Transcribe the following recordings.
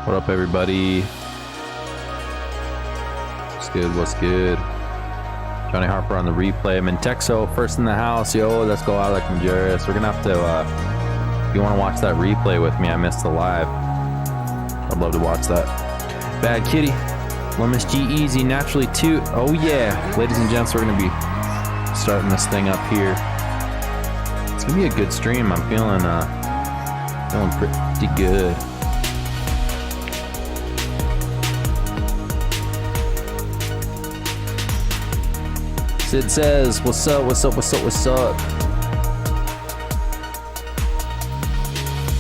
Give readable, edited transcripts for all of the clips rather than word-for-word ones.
What up, everybody? What's good? What's good? Johnny Harper on the replay. I'm in Texo, first in the house. Yo, let's go out like Majerus. We're gonna have to, if you want to watch that replay with me, I missed the live. I'd love to watch that. Bad Kitty. Lemus G Easy, Naturally Toot. Oh yeah. Ladies and gents, we're gonna be starting this thing up here. It's gonna be a good stream. I'm feeling pretty good. Sid says, what's up, what's up, what's up, what's up?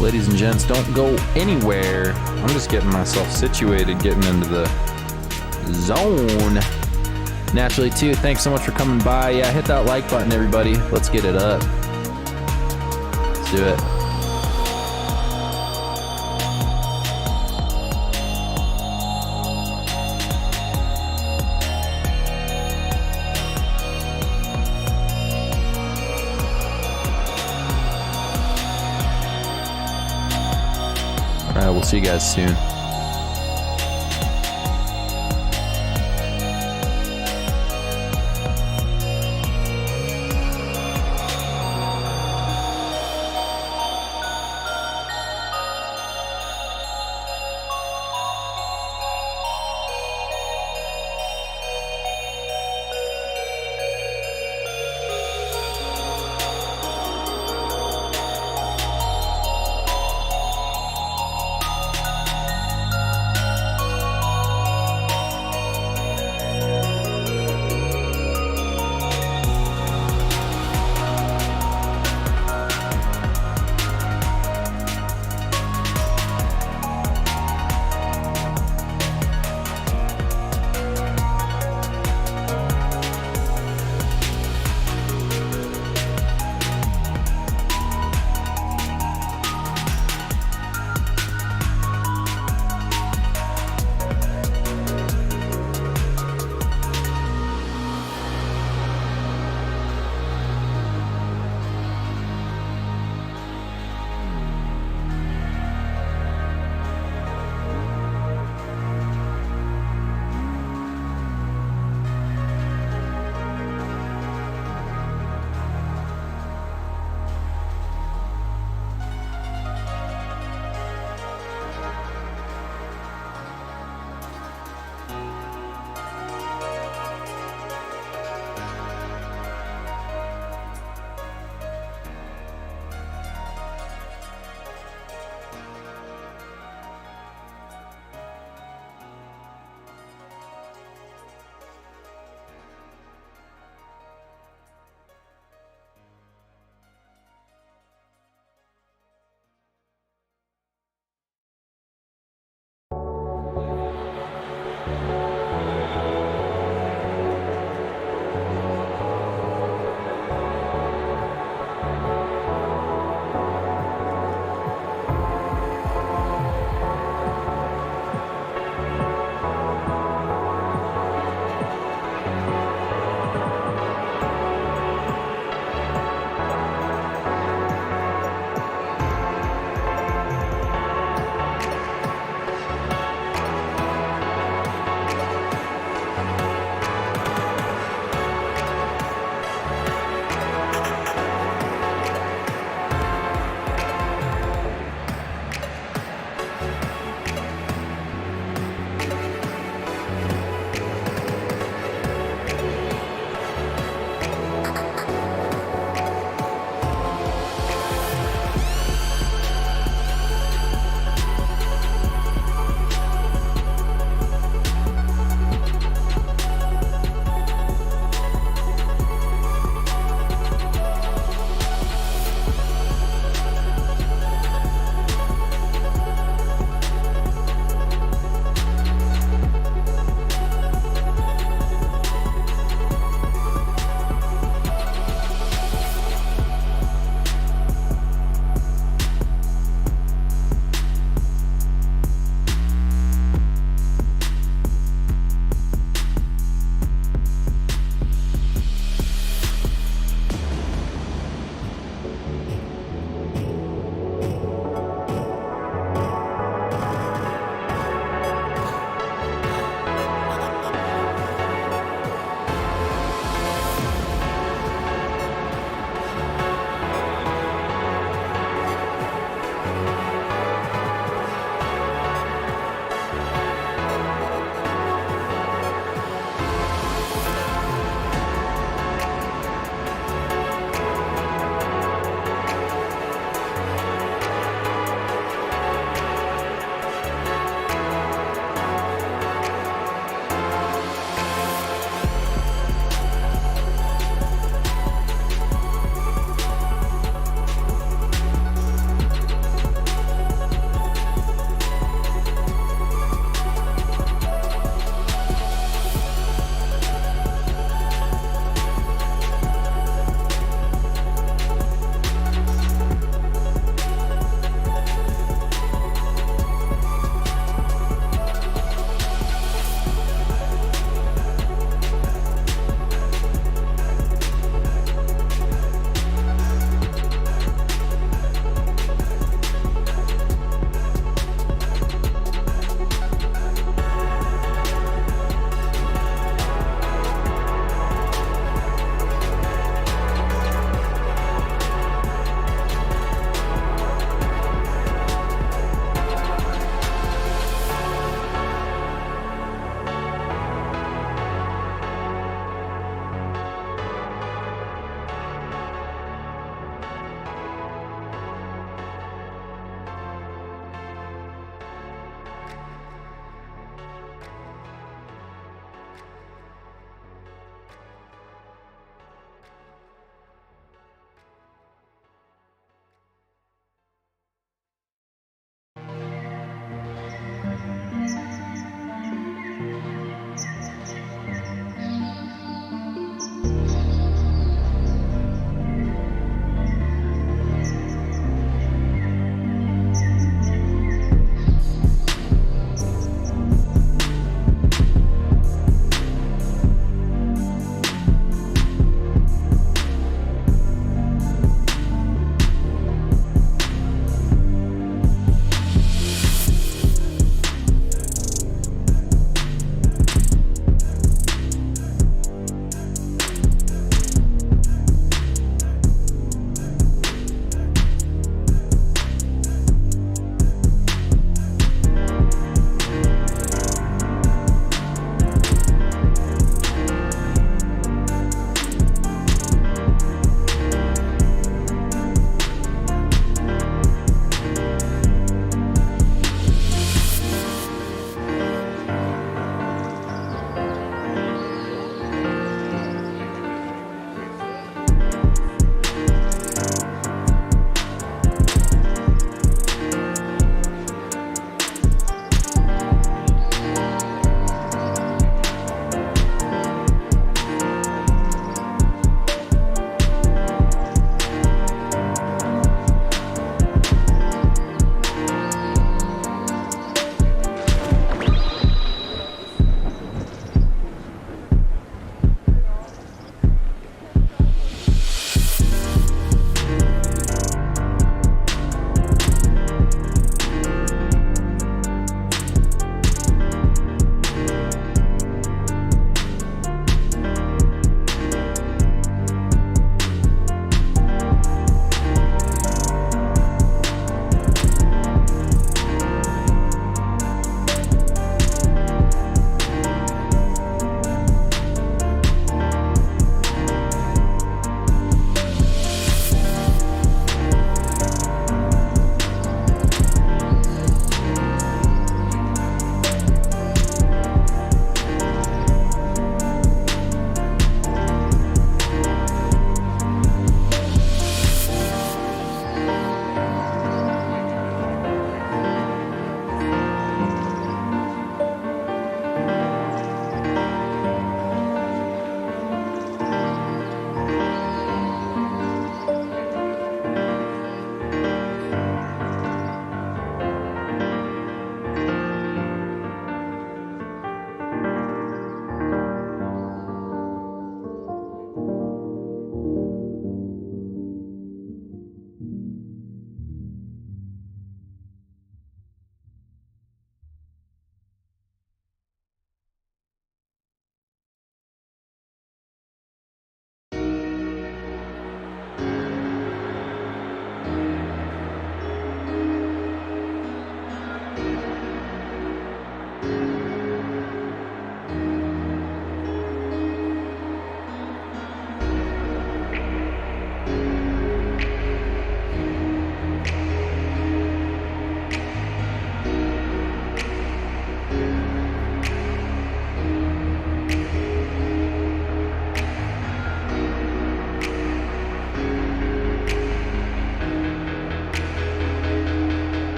Ladies and gents, don't go anywhere. I'm just getting myself situated, getting into the zone. Naturally too, thanks so much for coming by. Yeah, hit that like button, everybody. Let's get it up. Let's do it. Alright, we'll see you guys soon.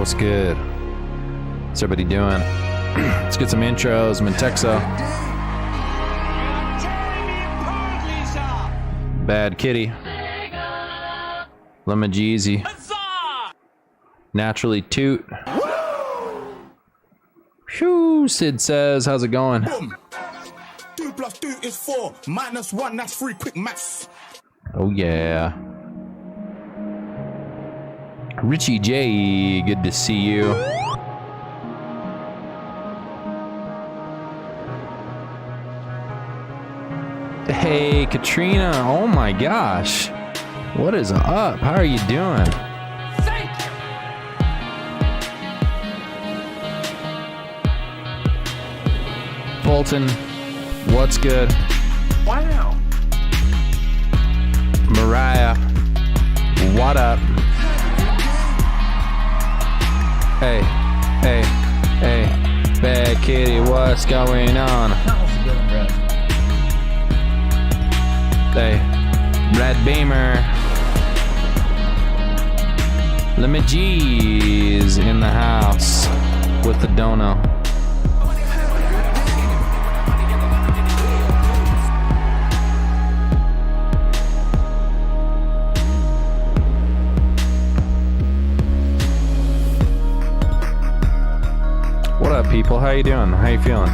What's good? What's everybody doing? Let's get some intros. Mentexo. Bad Kitty. Lemon Jeezy. Naturally Toot. Whew, Sid says, how's it going? 2 + 2 is 4. -1, that's 3. Quick maths. Oh yeah. Richie J, good to see you. Hey Katrina, oh my gosh. What is up? How are you doing? Thank you. Fulton, what's good? Wow. Mariah, what up? Hey, hey, hey, Bad Kitty, what's going on? Hey, Brad Beamer. Lemon G's in the house with the dono. What up, people? How you doing? How you feeling?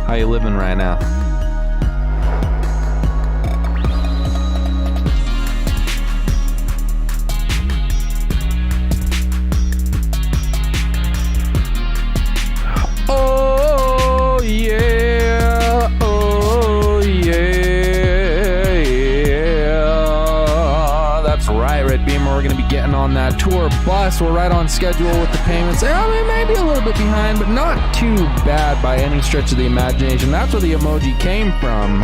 How you living right now? Oh yeah, oh yeah, yeah. That's right, Red Beamer. We're gonna be getting on that tour bus. We're right on schedule with the payments. I mean, maybe a little bit behind, but not too bad by any stretch of the imagination. That's where the emoji came from.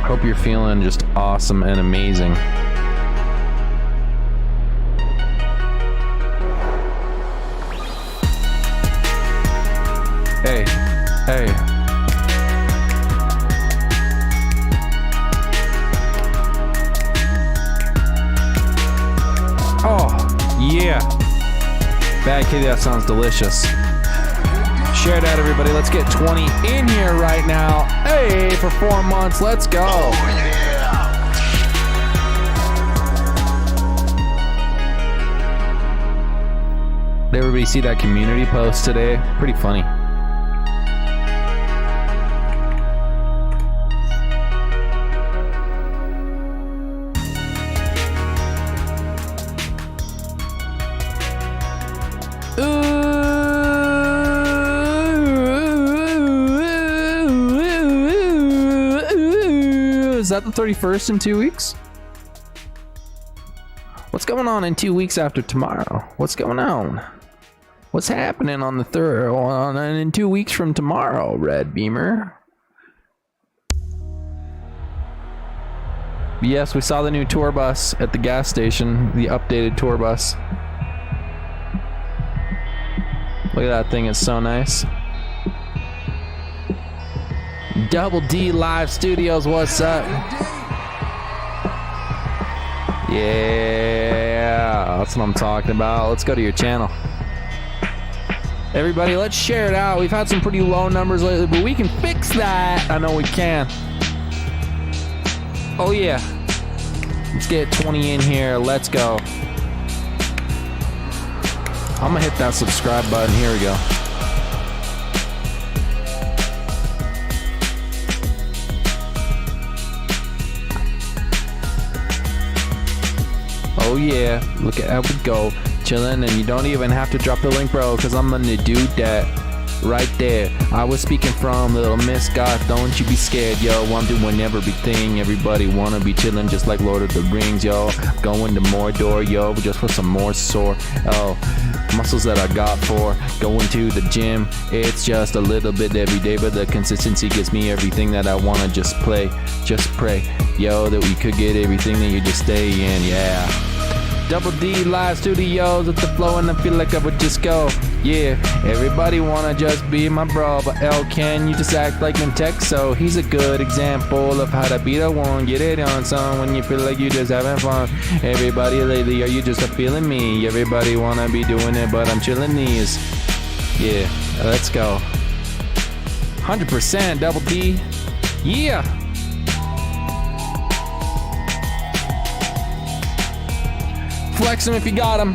Hope you're feeling just awesome and amazing. Hey, hey. Oh, yeah. Bad Kitty, that sounds delicious. Share that, everybody. Let's get 20 in here right now. Hey, for 4 months. Let's go. Oh, yeah. Did everybody see that community post today? Pretty funny. Is that the 31st in 2 weeks? What's going on in 2 weeks after tomorrow? What's going on? What's happening on the 3rd? In 2 weeks from tomorrow, Red Beamer? Yes, we saw the new tour bus at the gas station, the updated tour bus. Look at that thing, it's so nice. Double D Live Studios, what's up? Yeah, that's what I'm talking about. Let's go to your channel. Everybody, let's share it out. We've had some pretty low numbers lately, but we can fix that. I know we can. Oh yeah. Let's get 20 in here. Let's go. I'm gonna hit that subscribe button. Here we go. Oh yeah, look at how we go. Chillin', and you don't even have to drop the link, bro, because I'm gonna do that right there. I was speaking from Little Miss God, don't you be scared, yo. I'm doing everything. Everybody wanna be chillin' just like Lord of the Rings, yo. Going to Mordor, yo, just for some more sore. Oh, muscles that I got for going to the gym. It's just a little bit every day, but the consistency gives me everything that I wanna just play. Just pray, yo, that we could get everything that you just stay in, yeah. Double D Live Studios with the flow, and I feel like I would just go. Yeah, everybody wanna just be my bro, but L, can you just act like Texo? He's a good example of how to beat a one, get it on son when you feel like you just having fun. Everybody lately, are you just a feeling me? Everybody wanna be doing it, but I'm chilling these. Yeah, let's go. 100% double D. Yeah. Flex him if you got him.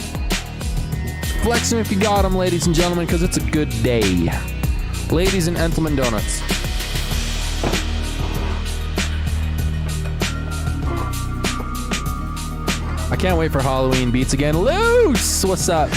Flex him if you got him, ladies and gentlemen, because it's a good day. Ladies and gentlemen, donuts. I can't wait for Halloween beats again. Loose! What's up?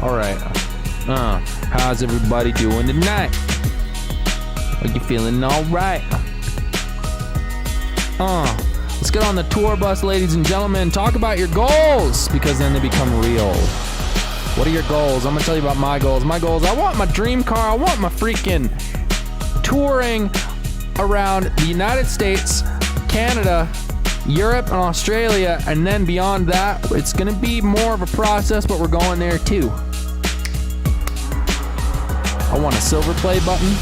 Alright. How's everybody doing tonight? Are you feeling alright? Let's get on the tour bus, ladies and gentlemen. Talk about your goals, because then they become real. What are your goals? I'm gonna tell you about my goals. My goals, I want my dream car. I want my freaking touring around the United States, Canada, Europe, and Australia, and then beyond that, it's gonna be more of a process, but we're going there too. I want a silver play button,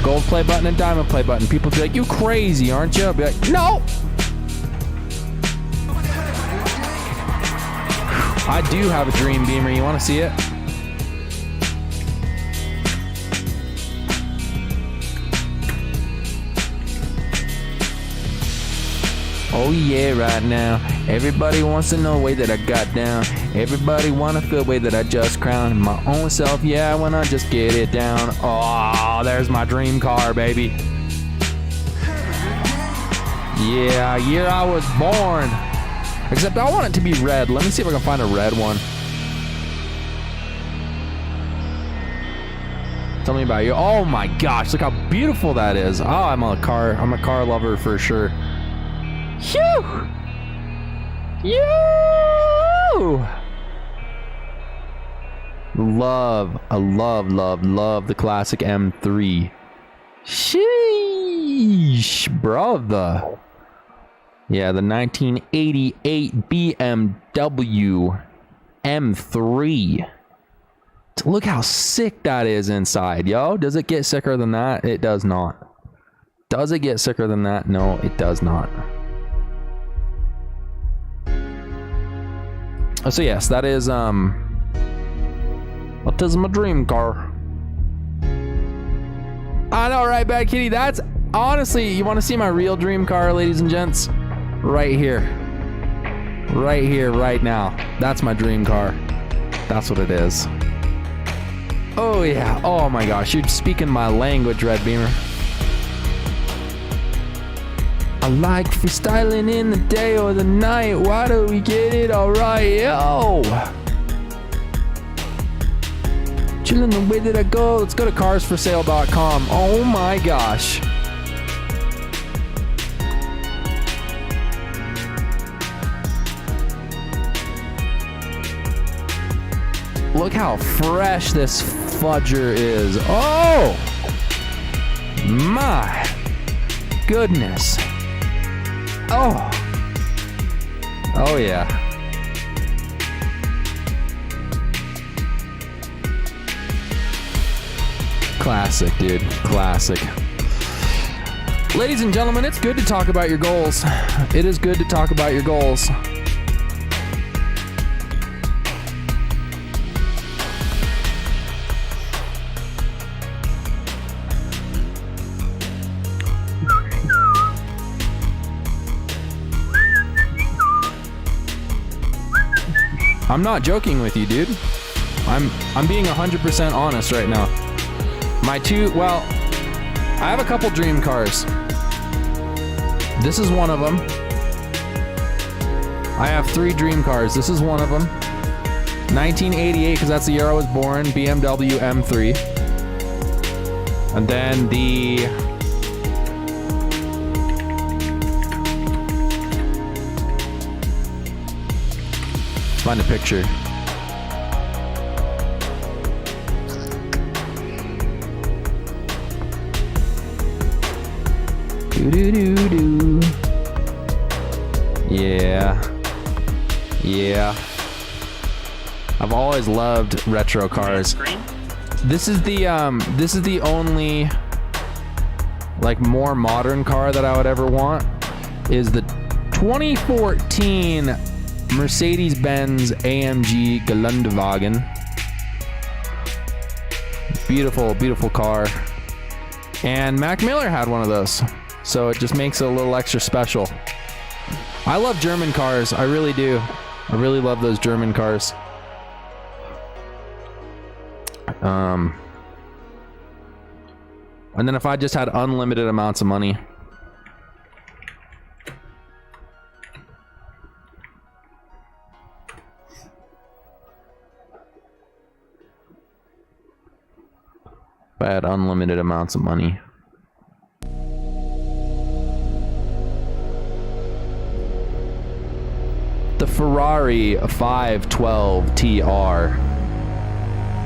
gold play button, and diamond play button. People be like, you crazy, aren't you? I'll be like, no! I do have a dream beamer. You want to see it? Oh yeah, right now. Everybody wants to know the way that I got down. Everybody wanna feel the way that I just crowned my own self. Yeah, when I just get it down. Oh, there's my dream car, baby. Yeah, year I was born. Except I want it to be red. Let me see if I can find a red one. Tell me about you. Oh my gosh, look how beautiful that is. Oh, I'm a car lover for sure. Phew! You! I love the classic M3. Sheesh, brother. Yeah, the 1988 BMW M3. Look how sick that is inside, yo. Does it get sicker than that? It does not. Does it get sicker than that? No, it does not. So yes, that is what is my dream car? I know, right, Bad Kitty? That's honestly, you want to see my real dream car, ladies and gents? Right here, right now. That's my dream car. That's what it is. Oh yeah. Oh my gosh, you're speaking my language, Red Beamer. I like freestyling in the day or the night. Why do we get it alright? Yo! Chillin' the way that I go. Let's go to carsforsale.com. Oh my gosh. Look how fresh this fudger is. Oh! My goodness. Oh. Oh yeah. Classic, dude. Classic. Ladies and gentlemen, it's good to talk about your goals. It is good to talk about your goals. I'm not joking with you, dude. I'm being 100% honest right now. I have a couple dream cars. This is one of them. I have 3 dream cars. This is one of them. 1988, because that's the year I was born, BMW M3. And then the... Let's find a picture. Do do do do. Yeah. Yeah. I've always loved retro cars. This is the only like more modern car that I would ever want is the 2014 Mercedes-Benz AMG Geländewagen. Beautiful, beautiful car. And Mac Miller had one of those, so it just makes it a little extra special. I love German cars, I really do. I really love those German cars. And then if I just had unlimited amounts of money. If I had unlimited amounts of money. The Ferrari 512 TR.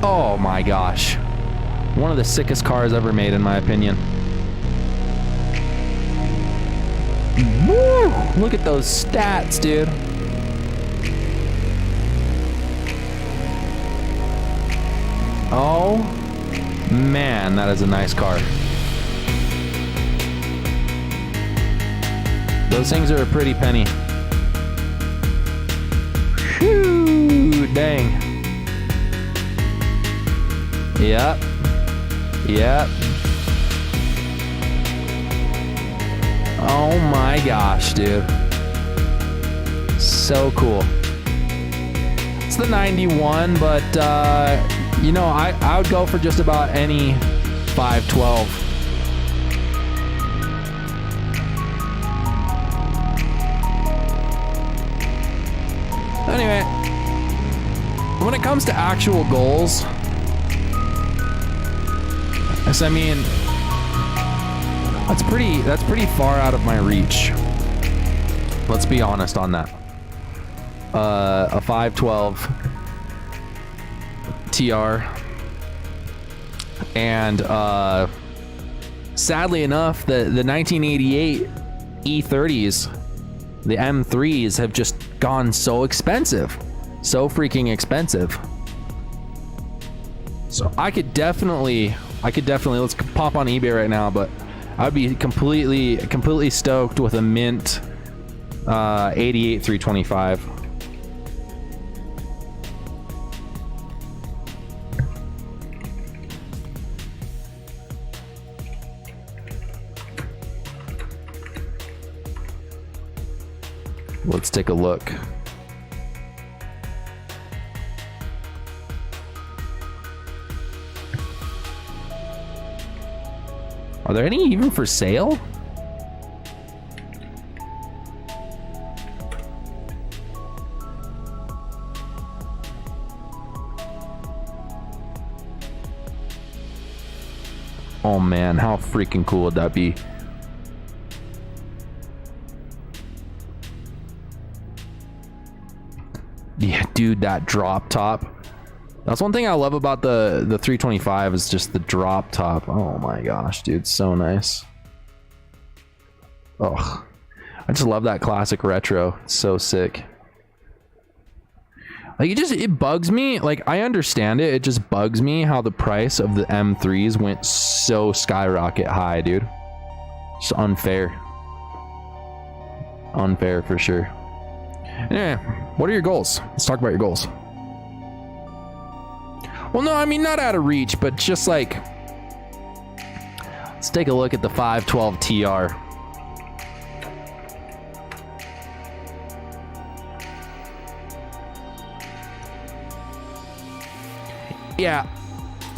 Oh my gosh. One of the sickest cars ever made, in my opinion. Woo! Look at those stats, dude. Oh man, that is a nice car. Those things are a pretty penny. Whew, dang. Yep. Yep. Oh my gosh, dude. So cool. It's the 91, but you know, I would go for just about any 512. Anyway, when it comes to actual goals, I mean, that's pretty far out of my reach. Let's be honest on that. A 512 TR, and sadly enough, the 1988 E30s, the M3s, have just gone so expensive, so freaking expensive. So I could definitely, let's pop on eBay right now, but I'd be completely stoked with a mint 88 325. Let's take a look. Are there any even for sale? Oh man, how freaking cool would that be? Yeah, dude, that drop top. That's one thing I love about the 325 is just the drop top. Oh my gosh, dude, so nice. Oh, I just love that classic retro. It's so sick. Like, it bugs me. Like, I understand it. It just bugs me how the price of the M3s went so skyrocket high, dude. It's unfair. Unfair for sure. Anyway, what are your goals? Let's talk about your goals. Well, no, I mean, not out of reach, but just like, let's take a look at the 512 TR. Yeah,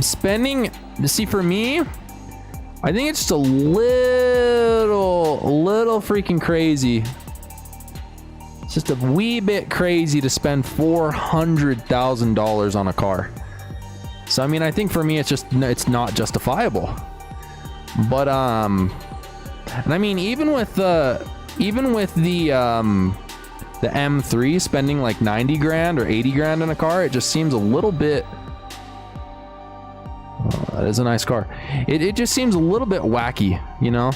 spending, see, for me, I think it's just a little freaking crazy. It's just a wee bit crazy to spend $400,000 on a car. So I mean, I think for me, it's not justifiable. But and I mean, even with the M3 spending like 90 grand or 80 grand in a car, it just seems a little bit. Oh, that is a nice car. It just seems a little bit wacky, you know.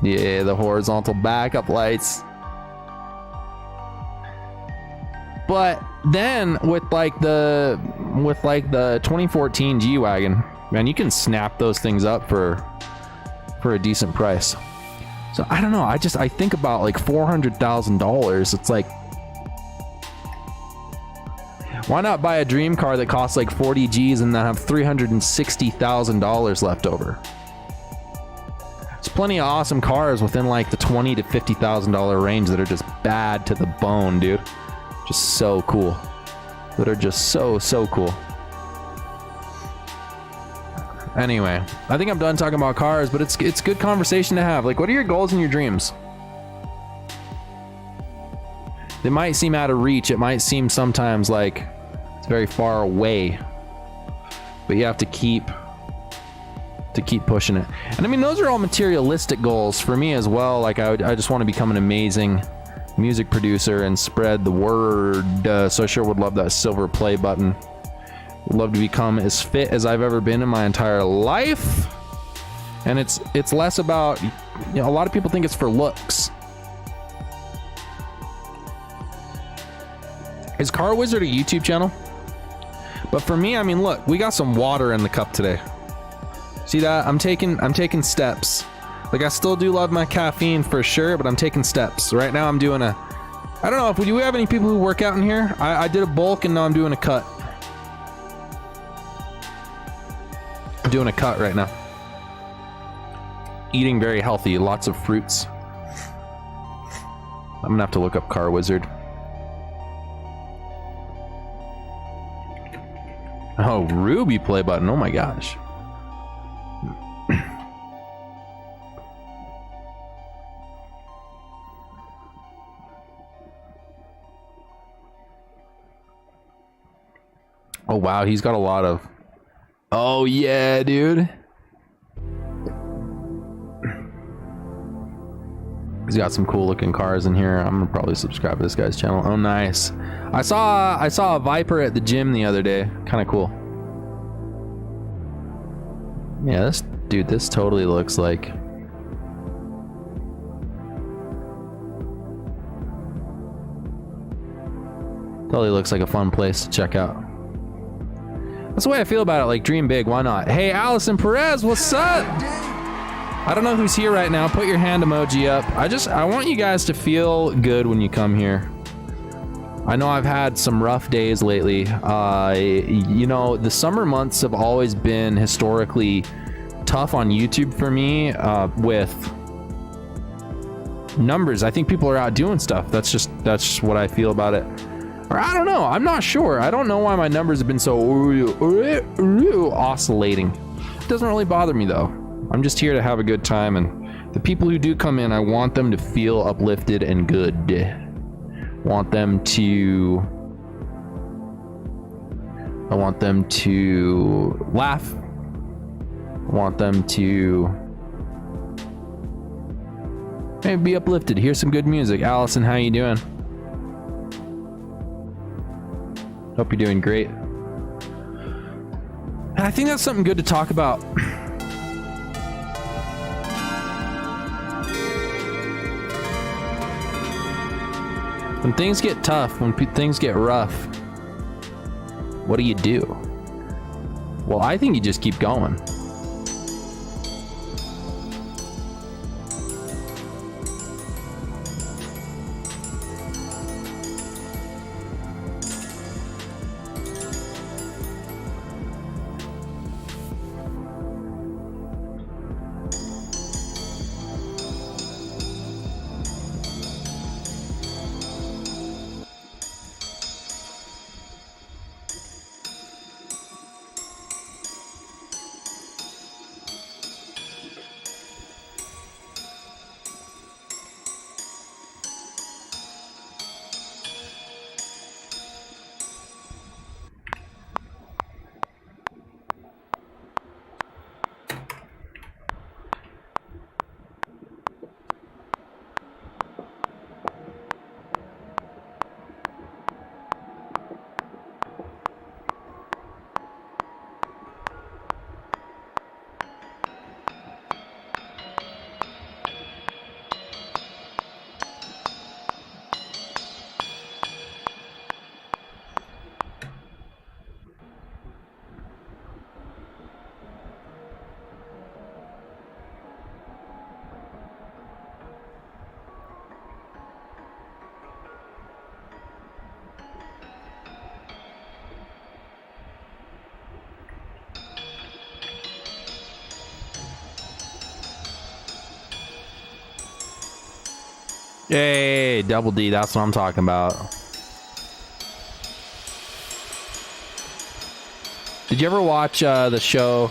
Yeah, the horizontal backup lights. But then with like the 2014 G-Wagon, man, you can snap those things up for a decent price. So I don't know, I think about like $400,000. It's like, why not buy a dream car that costs like 40 G's and then have $360,000 left over? There's plenty of awesome cars within like the $20,000 to $50,000 range that are just bad to the bone, dude. Just so cool. That are just so cool. Anyway, I think I'm done talking about cars, but it's good conversation to have. Like, what are your goals and your dreams? They might seem out of reach. It might seem sometimes like it's very far away, but you have to keep pushing it. And I mean, those are all materialistic goals for me as well. Like, I just want to become an amazing music producer and spread the word. So I sure would love that silver play button. Would love to become as fit as I've ever been in my entire life. And it's less about, you know, a lot of people think it's for looks. Is Car Wizard a YouTube channel? But for me, I mean, look, we got some water in the cup today. See that? I'm taking steps. Like, I still do love my caffeine for sure, but I'm taking steps. Right now I'm doing I don't know, do we have any people who work out in here? I did a bulk and now I'm doing a cut. I'm doing a cut right now. Eating very healthy, lots of fruits. I'm gonna have to look up Car Wizard. Oh, Ruby play button. Oh my gosh. Oh wow, he's got a lot of... Oh yeah, dude. He's got some cool looking cars in here. I'm gonna probably subscribe to this guy's channel. Oh nice. I saw a Viper at the gym the other day. Kind of cool. Yeah, this totally looks like... Totally looks like a fun place to check out. That's the way I feel about it. Like, dream big, why not? Hey, Allison Perez, what's up? I don't know who's here right now. Put your hand emoji up. I want you guys to feel good when you come here. I know I've had some rough days lately. You know, the summer months have always been historically tough on YouTube for me, with numbers. I think people are out doing stuff. That's just what I feel about it. Or I don't know. I'm not sure. I don't know why my numbers have been so oscillating. It doesn't really bother me though. I'm just here to have a good time, and the people who do come in, I want them to feel uplifted and good. Want them to laugh. Want them to maybe be uplifted. Hear some good music. Allison, how you doing? Hope you're doing great. And I think that's something good to talk about. When things get tough, when things get rough, what do? Well, I think you just keep going. Hey, Double D, that's what I'm talking about. Did you ever watch the show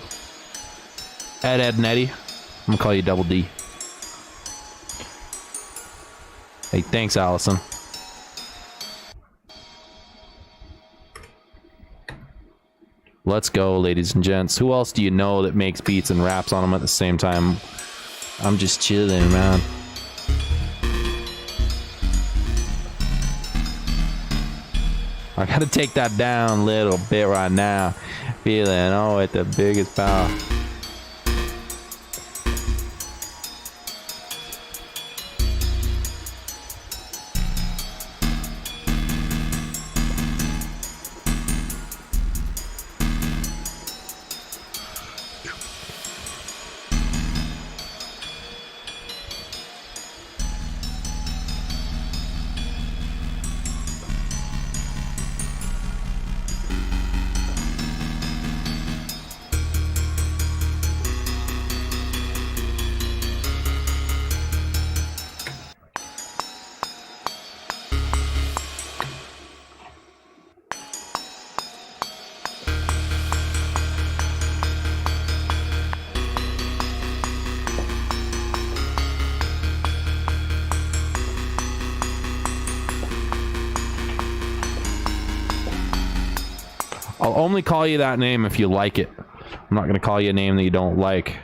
Ed, and Eddie? I'm gonna call you Double D. Hey, thanks, Allison. Let's go, ladies and gents. Who else do you know that makes beats and raps on them at the same time? I'm just chilling, man. I gotta take that down a little bit right now. Feeling oh at the biggest power. I'll only call you that name if you like it. I'm not gonna call you a name that you don't like.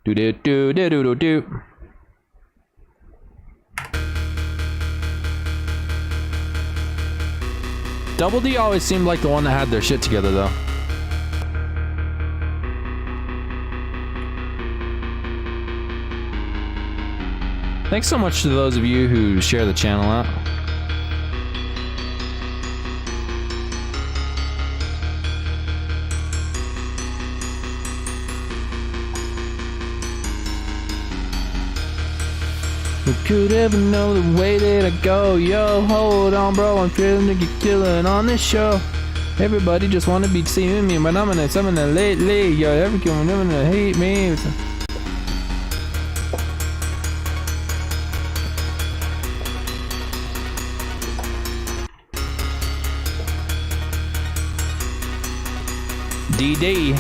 Do do do do do do do. Double D always seemed like the one that had their shit together, though. Thanks so much to those of you who share the channel out. Who could ever know the way that I go? Yo, hold on, bro, I'm feeling to get killing on this show. Everybody just wanna be seeing me, but I'm gonna summon it lately. Yo, everyone gonna hate me. DD.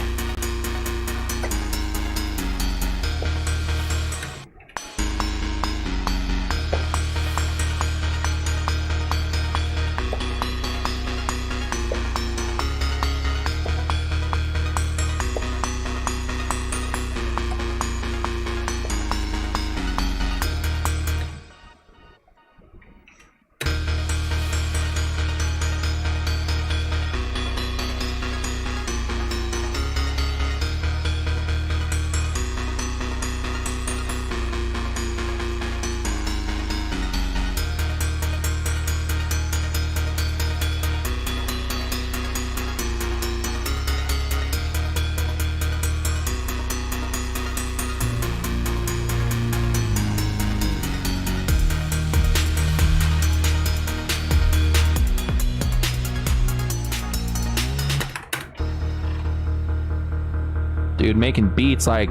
Dude, making beats like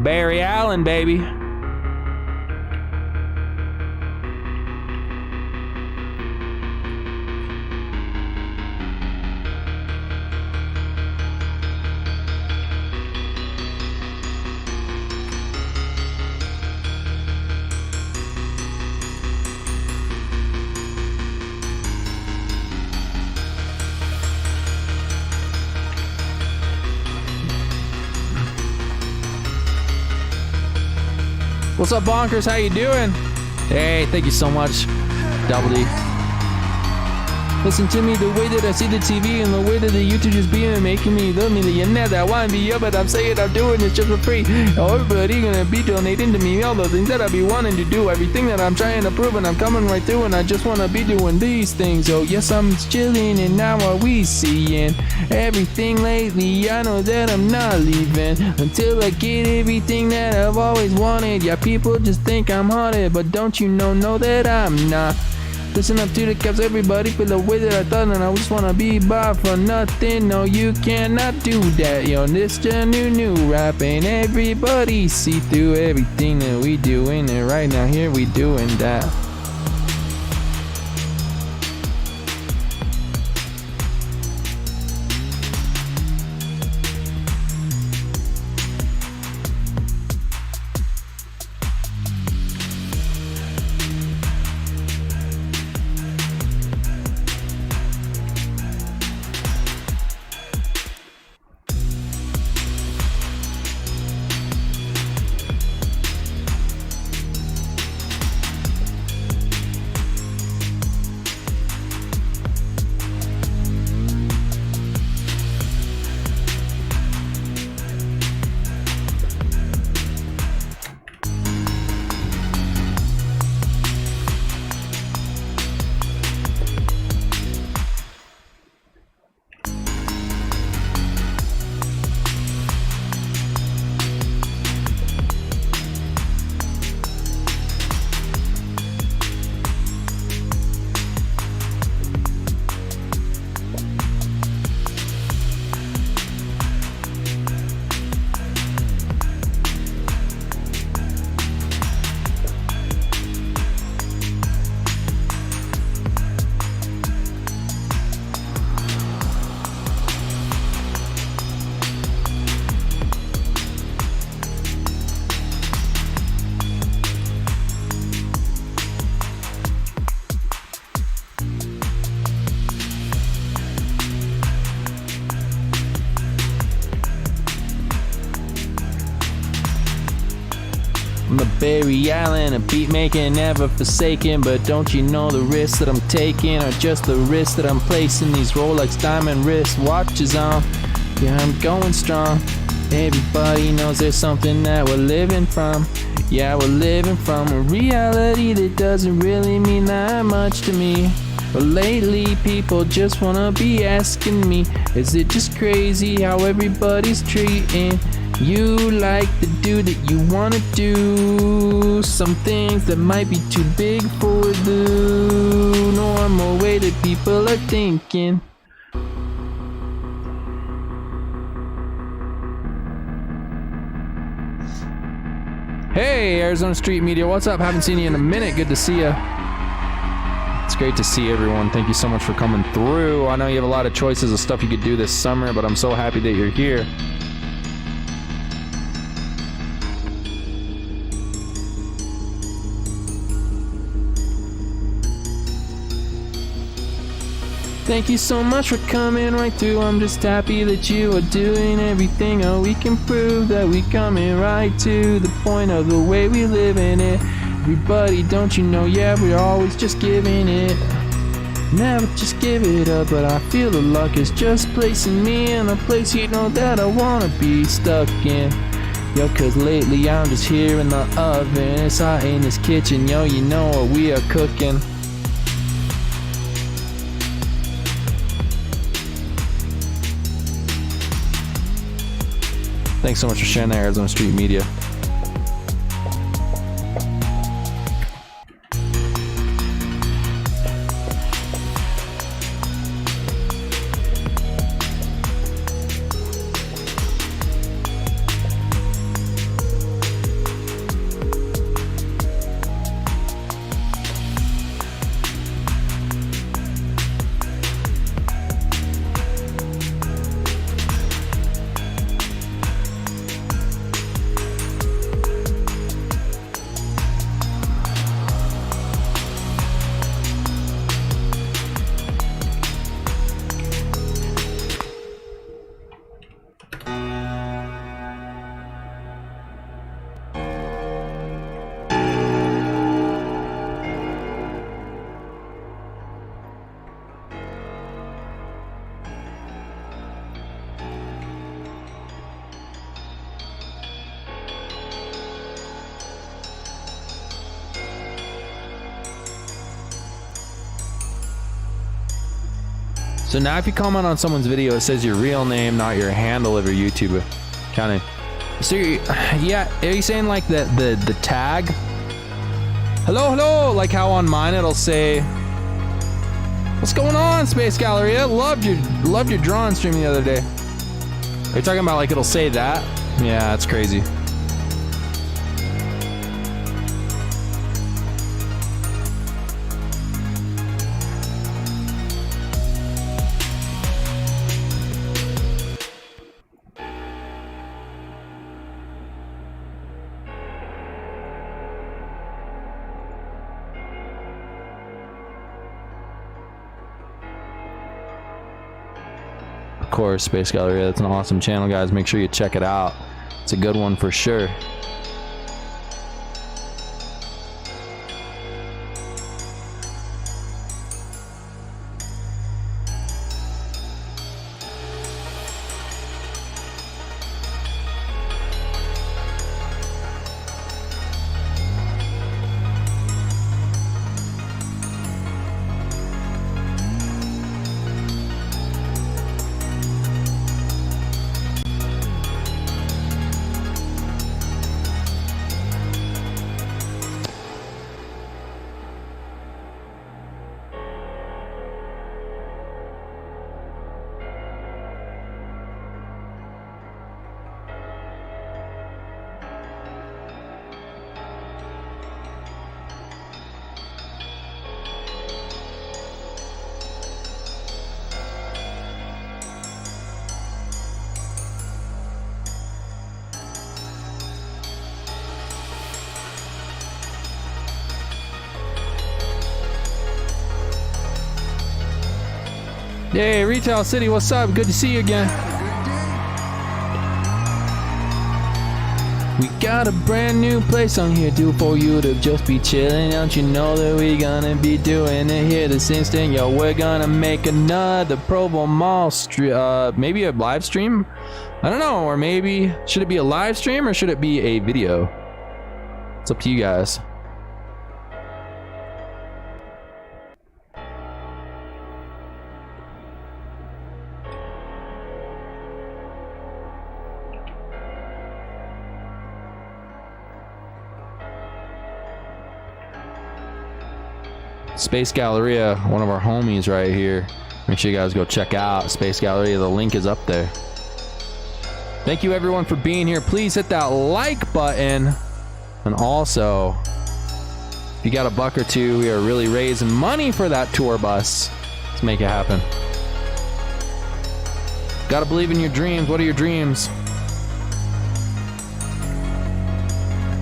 Barry Allen, baby. What's up, Bonkers? How you doing? Hey, thank you so much, Double D. Listen to me, the way that I see the TV and the way that the YouTube just being making me the millionaire that I want to be up, but I'm saying I'm doing this just for free. Everybody gonna be donating to me all the things that I be wanting to do, everything that I'm trying to prove, and I'm coming right through, and I just wanna be doing these things. Oh yes, I'm chilling, and now are we seeing everything lately? I know that I'm not leaving until I get everything that I've always wanted. Yeah, people just think I'm haunted, but don't you know that I'm not. Listen up to the caps, everybody feel the way that I thought, and I just wanna be by for nothing. No, you cannot do that. Yo, this the new rap, and everybody see through everything that we doing, and right now here we doing that. I'm a Barry Allen, a beat making, never forsaken. But don't you know the risks that I'm taking are just the risks that I'm placing these Rolex diamond wrist watches on? Yeah, I'm going strong. Everybody knows there's something that we're living from. Yeah, we're living from a reality that doesn't really mean that much to me. But lately people just wanna be asking me, is it just crazy how everybody's treating you like the dude that you wanna do? Some things that might be too big for the normal way that people are thinking. Hey, Arizona Street Media, what's up? Haven't seen you in a minute. Good to see you. It's great to see everyone. Thank you so much for coming through. I know you have a lot of choices of stuff you could do this summer, but I'm so happy that you're here. Thank you so much for coming right through. I'm just happy that you are doing everything we can prove that we coming right to the point of the way we live in it. Everybody, don't you know, yeah, we're always just giving it. Never just give it up, but I feel the luck is just placing me in a place, you know, that I wanna be stuck in. Yo, cause lately I'm just here in the oven. It's hot in this kitchen, yo, you know what we are cooking. Thanks so much for sharing that, Arizona Street Media. So now if you comment on someone's video, it says your real name, not your handle of your YouTube account. So yeah, are you saying like the tag? Hello, hello, like how on mine it'll say What's going on, Space Gallery? I loved your drawing stream the other day. Are you talking about like it'll say that? Yeah, that's crazy. Of course, Space Gallery, that's an awesome channel, guys. Make sure you check it out. It's a good one for sure. Hey, Retail City, what's up? Good to see you again. We got a brand new place on here, due for you to just be chilling. Don't you know that we gonna be doing it here this instant? Yo, we're gonna make another Provo Mall maybe a live stream? I don't know, or maybe, should it be a live stream or should it be a video? It's up to you guys. Space Galleria, one of our homies right here. Make sure you guys go check out Space Galleria. The link is up there. Thank you everyone for being here. Please hit that like button. And also, if you got a buck or two, we are really raising money for that tour bus. Let's make it happen. Gotta believe in your dreams. What are your dreams?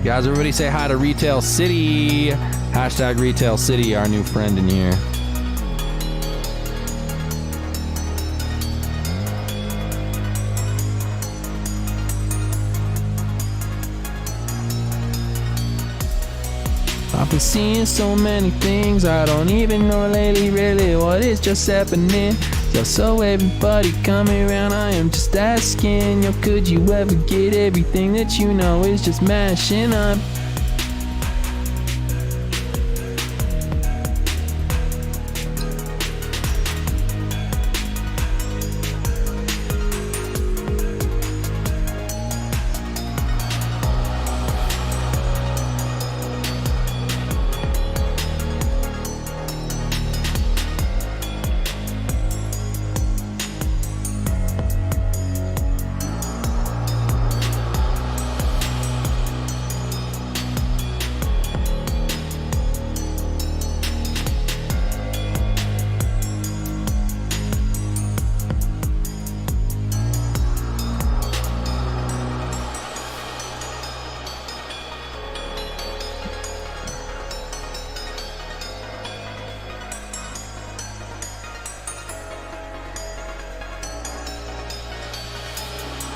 Guys, everybody say hi to Retail City. Hashtag Retail City, our new friend in here. I've been seeing so many things, I don't even know lately really what is just happening. Just so everybody coming around, I am just asking, yo, could you ever get everything that you know is just mashing up?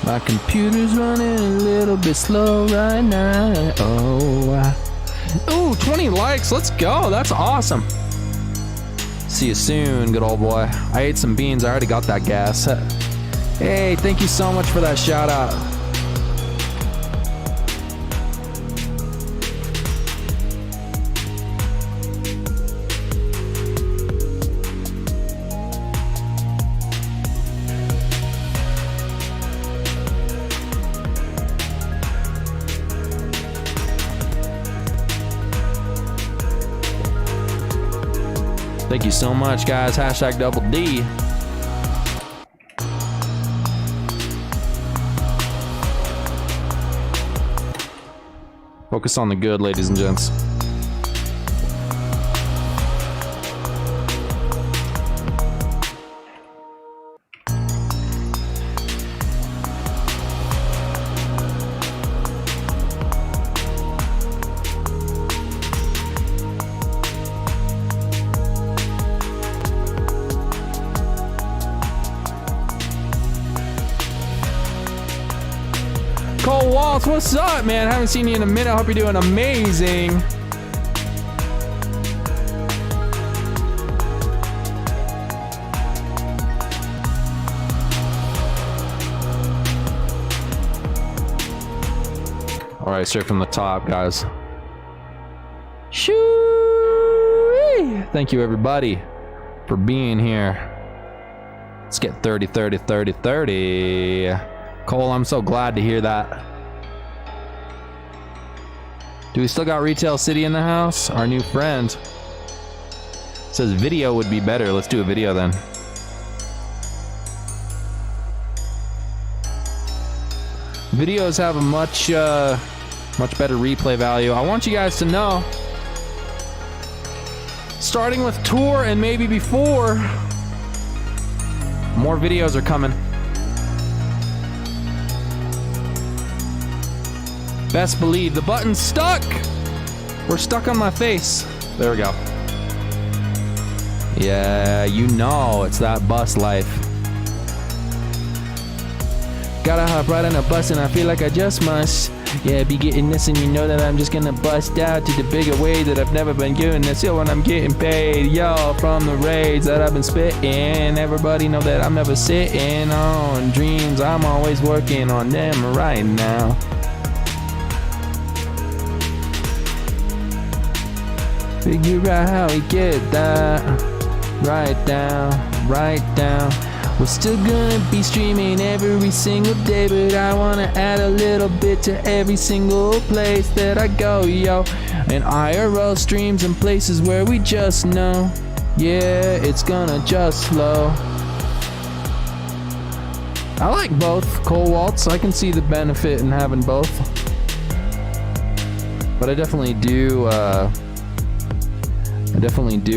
My computer's running a little bit slow right now. Ooh, 20 likes. Let's go. That's awesome. See you soon, good old boy. I ate some beans. I already got that gas. Hey, thank you so much for that shout out. Thank you so much, guys. Hashtag double D. Focus on the good, ladies and gents. Cole Waltz, what's up, man? Haven't seen you in a minute. Hope you're doing amazing. All right, straight from the top, guys. Shoo! Thank you, everybody, for being here. Let's get 30, 30, 30, 30. Cole, I'm so glad to hear that. Do we still got Retail City in the house? Our new friend says video would be better. Let's do a video then. Videos have a much better replay value. I want you guys to know, starting with tour and maybe before, more videos are coming. Best believe the button's stuck. We're stuck on my face. There we go. Yeah, you know it's that bus life. Gotta hop right on a bus and I feel like I just must. Yeah, be getting this and you know that I'm just gonna bust out to the bigger way that I've never been given this. Yo, when I'm getting paid, yo, from the raids that I've been spitting. Everybody know that I'm never sitting on dreams. I'm always working on them right now. Figure out how we get that. Write down, write down. We're still gonna be streaming every single day, but I wanna add a little bit to every single place that I go, yo. And IRL streams in places where we just know, yeah, it's gonna just flow. I like both, Cole Waltz. I can see the benefit in having both. But I definitely do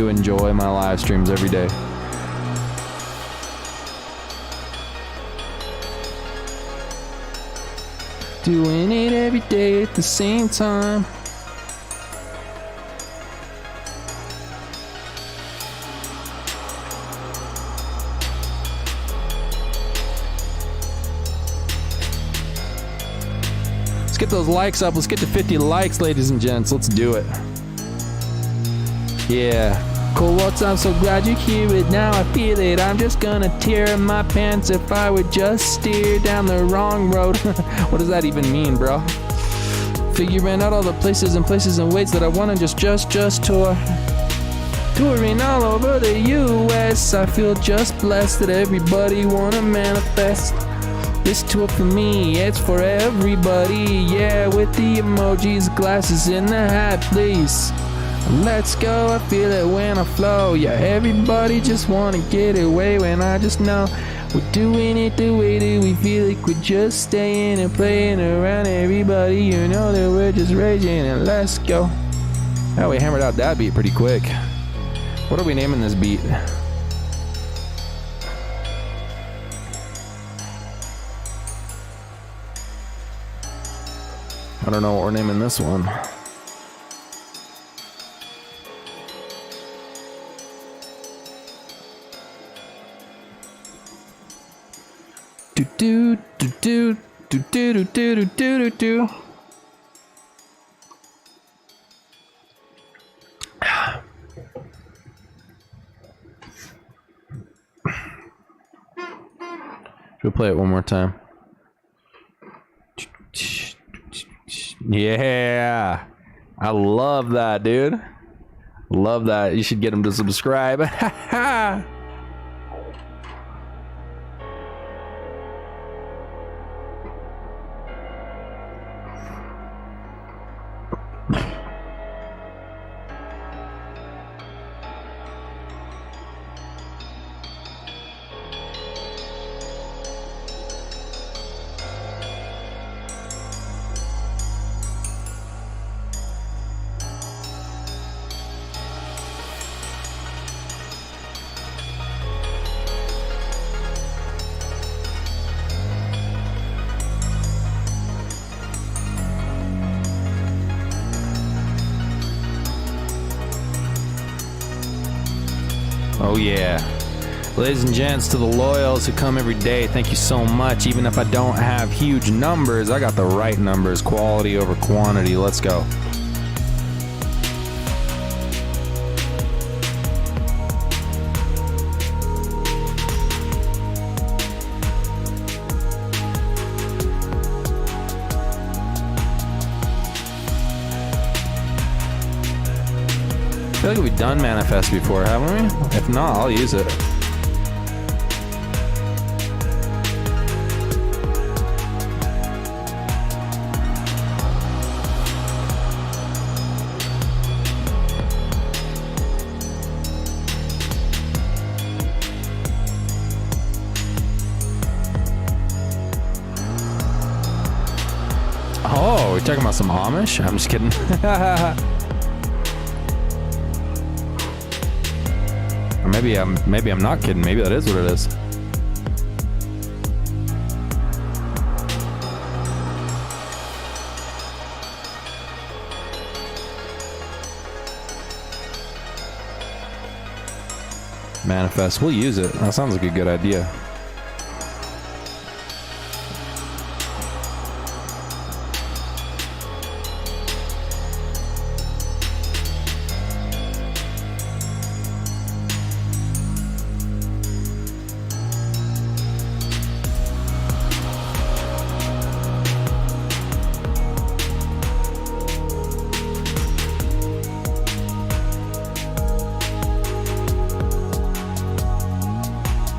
enjoy my live streams every day. Doing it every day at the same time. Let's get those likes up. Let's get to 50 likes, ladies and gents. Let's do it. Yeah. Cool, what's up? So glad you hear it. Now I feel it. I'm just gonna tear my pants if I would just steer down the wrong road. What does that even mean, bro? Figuring out all the places and ways that I wanna just tour. Touring all over the US. I feel just blessed that everybody wanna manifest. This tour for me, it's for everybody. Yeah, with the emojis, glasses in the hat, please. Let's go, I feel it when I flow. Yeah, everybody just wanna get away when I just know we're doing it the way that we feel like we're just staying and playing around. Everybody, you know that we're just raging and let's go. Oh, we hammered out that beat pretty quick. What are we naming this beat? I don't know what we're naming this one. Do do do do do do do do do do. Should we play it one more time? Yeah, I love that, dude. Love that. You should get him to subscribe. yeah. Ladies and gents, to the loyals who come every day, thank you so much. Even if I don't have huge numbers, I got the right numbers. Quality over quantity. Let's go. I feel like we've done Manifest before, haven't we? If not, I'll use it. Oh, we're talking about some Amish? I'm just kidding. Or maybe I'm not kidding. Maybe that is what it is. Manifest. We'll use it. That sounds like a good idea.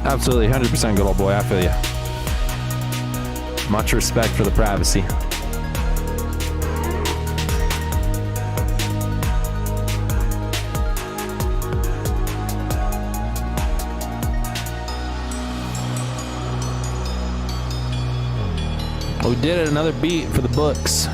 Absolutely, 100% good old boy. I feel you. Much respect for the privacy. We did it. Another beat for the books.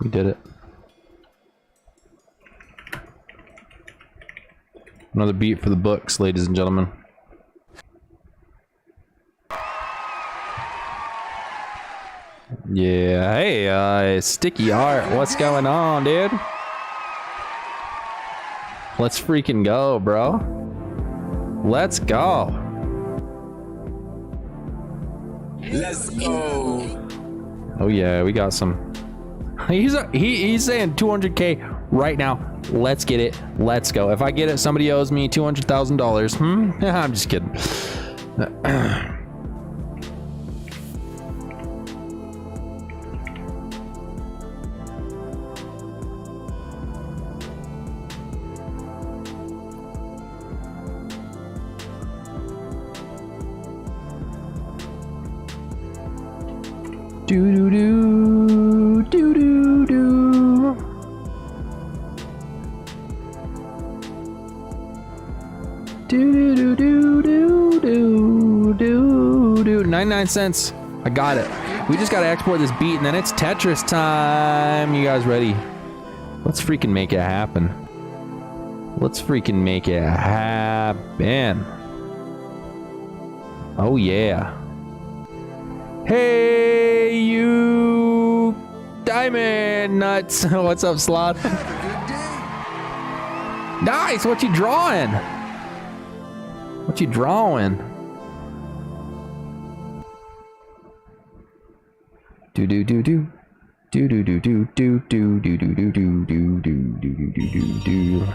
We did it. Another beat for the books, ladies and gentlemen. Yeah, hey, Sticky Art, what's going on, dude? Let's freaking go, bro. Let's go. Let's go. Oh yeah, we got some. He's saying 200K right now. Let's get it. Let's go. If I get it, somebody owes me $200,000. I'm just kidding. Do do do do do do. Do do do do do do do. 99 cents. I got it. We just gotta export this beat and then it's Tetris time. You guys ready? Let's freaking make it happen. Let's freaking make it happen. Oh yeah. Hey, you diamond nuts. What's up, Slot? Nice. What you drawing? What you drawing? Do do do do. Do do do do do do do do do do do do do do do do.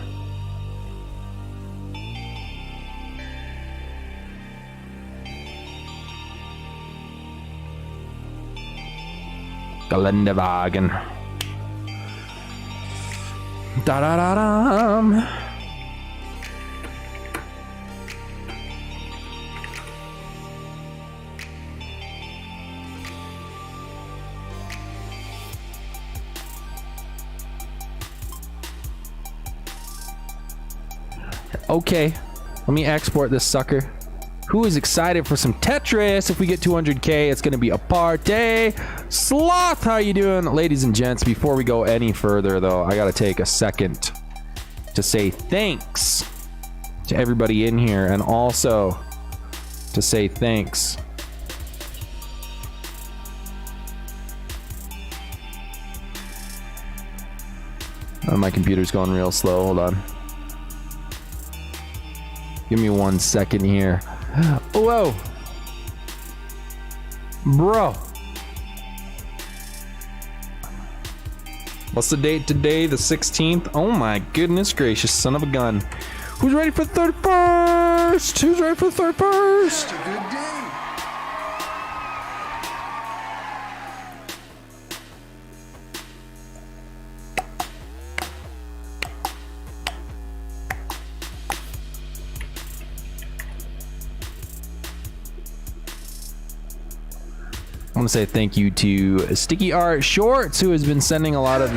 Geländewagen. Da da da dum. Okay, let me export this sucker. Who is excited for some Tetris? If we get 200K, it's gonna be a party. Sloth, how you doing? Ladies and gents, before we go any further though, I gotta take a second to say thanks to everybody in here, and also to say thanks my computer's going real slow. Hold on. Give me 1 second here. Whoa. Bro. What's the date today? The 16th? Oh my goodness gracious, son of a gun. Who's ready for the 31st? Who's ready for the 31st? Good day. I want to say thank you to Sticky Art Shorts, who has been sending a lot of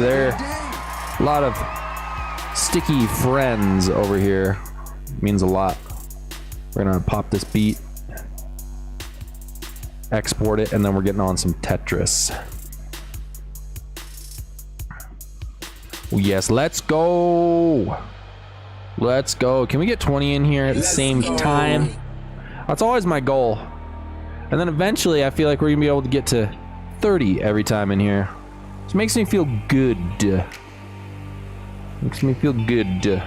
sticky friends over here. It means a lot. We're gonna pop this beat, export it, and then we're getting on some Tetris. Oh, yes, let's go. Let's go. Can we get 20 in here at the same time? That's always my goal. And then eventually I feel like we're gonna be able to get to 30 every time in here. It makes me feel good. Makes me feel good.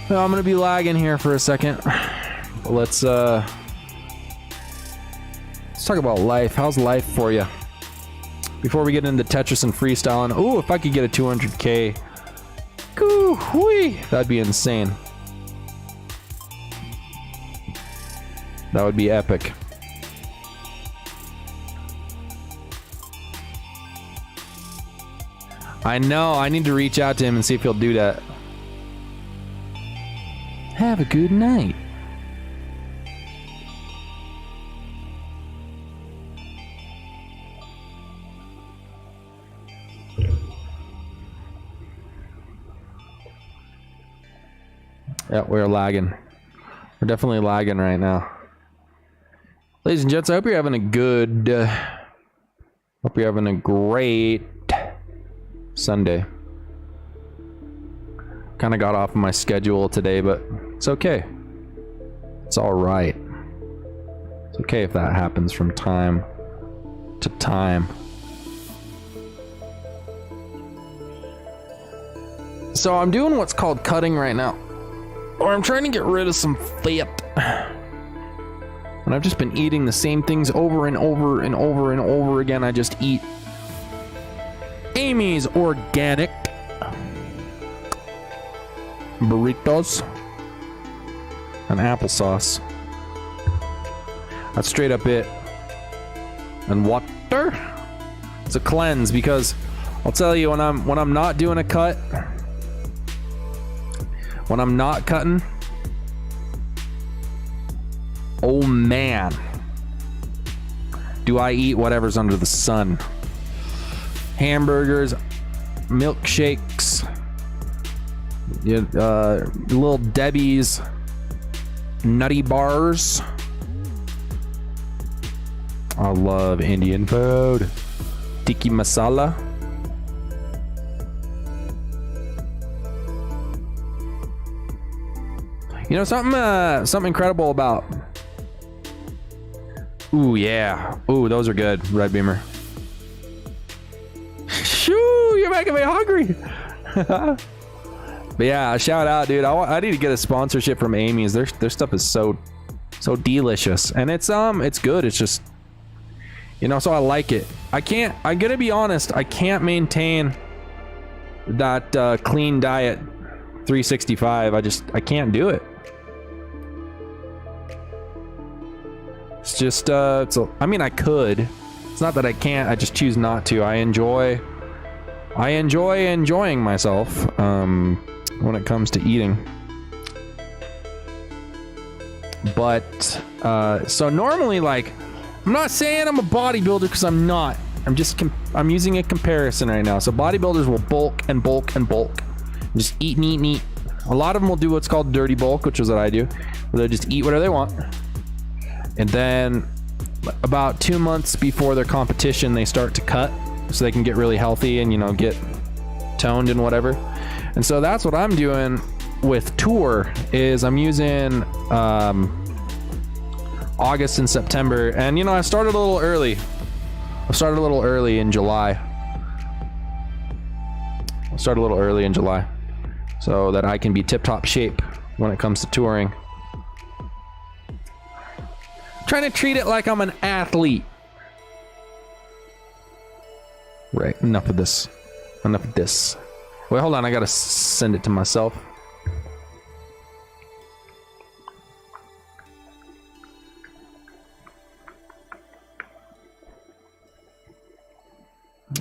Well, I'm gonna be lagging here for a second. Let's talk about life. How's life for you? Before we get into Tetris and freestyling. Ooh, if I could get a 200K. Whee, that'd be insane. That would be epic. I know, I need to reach out to him and see if he'll do that. Have a good night. Yeah, we're lagging. We're definitely lagging right now. Ladies and gents, I hope you're having a good, hope you're having a great Sunday. Kind of got off of my schedule today, but it's okay. It's all right. It's okay if that happens from time to time. So I'm doing what's called cutting right now. Or I'm trying to get rid of some fat. And I've just been eating the same things over and over and over and over again. I just eat Amy's organic burritos and applesauce. That's straight up it. And water. It's a cleanse, because I'll tell you, when I'm not doing a cut, when I'm not cutting, oh man, do I eat whatever's under the sun. Hamburgers, milkshakes, little Debbie's, nutty bars. I love Indian food. Tikka masala. You know, something incredible about... Ooh, yeah. Ooh, those are good, Red Beamer. Shoo, you're making me hungry. But yeah, shout out, dude. I need to get a sponsorship from Amy's. Their stuff is so delicious, and it's good. It's just, you know, so I like it. I'm gonna be honest, I can't maintain that clean diet 365. I can't do it. It's just, I mean, I could. It's not that I can't, I just choose not to. I enjoy enjoying myself when it comes to eating. But, so normally, like, I'm not saying I'm a bodybuilder because I'm not. I'm just I'm using a comparison right now. So bodybuilders will bulk and bulk and bulk. Just eat and eat and eat. A lot of them will do what's called dirty bulk, which is what I do. Where they'll just eat whatever they want. And then about 2 months before their competition, they start to cut so they can get really healthy and, you know, get toned and whatever. And so that's what I'm doing with tour is I'm using August and September. And, you know, I started a little early. I started a little early in July. So that I can be tip-top shape when it comes to touring. I'm trying to treat it like I'm an athlete. Right, enough of this. Enough of this. Wait, hold on, I gotta send it to myself.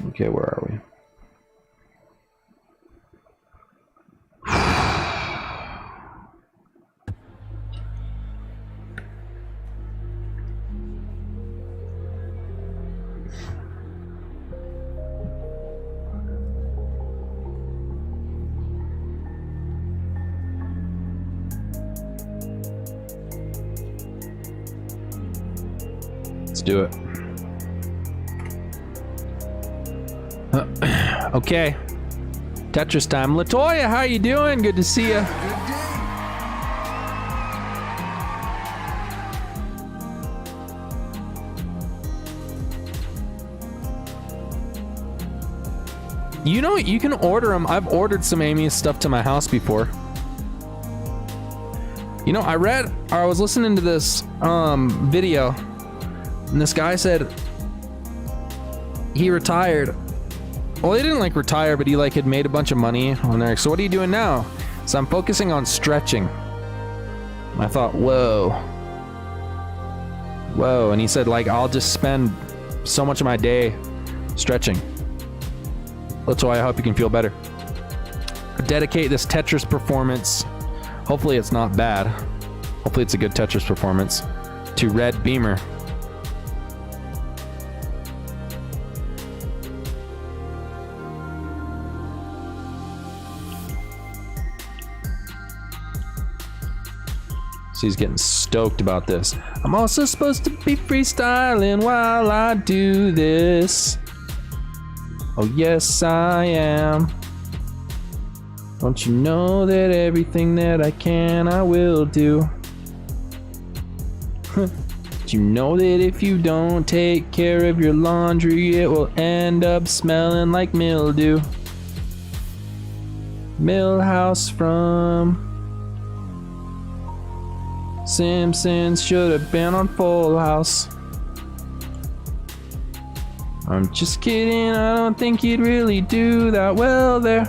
Okay, where are we? Let's do it. Okay. Tetris time. Latoya, how you doing? Good to see you. You know, you can order them. I've ordered some Amy's stuff to my house before. You know, I was listening to this video, and this guy said he retired. Well, he didn't like retire, but he like had made a bunch of money on there. So what are you doing now? So I'm focusing on stretching. And I thought, whoa. And he said, like, I'll just spend so much of my day stretching. That's why I hope you can feel better. I dedicate this Tetris performance. Hopefully it's not bad. Hopefully it's a good Tetris performance to Red Beamer. So he's getting stoked about this. I'm also supposed to be freestyling while I do this. Oh yes I am. Don't you know that everything that I can I will do? But you know that if you don't take care of your laundry, it will end up smelling like mildew. Millhouse from Simpsons should have been on Full House. I'm just kidding, I don't think you'd really do that well there.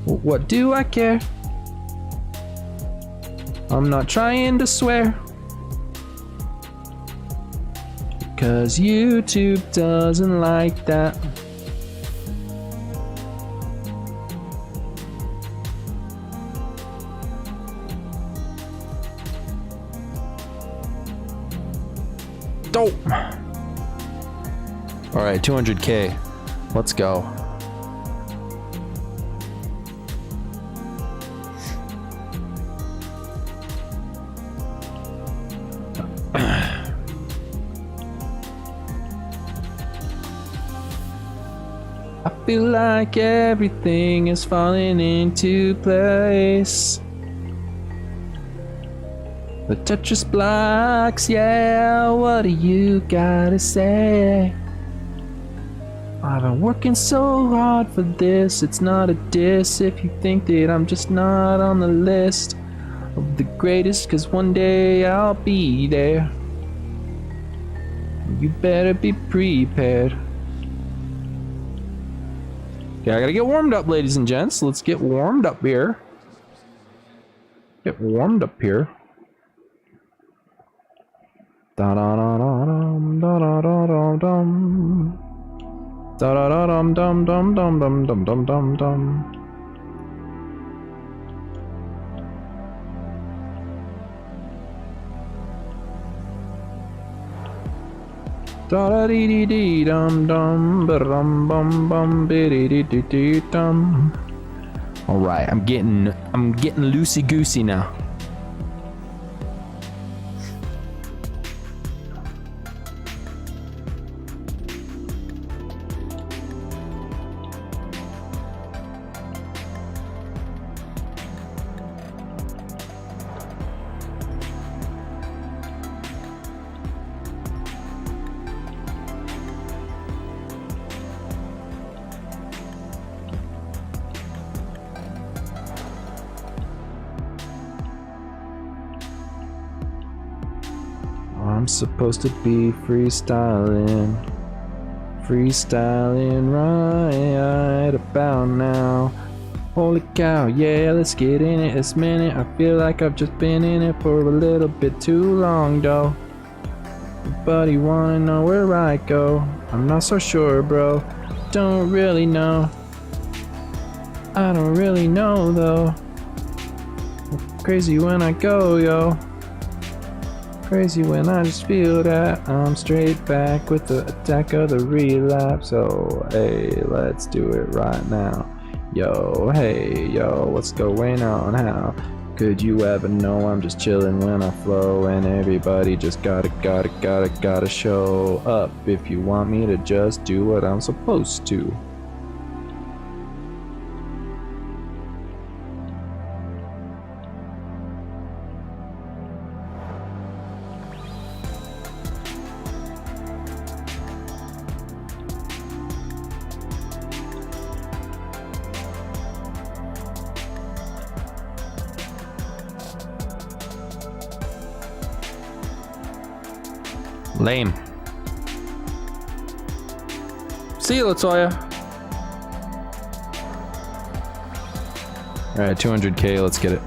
What do I care? I'm not trying to swear. Because YouTube doesn't like that. Dope. All right, 200K. Let's go. I feel like everything is falling into place. The Tetris blocks, yeah, what do you gotta say? I've been working so hard for this, it's not a diss if you think that I'm just not on the list of the greatest, cause one day I'll be there. You better be prepared. Okay, I gotta get warmed up, ladies and gents. Let's get warmed up here. Get warmed up here. Da da da da dum da da da dum dum. Da da da dum dum dum dum dum dum dum dum dum. Da da dee dee dee dum dum ba dum bum bum biddy dee dee dee dum. All right, I'm getting loosey goosey now. I'm supposed to be freestyling right about now. Holy cow, yeah, let's get in it this minute. I feel like I've just been in it for a little bit too long, though. Buddy, wanna know where I go? I'm not so sure, bro. Don't really know. I don't really know, though. Crazy when I go, yo. Crazy when I just feel that I'm straight back with the attack of the relapse. So hey, let's do it right now. Yo, hey, yo, what's going on? How could you ever know I'm just chilling when I flow? And everybody just gotta show up if you want me to just do what I'm supposed to. Lame. See you, Latoya. Alright, 200k, let's get it.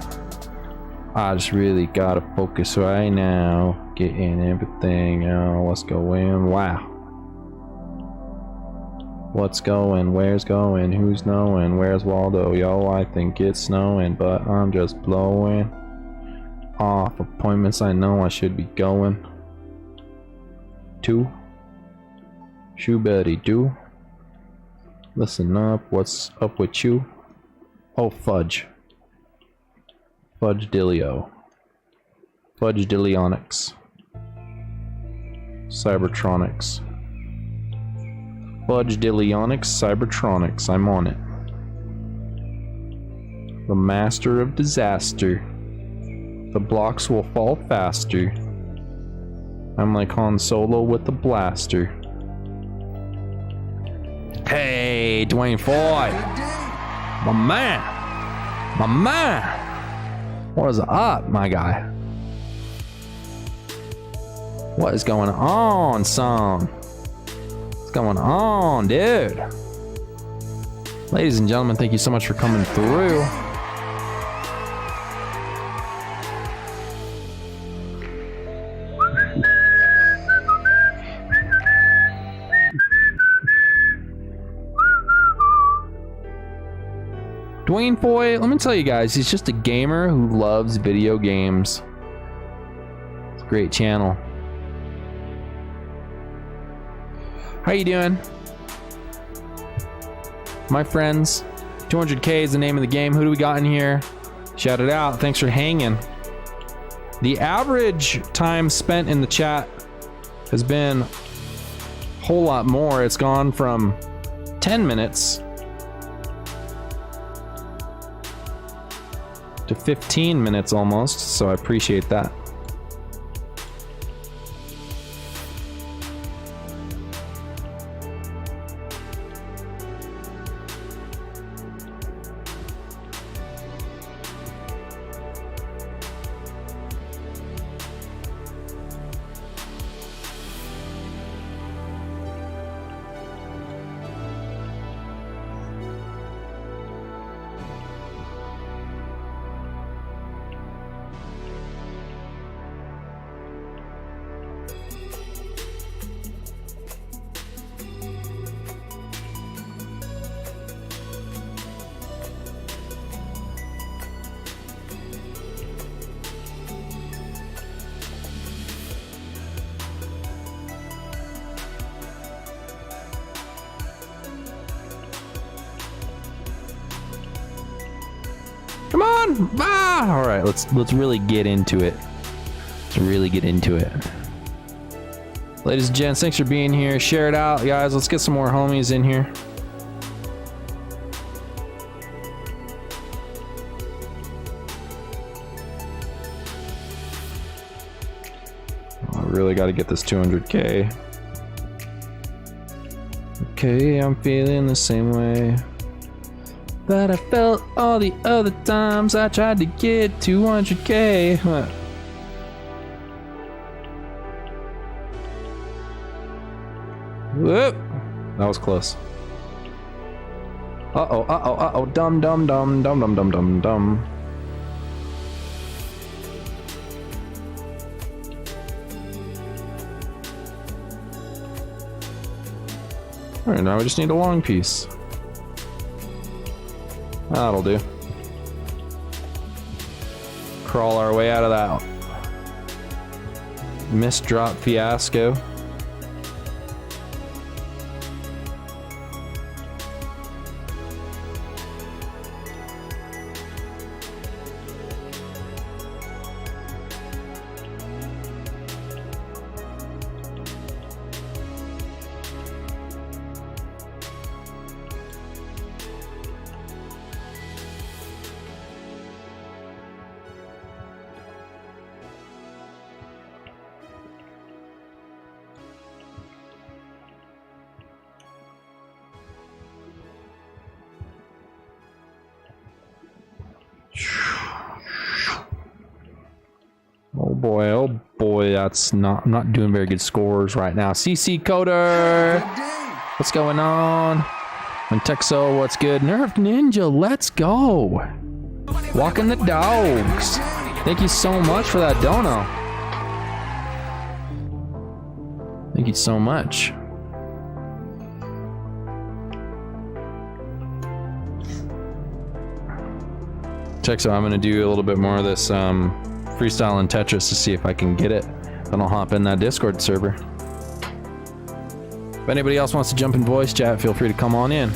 I just really gotta focus right now. Getting everything out. What's going? Wow. What's going? Where's going? Who's knowing? Where's Waldo? Yo, I think it's snowing, but I'm just blowing off appointments I know I should be going to. Shoe buddy do. Listen up, what's up with you? Oh, fudge. Fudge Dillio. Fudge Dillionics. Cybertronics. Fudge Dillionics, Cybertronics, I'm on it. The master of disaster. The blocks will fall faster. I'm like Han Solo with the blaster. Hey, Dwayne Foy. My man. My man. What is up, my guy? What is going on, son? What's going on, dude? Ladies and gentlemen, thank you so much for coming through. Dwayne Foy, let me tell you guys, he's just a gamer who loves video games. It's a great channel. How you doing? My friends, 200k is the name of the game. Who do we got in here? Shout it out. Thanks for hanging. The average time spent in the chat has been a whole lot more. It's gone from 10 minutes to 15 minutes almost, so I appreciate that. Come on! Ah! All right, let's really get into it. Let's really get into it. Ladies and gents, thanks for being here. Share it out, guys. Let's get some more homies in here. I really got to get this 200K. Okay, I'm feeling the same way that I felt all the other times I tried to get 200K. Whoop! That was close. Uh-oh. Dum. Alright, now we just need a long piece. That'll do. Crawl our way out of that missed drop fiasco. Oh boy, that's not, I'm not doing very good scores right now. CC Coder, what's going on? And Texo, what's good? Nerf Ninja, let's go. Walking the dogs. Thank you so much for that dono. Thank you so much. Texo, I'm gonna do a little bit more of this freestyle in Tetris to see if I can get it. Then I'll hop in that Discord server. If anybody else wants to jump in voice chat, feel free to come on in.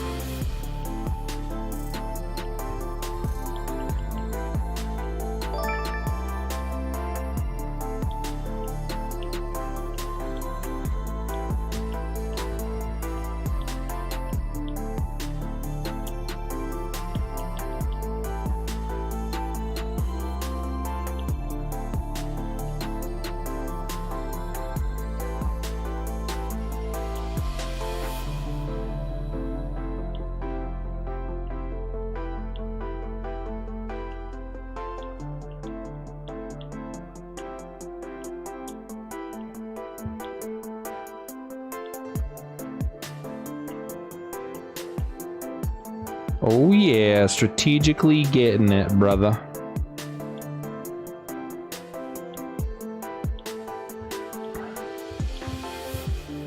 Oh yeah, strategically getting it, brother.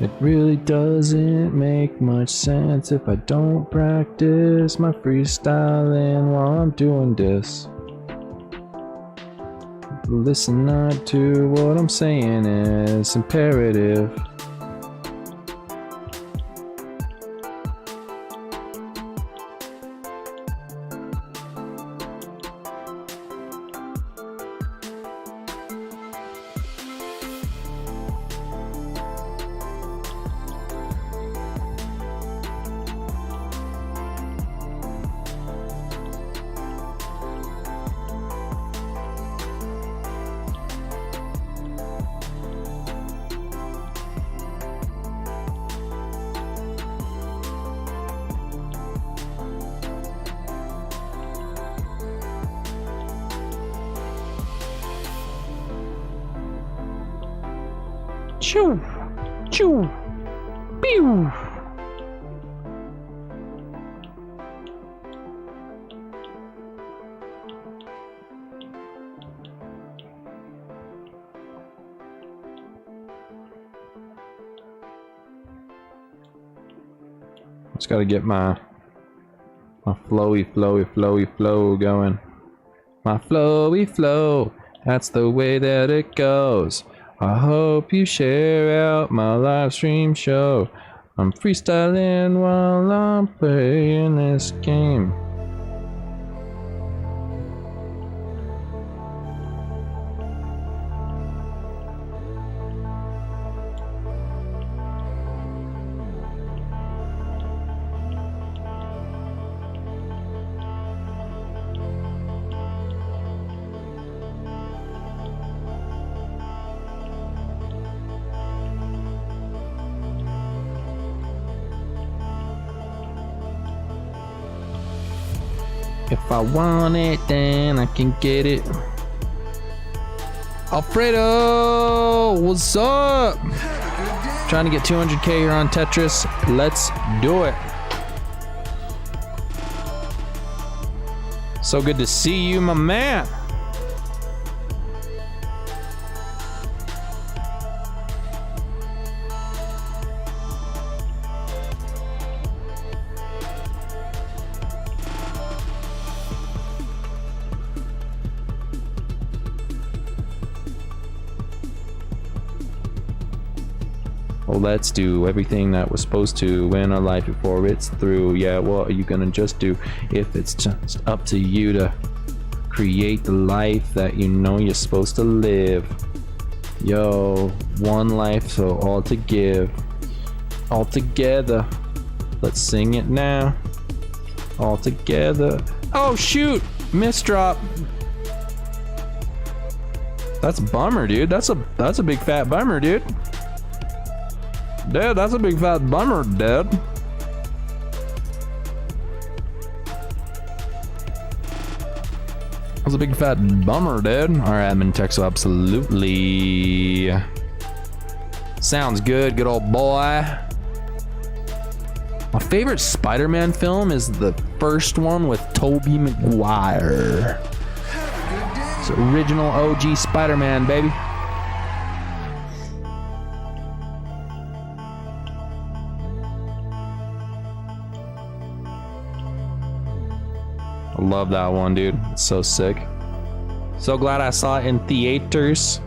It really doesn't make much sense if I don't practice my freestyling while I'm doing this. Listen not to what I'm saying, it's imperative. Choo! Choo! Pew! Just gotta get my flowy flow going. My flowy flow, that's the way that it goes. I hope you share out my live stream show. I'm freestyling while I'm playing this game. If I want it, then I can get it. Alfredo, what's up? Trying to get 200K here on Tetris. Let's do it. So good to see you, my man. Well, let's do everything that we're supposed to in our life before it's through. Yeah, what are you gonna just do if it's just up to you to create the life that you know you're supposed to live? Yo, one life, so all to give, all together. Let's sing it now. All together. Oh shoot, misdrop. That's a bummer, dude. That's a big fat bummer, dude. Dude, that's a big fat bummer, dude. That's a big fat bummer, dude. Alright, I'm in Texas, absolutely. Sounds good, good old boy. My favorite Spider-Man film is the first one with Tobey Maguire. It's original OG Spider-Man, baby. I love that one, dude. It's so sick. So glad I saw it in theaters.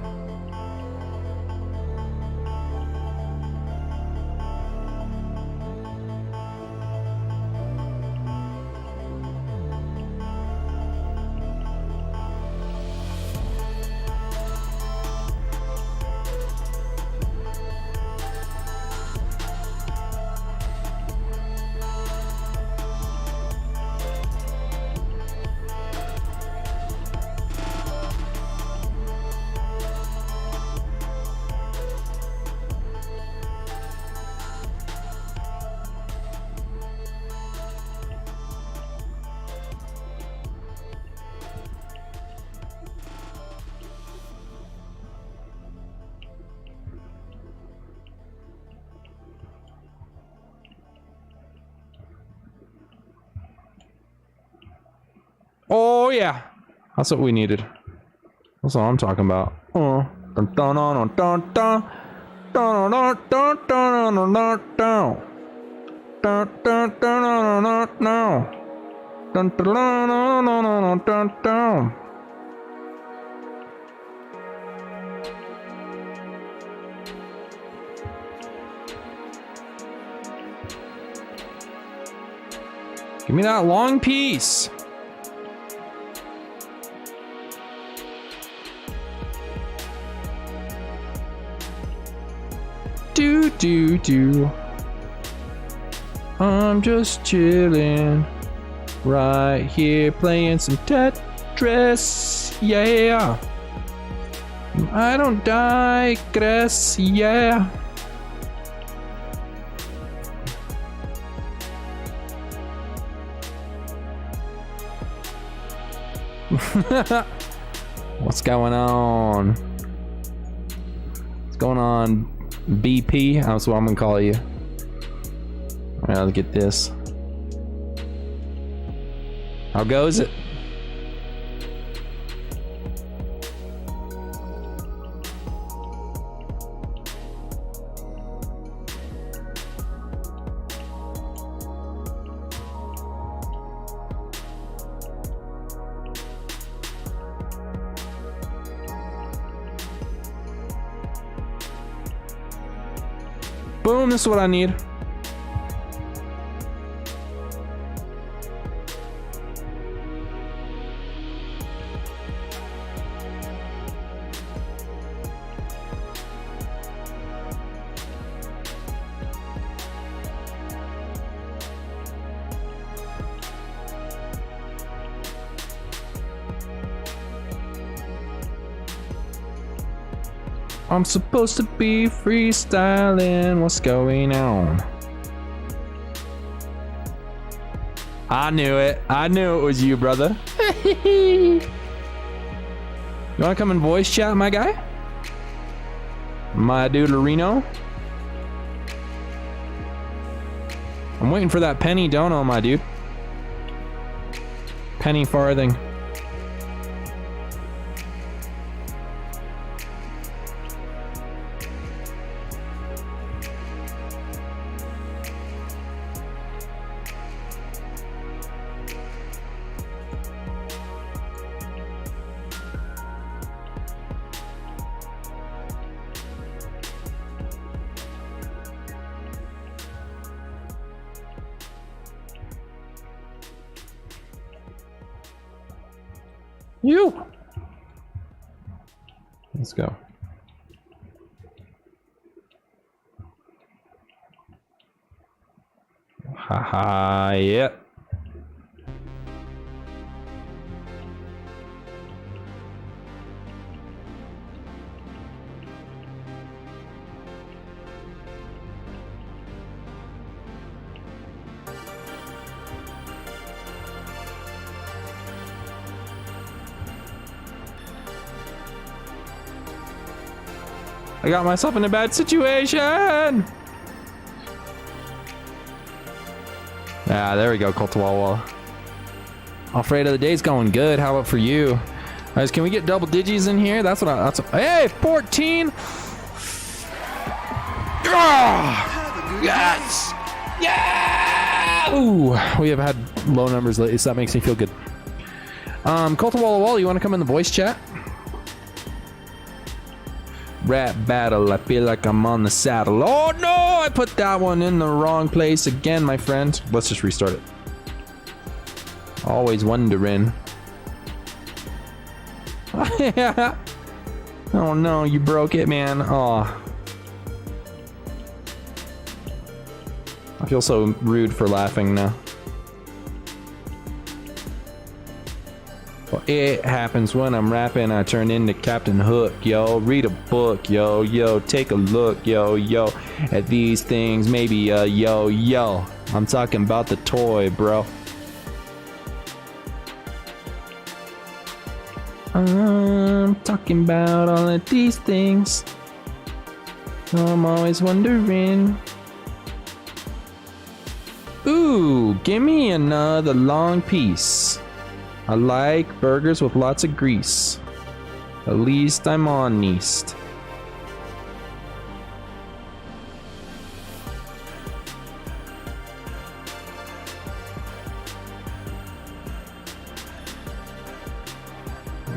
Oh yeah, that's what we needed. That's what I'm talking about. Give me that long piece. Do. I'm just chilling right here playing some Tetris, yeah. I don't digress, yeah. What's going on? What's going on? BP, that's what I'm gonna call you. Alright, let's get this. How goes it? Boom, this is what I need. I'm supposed to be freestyling. What's going on? I knew it. I knew it was you, brother. You want to come in voice chat, my guy? My dude, Loreno. I'm waiting for that penny dono, my dude. Penny farthing. You. Let's go. Haha, yeah. I got myself in a bad situation. Ah, there we go, Cultawalla. Alfredo, the day's going good. How about for you? Guys, can we get double digits in here? That's what hey, 14. Oh, yes. Yeah. Ooh, we have had low numbers lately, so that makes me feel good. Cultawalla Wall, you want to come in the voice chat? Rap battle, I feel like I'm on the saddle. Oh no, I put that one in the wrong place again, my friend. Let's just restart it. Always wondering. Yeah. Oh no, you broke it, man. Oh. I feel so rude for laughing now. Well, it happens when I'm rapping, I turn into Captain Hook, yo. Read a book, yo, yo. Take a look, yo, yo. At these things, maybe, yo, yo. I'm talking about the toy, bro. I'm talking about all of these things. I'm always wondering. Ooh, give me another long piece. I like burgers with lots of grease. At least I'm honest.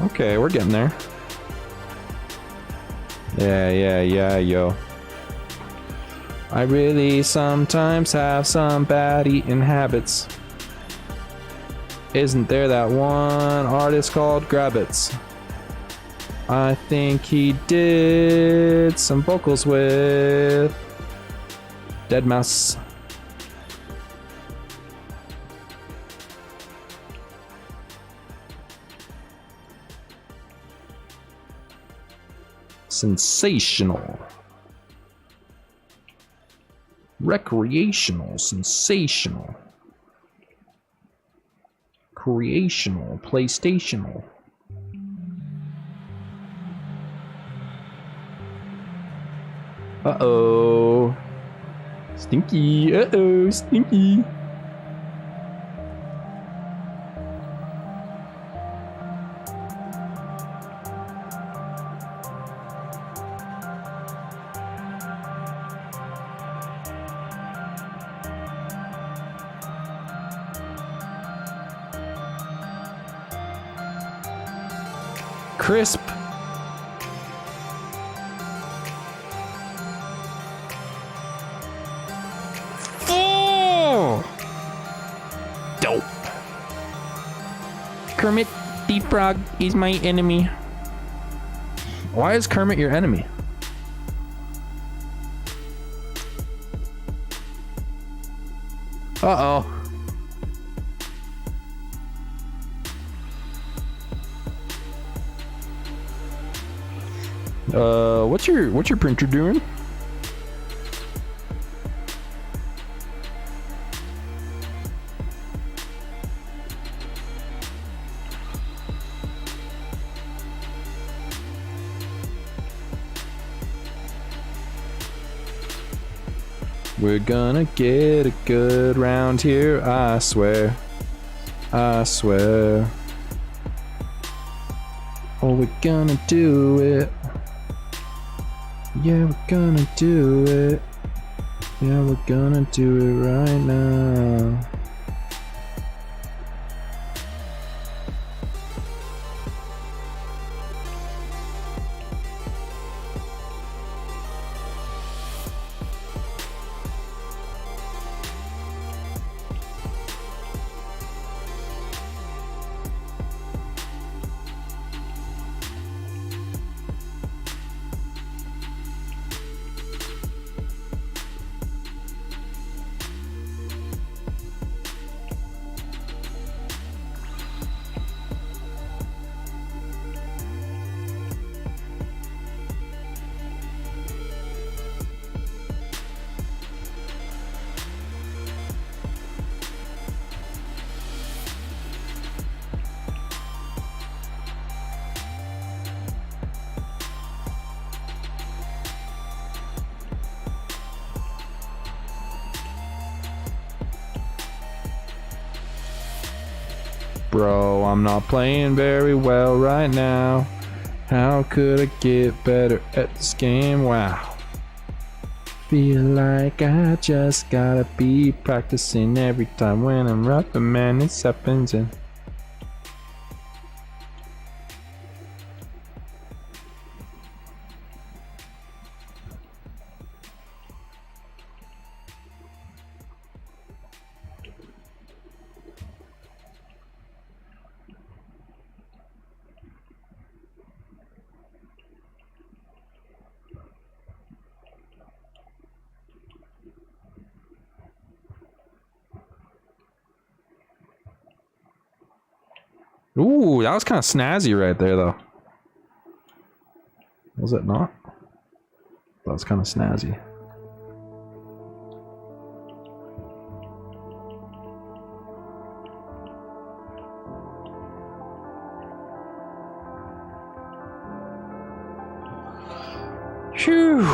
Okay, we're getting there. Yeah, yo. I really sometimes have some bad eating habits. Isn't there that one artist called Grabbits? I think he did some vocals with Deadmau5. Sensational. Recreational, sensational. Creational, playstational. Uh-oh. Stinky, uh-oh, stinky. Crisp. Oh! Dope. Kermit the Frog is my enemy. Why is Kermit your enemy? Uh-oh. What's your printer doing? We're gonna get it good round here, I swear. I swear. Oh, we're gonna do it. Yeah, we're gonna do it. Yeah, we're gonna do it right now. Bro, I'm not playing very well right now. How could I get better at this game? Wow. Feel like I just gotta be practicing every time when I'm rapping, man, it happens and ooh, that was kind of snazzy right there, though. Was it not? That was kind of snazzy. Phew.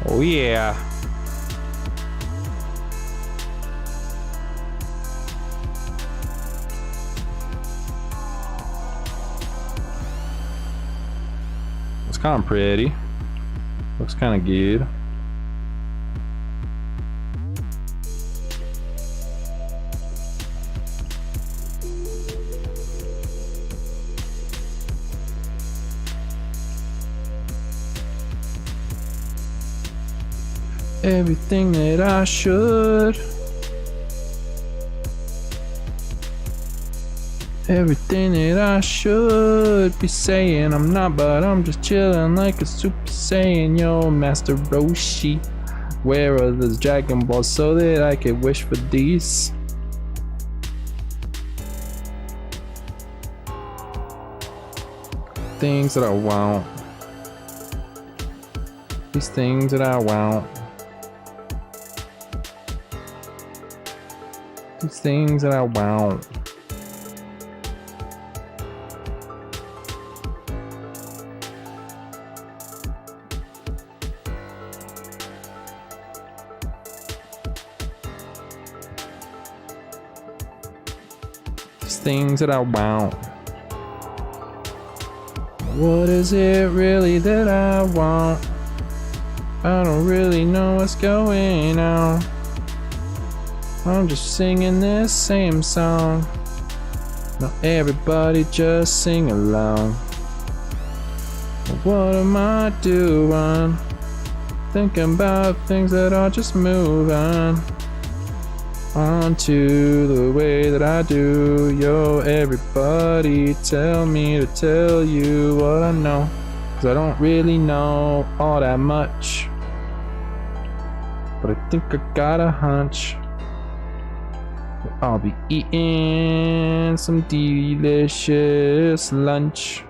Oh yeah. It's kind of pretty. Looks kind of good. Everything that I should. Everything that I should be saying. I'm not, but I'm just chilling like a Super Saiyan. Yo, Master Roshi. Where are those Dragon Balls so that I could wish for these? Things that I want. These things that I want. These things that I want. These things that I want. What is it really that I want? I don't really know what's going on. I'm just singing this same song. Now everybody just sing along. What am I doing? Thinking about things that I'll just move on to the way that I do. Yo, everybody tell me to tell you what I know. 'Cause 'cause I don't really know all that much. But I think I got a hunch. I'll be eating some delicious lunch.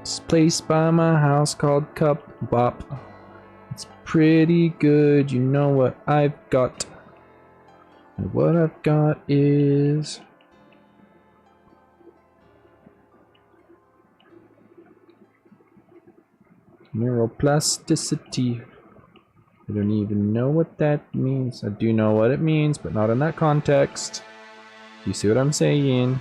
This place by my house called Cup Bop. It's pretty good, you know what I've got. And what I've got is neuroplasticity. I don't even know what that means. I do know what it means, but not in that context. You see what I'm saying?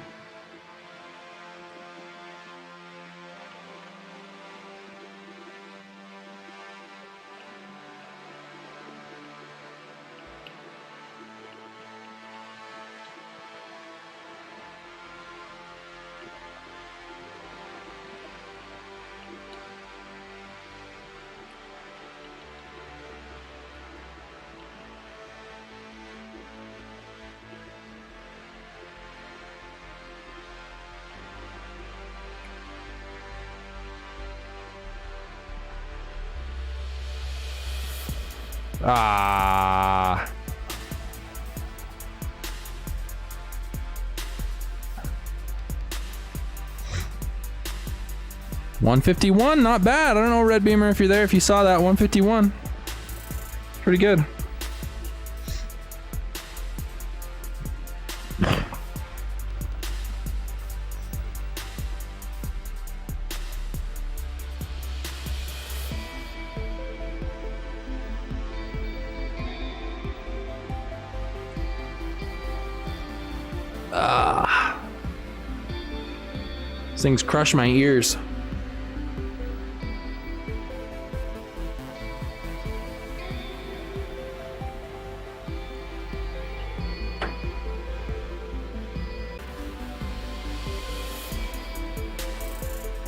Ah. $151, not bad. I don't know, Red Beamer, if you're there, if you saw that. $151. Pretty good. These things crush my ears.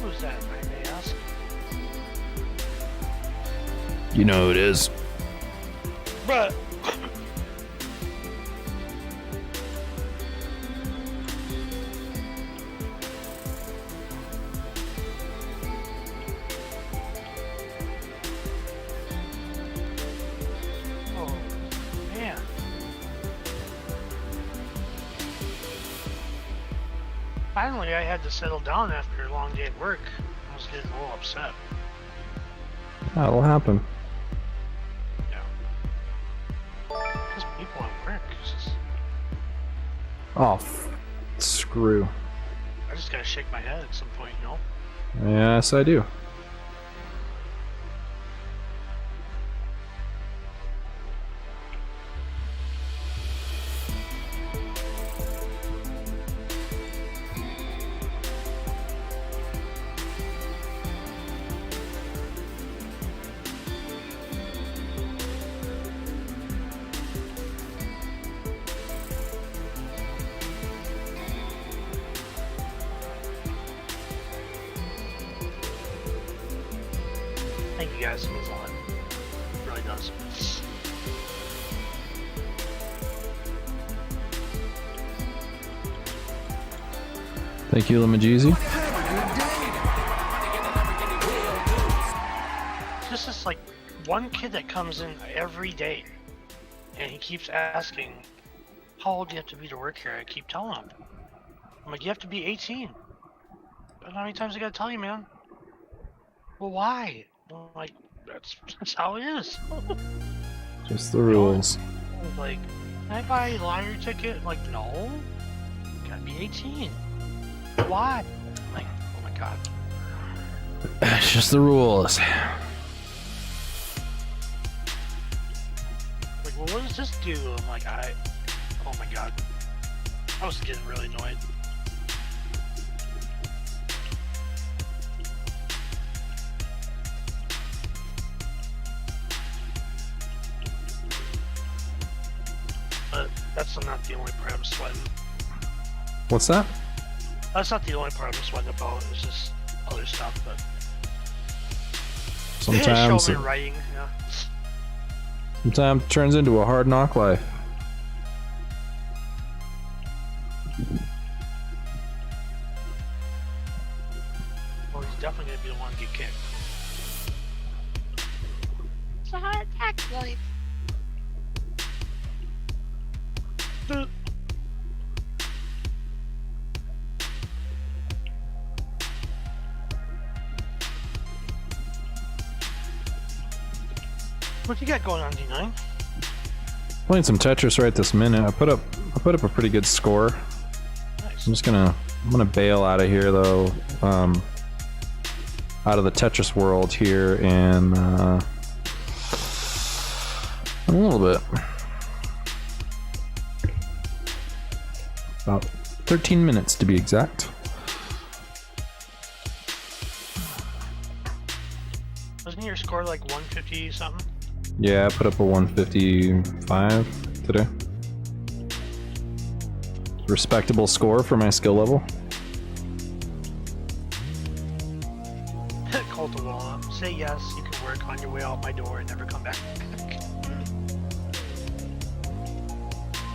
Who's that, I may ask? You know who it is. Bruh. Oh, man. Finally, I had to settle down after a long day at work. I was getting a little upset. That'll happen. Yeah. Just people at work. It's just, Oh, screw. I just gotta shake my head at some point, you know? Yes, I do. Thank you guys, it means a lot. It really does. Thank you, Lamajeezy. Just this like one kid that comes in every day and he keeps asking, how old do you have to be to work here? I keep telling him. I'm like, you have to be 18. But how many times I gotta tell you, man? Well, why? I'm like, that's how it is. Just the rules. Like, can I buy a lottery ticket? I'm like, no. You gotta be 18. Why? I'm like, oh my god. It's just the rules. Like, well, what does this do? I'm like, oh my god. I was getting really annoyed. But that's not the only part I'm sweating. What's that? That's not the only part I'm sweating about. It's just other stuff, but Sometimes, show me writing, yeah. sometimes it turns into a hard knock life. Well, he's definitely gonna You don't want to get kicked. It's a heart attack life. What you got going on, D9? Playing some Tetris right this minute. I put up a pretty good score. Nice. I'm gonna bail out of here though, out of the Tetris world here in a little bit. About 13 minutes to be exact. Wasn't your score like 150 something? Yeah, I put up a 155 today. Respectable score for my skill level. Call the wall up. Say yes, you can work on your way out my door and never come back.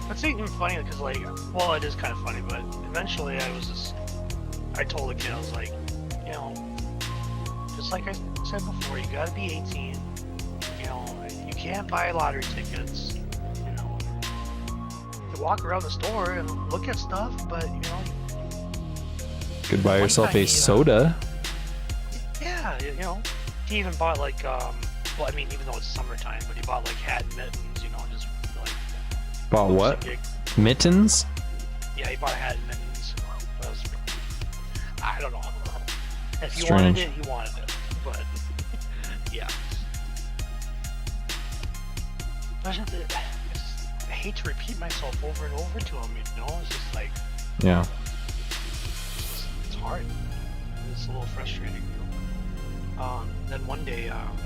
That's even funny because, like, well, it is kind of funny, but eventually I told the kid, I was like, you know, just like I said before, you gotta be 18. You know, you can't buy lottery tickets. You know, you walk around the store and look at stuff, but you know, Could buy one yourself time a he, soda. yeah, you know, he even bought like, well, I mean, even though it's summertime, but he bought like hat and mittens, you know, just like. Bought what? Big. Mittens? Yeah, he bought a hat and mittens. I don't know. If you Strange. wanted it, you wanted it. But yeah. I hate to repeat myself over and over to him, you know? It's just like, Yeah. it's hard. It's a little frustrating, you know? Then one day, what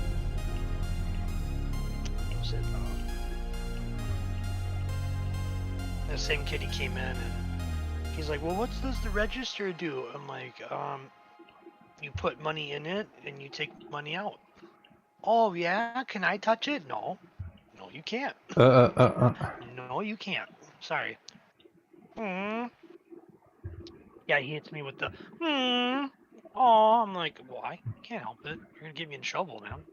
was it? The same kid, he came in and he's like, well, what does the register do? I'm like, you put money in it and you take money out. Oh yeah, can I touch it? No, you can't. No, you can't. Sorry. Yeah, he hits me with the Oh, I'm like, well, I can't help it. You're gonna get me in trouble, man.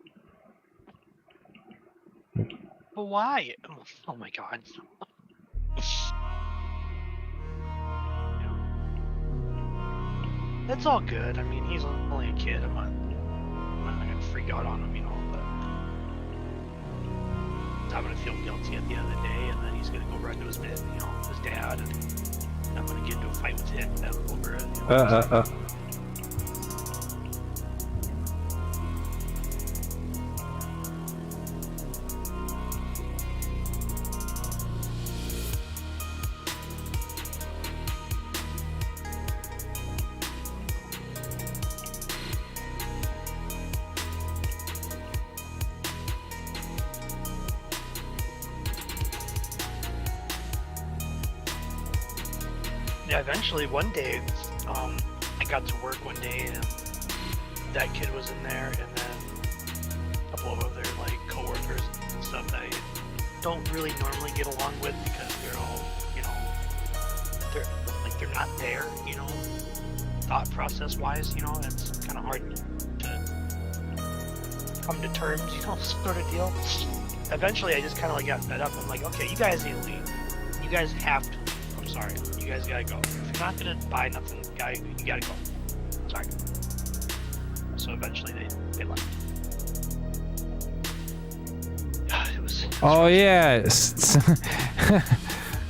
But why? I'm like, oh my god. It's all good. I mean, he's only a kid. I'm not gonna freak out on him, you know, but I'm gonna feel guilty at the end of the day, and then he's gonna go run to his dad, you know, his dad, and I'm gonna get into a fight with him over it. You know, Yeah, eventually one day, I got to work one day and that kid was in there, and then a couple of other like coworkers and stuff that I don't really normally get along with because they're all, you know, they're not there, you know, thought process wise, you know, it's kind of hard to come to terms, you know, sort of deal. Eventually I just kind of like got fed up. I'm like, okay, you guys need to leave. You guys have to. I'm sorry. You guys gotta go. If you're not gonna buy nothing, you gotta go. Sorry. So eventually they left. It was Oh yeah.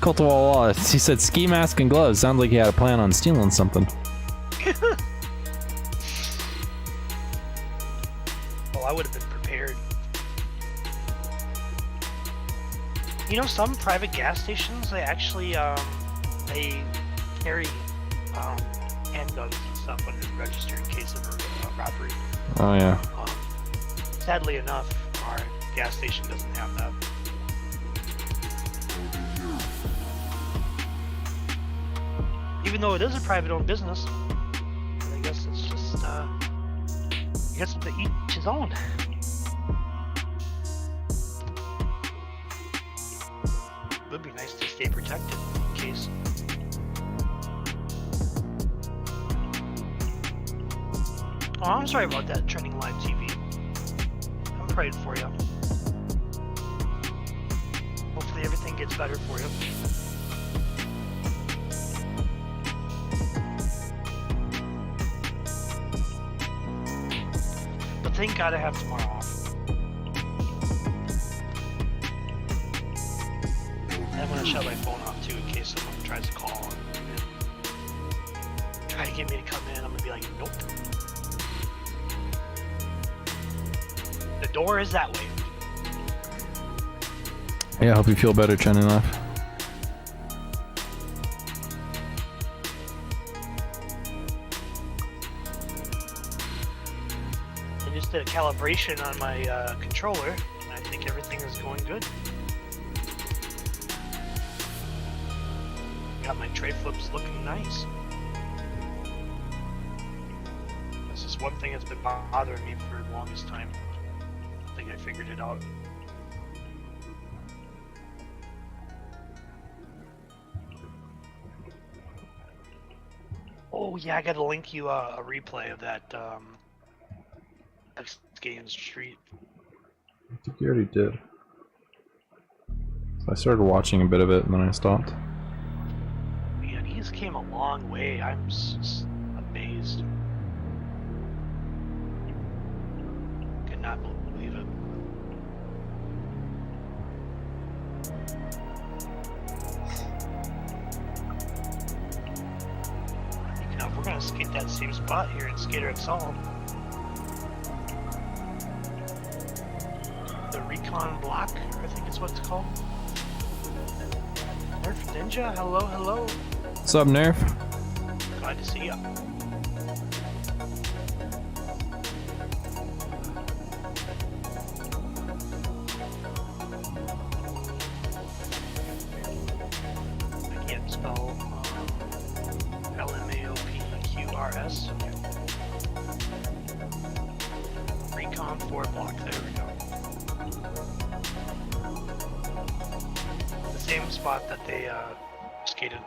Cultival Wallace. He said ski mask and gloves. Sounds like he had a plan on stealing something. Well, I would have been prepared. You know, some private gas stations, they actually they carry handguns and stuff when they're registered in case of a robbery. Oh yeah. Sadly enough, our gas station doesn't have that. Even though it is a private-owned business, I guess it's just, I guess to each his own. It would be nice to stay protected in case. Oh, I'm sorry about that, Trending Live TV. I'm praying for you. Hopefully everything gets better for you. But thank God I have tomorrow off. I'm gonna shut my phone off too in case someone tries to call and try to get me to come in. I'm gonna be like, nope. The door is that way. Yeah, I hope you feel better, Trending Live. I just did a calibration on my controller, and I think everything is going good. Got my tray flips looking nice. This is one thing that's been bothering me for the longest time. I think I figured it out. Oh yeah, I gotta link you a replay of that X Games Street. I think you already did. So I started watching a bit of it and then I stopped. Man, he just came a long way. I'm just amazed. Could not believe it. Now, if we're gonna skate that same spot here in Skater XL, the Recon Block, I think is what it's called. Nerf Ninja, hello, hello. What's up, Nerf? Glad to see ya. I can't spell LMAOPQRS. Recon 4 block, there we go. The same spot that they skated.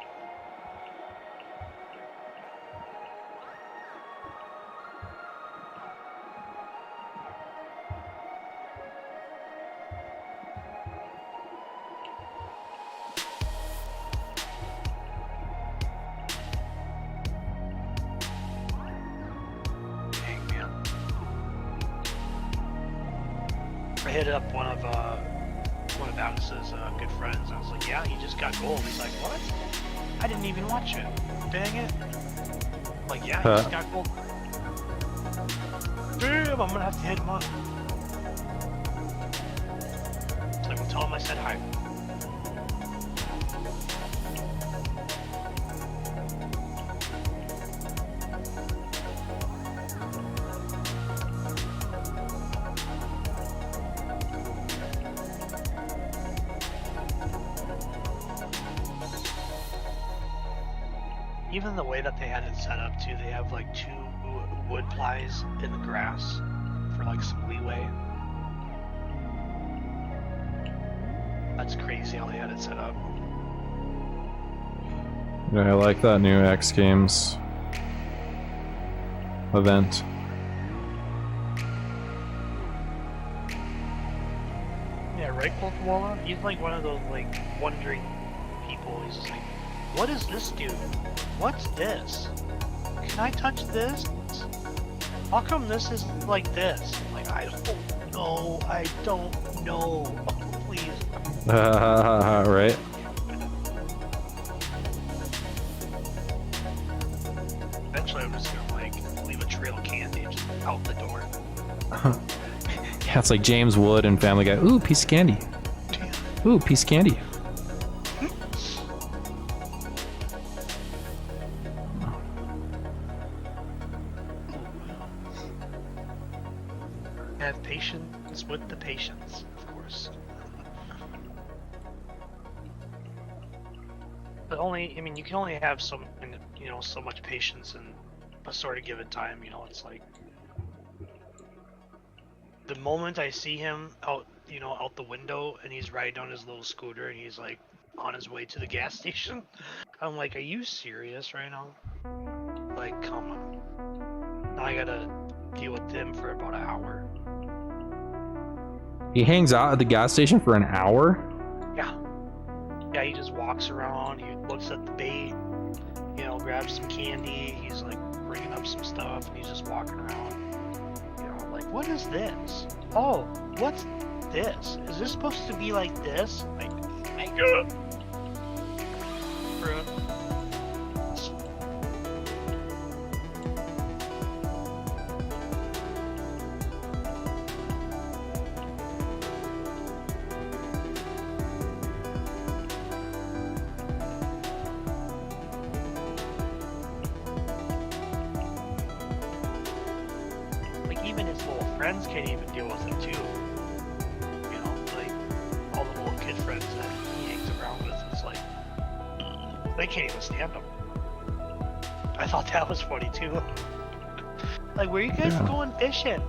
I hit up one of Alex's good friends. I was like, "Yeah, he just got gold." He's like, "What? I didn't even watch it. Dang it!" I'm like, "Yeah, he just got gold." Damn, I'm gonna have to hit him up. So I'm gonna tell him I said hi. Even the way that they had it set up too, they have like 2 wood plies in the grass for like some leeway. That's crazy how they had it set up. Yeah, I like that new X Games event. Yeah, right, Koala? He's like one of those like wondering people. He's just like, what does this do? What's this? Can I touch this? How come this is like this? I'm like, I don't know. I don't know. Oh, please. Right? Eventually, I'm just gonna like leave a trail of candy just out the door. Yeah, it's like James Wood and Family Guy. Ooh, piece of candy. Ooh, piece of candy. Have patience with the patience, of course. But only, I mean, you can only have so much patience in a sort of given time. You know, it's like the moment I see him out the window and he's riding on his little scooter and he's like on his way to the gas station, I'm like, are you serious right now? Like, come on. Now I gotta deal with him for about an hour. He hangs out at the gas station for an hour? Yeah. Yeah, he just walks around, he looks at the bait, you know, grabs some candy, he's like bringing up some stuff, and he's just walking around. You know, like, what is this? Oh, what's this? Is this supposed to be like this? Like, bruh. Like, even his little friends can't even deal with him too. You know, like all the little kid friends that he hangs around with, it's like they can't even stand him. I thought that was funny too. Like, where you guys going fishing?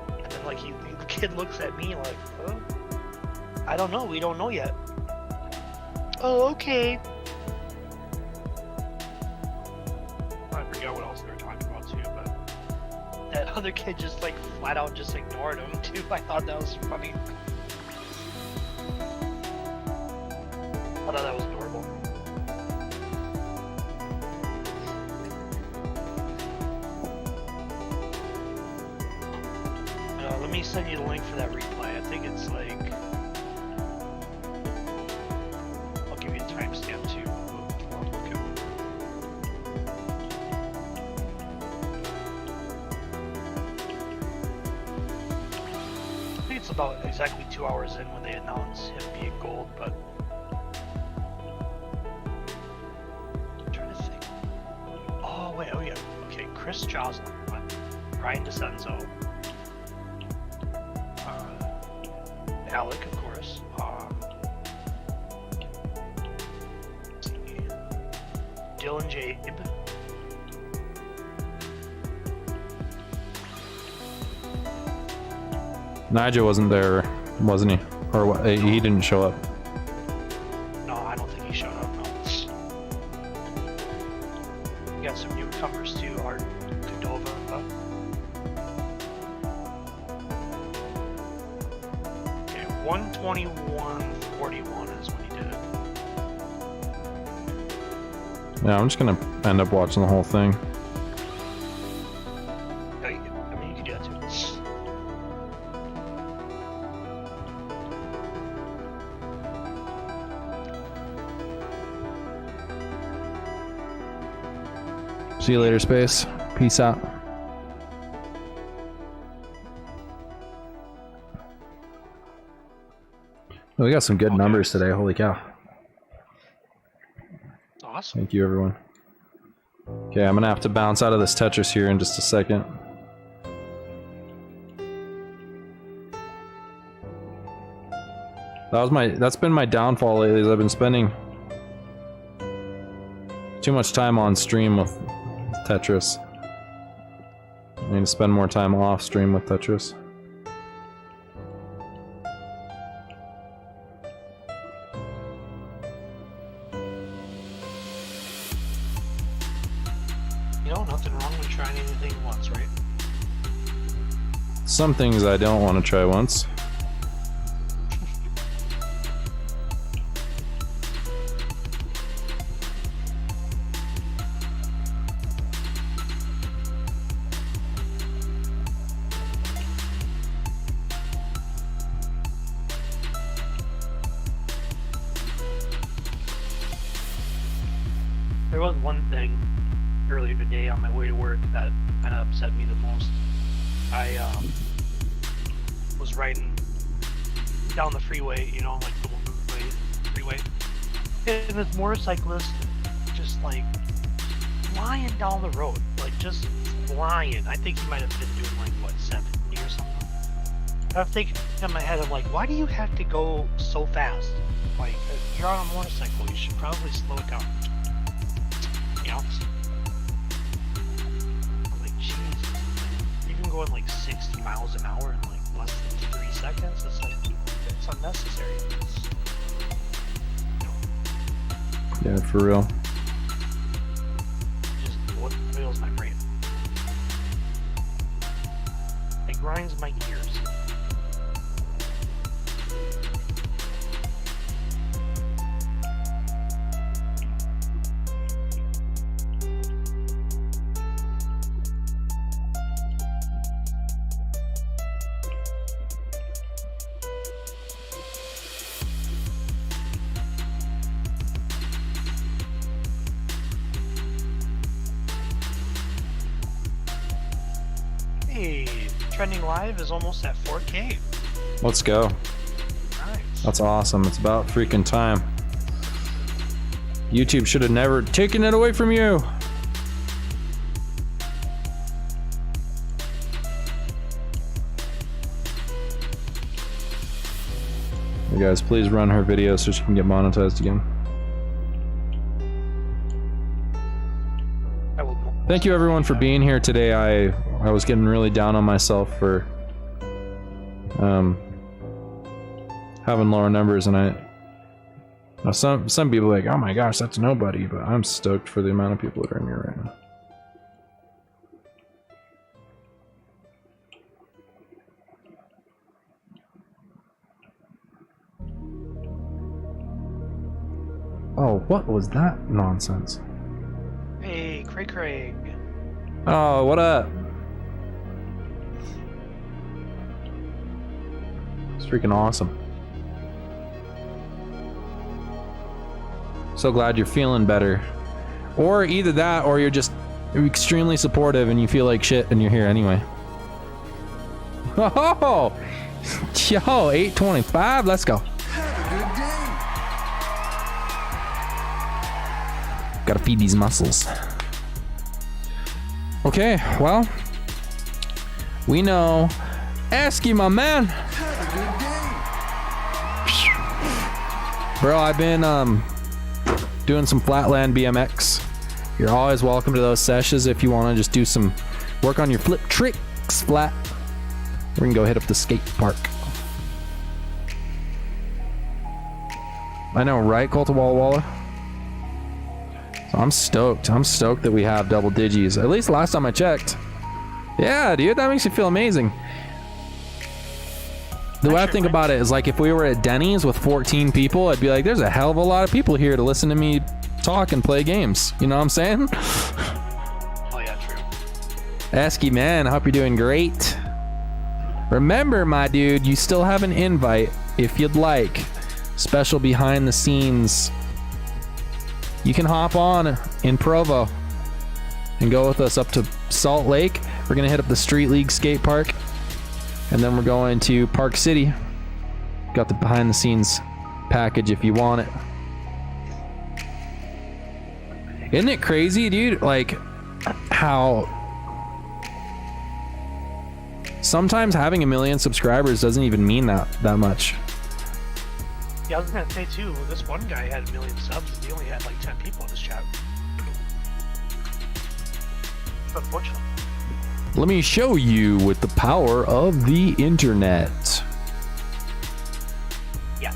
And then like the kid looks at me like, oh, I don't know, we don't know yet. Oh, okay. I forgot what else they were talking about too, but that other kid just like flat out just ignored him too. I thought that was funny. I thought that was adorable. Let me send you the link for that replay. I think it's like, I'll give you a timestamp too. I think it's about exactly 2 hours in when they announce him being gold, but I'm trying to think. Oh wait, oh yeah. Okay, Chris Joslin, Ryan DeCenzo, Alec, of course. Let's see. Dylan Jabe. Nigel wasn't there, wasn't he? Or what? He didn't show up. No, I don't think he showed up. No. We got some newcomers too. Art Cordova. Okay, 121.41 is when he did it. Yeah, I'm just gonna end up watching the whole thing. I mean, you can do that too. See you later, Space. Peace out. We got some good numbers today. Holy cow. Awesome. Thank you, everyone. Okay, I'm gonna have to bounce out of this Tetris here in just a second. That's been my downfall lately, is I've been spending too much time on stream with Tetris. I need to spend more time off stream with Tetris. You know, nothing wrong with trying anything once, right? Some things I don't want to try once. There was one thing earlier today on my way to work that kind of upset me the most. I was riding down the freeway, you know, like the freeway, and this motorcyclist just like flying down the road, like just flying. I think he might have been doing like what, 70 or something. I'm thinking in my head, I'm like, why do you have to go so fast? Like, you're on a motorcycle, you should probably slow it down. You know? I'm like, Jesus. Even going like 60 miles an hour in like less than 3 seconds, it's like, it's unnecessary. Yeah, for real. Just what boils my brain. Hey, trending live is almost at 4K. Let's go. Nice. That's awesome. It's about freaking time. YouTube should have never taken it away from you. Hey guys, please run her video so she can get monetized again. I will. Thank you everyone for being here today. I was getting really down on myself for having lower numbers, and some people are like, oh my gosh, that's nobody, but I'm stoked for the amount of people that are in here right now. Oh, what was that nonsense? Hey, Craig. Oh, what up? It's freaking awesome. So glad you're feeling better. Or either that, or you're just extremely supportive and you feel like shit and you're here anyway. Oh, yo, 825, let's go. Gotta feed these muscles. Okay, well, we know. Ask you, my man. Bro, I've been doing some flatland BMX. You're always welcome to those sessions if you want to just do some work on your flip tricks flat. We're gonna go hit up the skate park. I know, right, Colta Walla Walla? So I'm stoked. I'm stoked that we have double digis. At least last time I checked. Yeah, dude, that makes you feel amazing. The way I think about it is like if we were at Denny's with 14 people, I'd be like, there's a hell of a lot of people here to listen to me talk and play games. You know what I'm saying? Oh yeah, true. Asky man, I hope you're doing great. Remember, my dude, you still have an invite if you'd like. Special behind the scenes. You can hop on in Provo and go with us up to Salt Lake. We're gonna hit up the Street League skate park. And then we're going to Park City. Got the behind the scenes package if you want it. Isn't it crazy, dude? Like how sometimes having 1 million subscribers doesn't even mean that much. Yeah, I was gonna say too, this one guy had 1 million subs and he only had like 10 people in his chat. Unfortunately. Let me show you with the power of the internet. Yeah.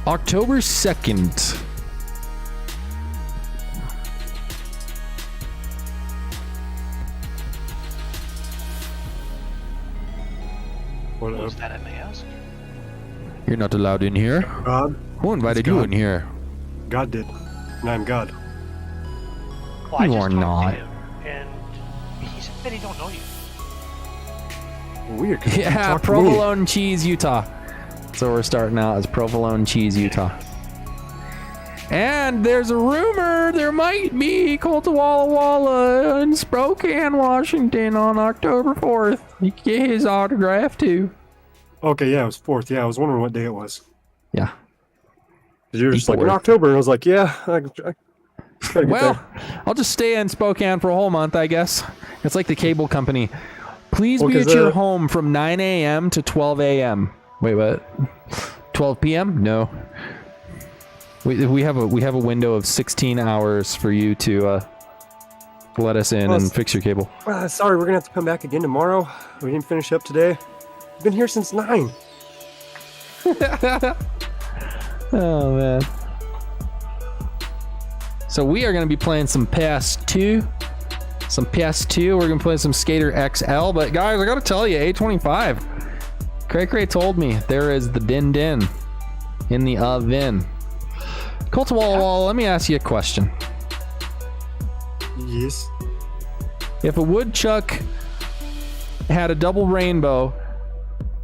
October 2nd. What What up? was that, I may ask? You're not allowed in here. God? Who invited It's you God. in here? God did. And I'm God. Well, I You just are talked to not. him, and he said he don't know you. Weird. 'cause he Yeah, talked to me. Provolone Cheese, Utah. So we're starting out as Provolone Cheese, Utah. And there's a rumor there might be Colta Walla Walla in Spokane, Washington on October 4th. You can get his autograph too. Okay, yeah, it was 4th. Yeah, I was wondering what day it was. Yeah. 'Cause you were just like, in Fourth. October. And I was like, yeah, I gotta get Well, there. I'll just stay in Spokane for a whole month, I guess. It's like the cable company. Please Well, be 'cause, at your home from 9 a.m. to 12 a.m. Wait, what? 12 p.m.? No. We have a window of 16 hours for you to let us in Well, and fix your cable. Sorry, we're gonna have to come back again tomorrow. We didn't finish up today. We've been here since 9. Oh man. So we are going to be playing some PS2. Some PS2. We're going to play some Skater XL. But guys, I got to tell you, A25. Cray told me there is the din in the oven. Colta Walla Walla, let me ask you a question. Yes. If a woodchuck had a double rainbow,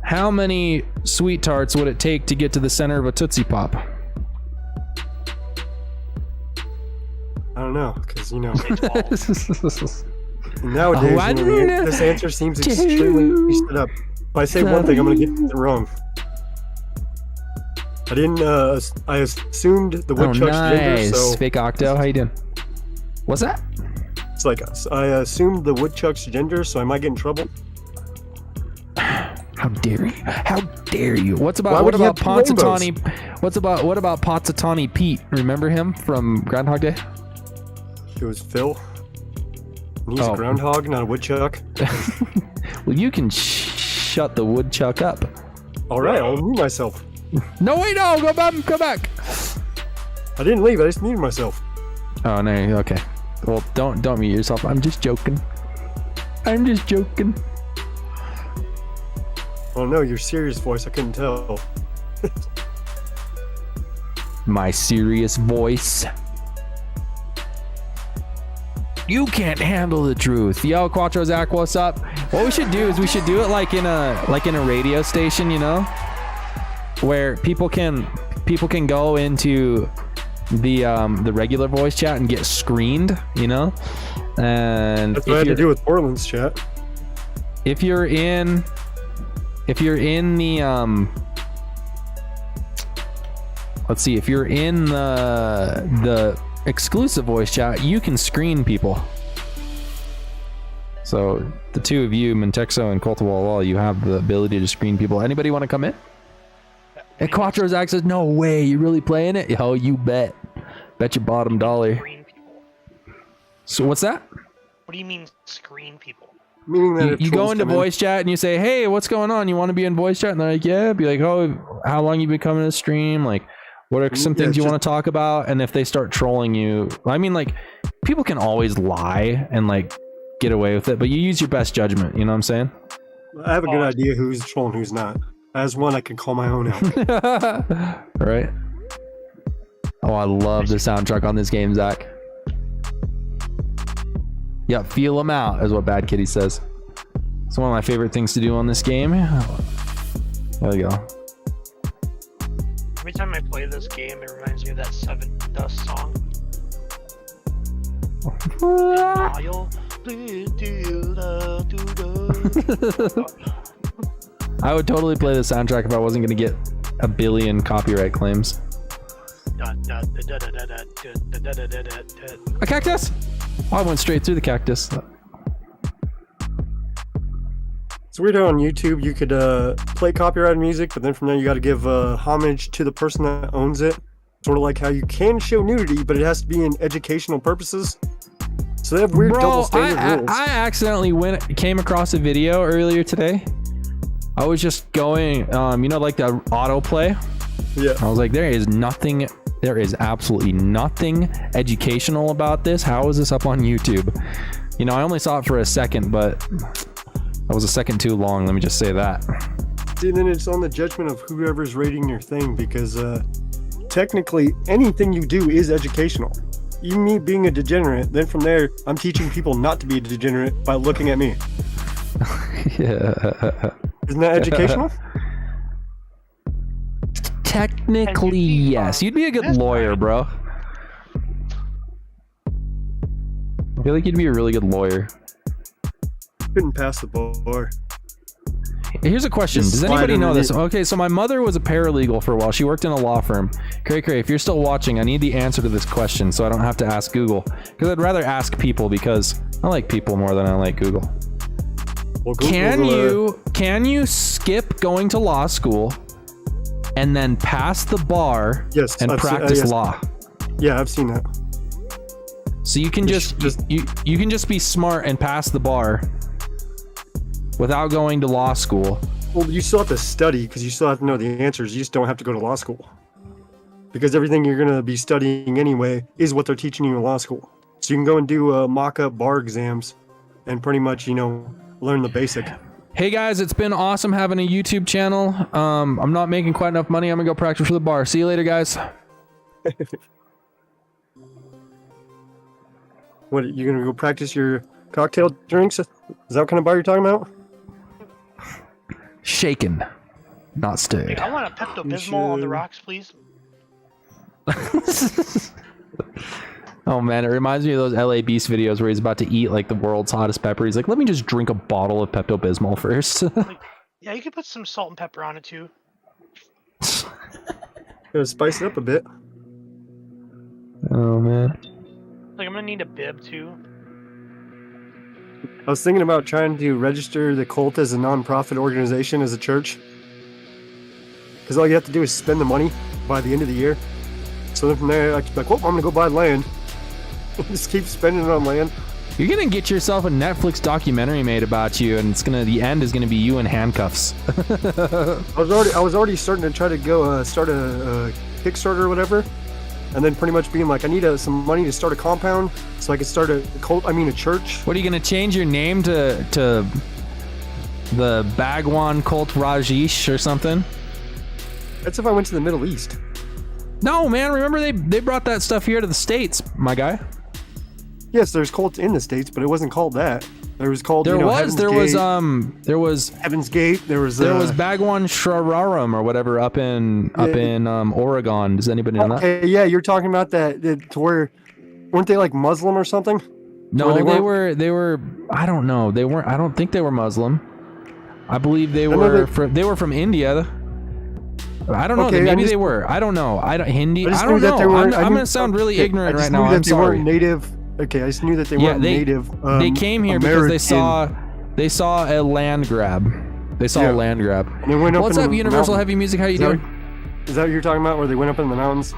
how many sweet tarts would it take to get to the center of a Tootsie Pop? I don't know, because, you know, Nowadays, this answer seems extremely set up. If I say one thing, I'm going to get it wrong. I didn't, I assumed the woodchuck's gender, so... Fake Octo, how you doing? What's that? It's like, I assumed the woodchuck's gender, so I might get in trouble. How dare you? How dare you? What about Ponzatani? What about Ponzatani Pete? Remember him from Groundhog Day? It was Phil. And he's a groundhog, not a woodchuck. Well, you can shut the woodchuck up. All right, I'll mute myself. No, wait, no, go back. I didn't leave. I just muted myself. Oh no, okay. Well, don't mute yourself. I'm just joking. Oh no, your serious voice. I couldn't tell. My serious voice. You can't handle the truth. Yo, Quattro Zach, what's up? What we should do is we should do it like in a radio station, you know, where people can go into the regular voice chat and get screened, you know. And that's what I had to do with Portland's chat. If you're in the let's see, if you're in the exclusive voice chat, you can screen people. So the two of you, Mentexo and Cultival, you have the ability to screen people. Anybody want to come in? And Quattro Zach says, no way, you really playing it? Oh, you bet. Bet your bottom dollar. So what's that? What do you mean screen people? Meaning that you go into voice chat and you say, hey, what's going on? You want to be in voice chat? And they're like, yeah. Be like, oh, how long you been coming to stream? Like, what are some things you want to talk about? And if they start trolling you, I mean, like, people can always lie and like get away with it, but you use your best judgment. You know what I'm saying? I have a good idea who's trolling, who's not. As one, I can call my own out. Right? Oh, I love the soundtrack on this game, Zach. Yeah, feel them out is what Bad Kitty says. It's one of my favorite things to do on this game. There we go. Every time I play this game, it reminds me of that Seven Dust song. I would totally play the soundtrack if I wasn't going to get a billion copyright claims. A cactus? Oh, I went straight through the cactus. It's weird how on YouTube you could play copyrighted music, but then from there you got to give homage to the person that owns it. Sort of like how you can show nudity, but it has to be in educational purposes. So they have weird double standard rules. I accidentally came across a video earlier today. I was just going, you know, like the autoplay. Yeah. I was like, there is absolutely nothing educational about this. How is this up on YouTube? You know, I only saw it for a second, but that was a second too long. Let me just say that. See, then it's on the judgment of whoever's rating your thing, because technically anything you do is educational. Even me being a degenerate, then from there, I'm teaching people not to be a degenerate by looking at me. Yeah. Isn't that educational? Technically, yes. You'd be a good lawyer, bro. I feel like you'd be a really good lawyer. Couldn't pass the bar. Here's a question. Does anybody know this? Okay, so my mother was a paralegal for a while. She worked in a law firm. Cray, if you're still watching, I need the answer to this question so I don't have to ask Google. Because I'd rather ask people, because I like people more than I like Google. Well, Can you skip going to law school and then pass the bar and practice law? Yeah, I've seen that. So you can you can just be smart and pass the bar without going to law school. Well, you still have to study, because you still have to know the answers. You just don't have to go to law school, because everything you're going to be studying anyway is what they're teaching you in law school. So you can go and do mock-up bar exams and pretty much, you know, learn the basic. Hey guys, it's been awesome having a YouTube channel. I'm not making quite enough money. I'm gonna go practice for the bar. See you later, guys. What, you're gonna go practice your cocktail drinks? Is that what kind of bar you're talking about? Shaken, not stirred. I want a Pepto-Bismol on the rocks, please. Oh man, it reminds me of those LA Beast videos where he's about to eat like the world's hottest pepper. He's like, let me just drink a bottle of Pepto-Bismol first. Yeah, you can put some salt and pepper on it too. Gotta spice it up a bit. Oh man. Like I'm gonna need a bib too. I was thinking about trying to register the cult as a non-profit organization, as a church. Because all you have to do is spend the money by the end of the year. So then from there, I can be like, well, I'm gonna go buy land. Just keep spending it on land. You're gonna get yourself a Netflix documentary made about you, and the end is gonna be you in handcuffs. I was already starting to try to go start a Kickstarter or whatever, and then pretty much being like, I need some money to start a compound so I can start a church. What are you gonna change your name to the Bhagwan Cult Rajesh or something? That's if I went to the Middle East. No, man. Remember they brought that stuff here to the States, my guy. Yes, there's cults in the States, but it wasn't called that. There was called there was Heaven's Gate. There was Bhagwan Shrararam or whatever up in Oregon. Does anybody know that? Okay, yeah, you're talking about that to where weren't they like Muslim or something? No, they were. I don't know. They weren't. I don't think they were Muslim. I believe they were from India. I don't know. Okay, Maybe they were. I don't know. Hindi. I don't know. I'm gonna sound really ignorant right now. I'm sorry. Native. Okay, I just knew that they weren't native. They came here because they saw a land grab. They saw a land grab. And they went up. What's up, Universal Heavy Music? How you doing? Is that what you're talking about? Where they went up in the mountains?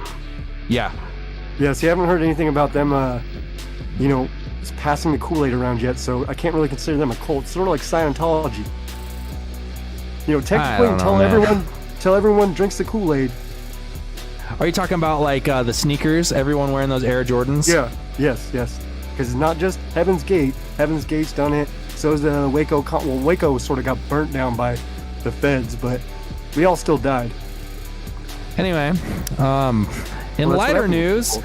Yeah. Yeah. See, I haven't heard anything about them. Passing the Kool-Aid around yet, so I can't really consider them a cult. It's sort of like Scientology. Technically, until everyone drinks the Kool-Aid. Are you talking about like the sneakers? Everyone wearing those Air Jordans? Yeah. Yes. Because it's not just Heaven's Gate. Heaven's Gate's done it. So is the Waco. Well, Waco sort of got burnt down by the feds, but we all still died. Anyway, in lighter news,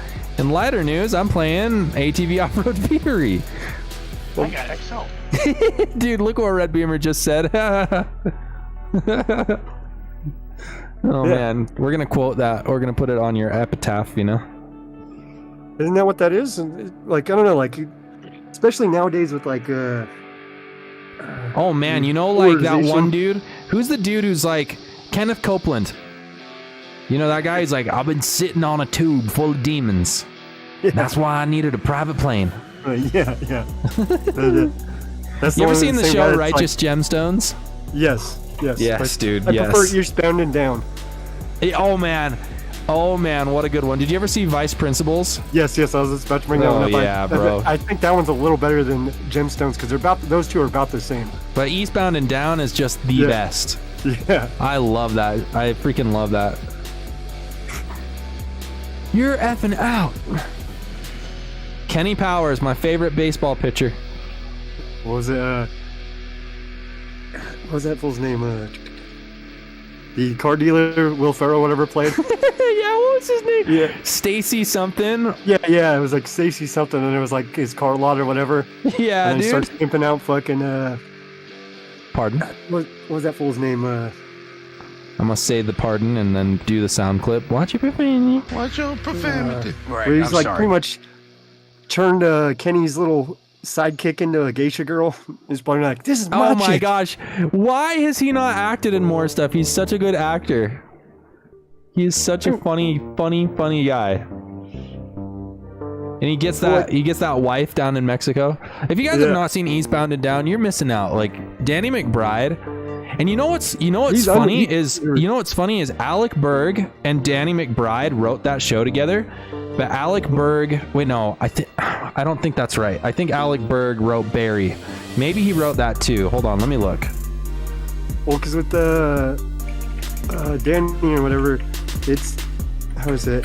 I'm playing ATV Off-Road Fury. I got XL. Dude, look what Red Beamer just said. Oh man, we're gonna quote that. We're gonna put it on your epitaph, Isn't that what that is? Like, I don't know, like, especially nowadays with like oh man, like that one dude. Who's the dude who's like Kenneth Copeland? That guy who's like, I've been sitting on a tube full of demons. Yeah. That's why I needed a private plane. Yeah. That's you ever seen the show Righteous Gemstones? Yes, dude. I prefer Eastbound and Down. Oh man, what a good one. Did you ever see Vice Principals? Yes, I was just about to bring that one up. Yeah, bro. I think that one's a little better than Gemstones because those two are about the same. But Eastbound and Down is just the best. Yeah. I love that. I freaking love that. You're effing out. Kenny Powers, my favorite baseball pitcher. What was it? What was that fool's name? The car dealer, Will Ferrell, whatever, played. Yeah, what was his name? Yeah. Stacy something. Yeah, it was like Stacy something, and it was like his car lot or whatever. Yeah, and dude. And he starts pimping out fucking. Pardon? What was that fool's name? I must say the pardon and then do the sound clip. Watch your profanity. Watch your profanity. Where he's pretty much turned Kenny's little sidekick into a geisha girl. He's probably like, this is my Oh my chick. gosh. Why has he not acted in more stuff? He's such a good actor. He's such a funny guy. And he gets that wife down in Mexico. If you guys have not seen Eastbound and Down, you're missing out. Like Danny McBride. And you know what's funny is Alec Berg and Danny McBride wrote that show together. But Alec Berg, I don't think that's right. I think Alec Berg wrote Barry. Maybe he wrote that too. Hold on, let me look. Well, because with Danny or whatever, it's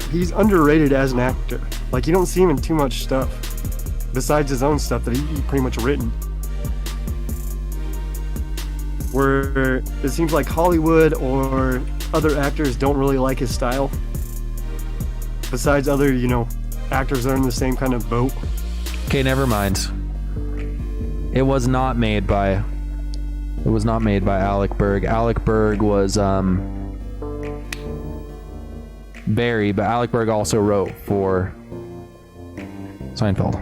he's underrated as an actor. Like, you don't see him in too much stuff besides his own stuff that he pretty much written. Where it seems like Hollywood or other actors don't really like his style. Besides other, actors that are in the same kind of boat. Okay, never mind. It was not made by Alec Berg. Alec Berg was Barry, but Alec Berg also wrote for Seinfeld.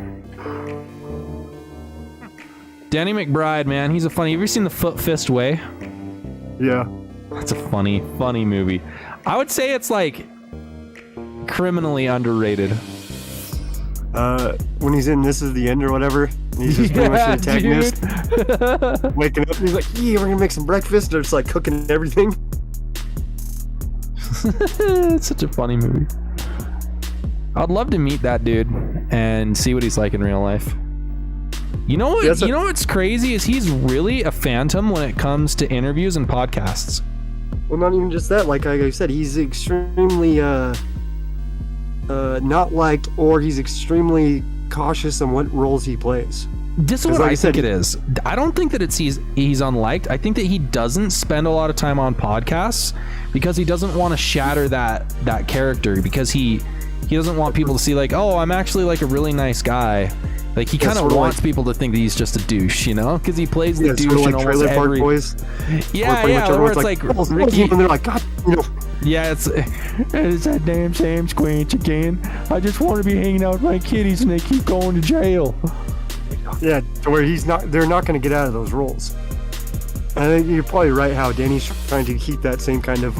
Danny McBride, man, he's a funny. Have you seen The Foot Fist Way? Yeah. That's a funny movie. I would say it's like criminally underrated. When he's in This Is the End or whatever, he's just pretty much an antagonist. Waking up and he's like, yeah, we're gonna make some breakfast. They're just like cooking everything. It's such a funny movie. I'd love to meet that dude and see what he's like in real life. You know what? You know what's crazy is he's really a phantom when it comes to interviews and podcasts. Well, not even just that. Like I said, he's extremely not liked, or he's extremely cautious on what roles he plays. This is what I think it is. I don't think that he's unliked. I think that he doesn't spend a lot of time on podcasts because he doesn't want to shatter that character, because he doesn't want people to see like, oh, I'm actually like a really nice guy. Like he kind of wants people to think that he's just a douche, you know, because he plays the douche in almost Trailer Park every. Boys. Yeah, where it's like Ricky, and they're like, God, you know. Yeah, it's that damn Sam Squinch again. I just want to be hanging out with my kiddies and they keep going to jail. Yeah, to where they're not going to get out of those roles. I think you're probably right how Danny's trying to keep that same kind of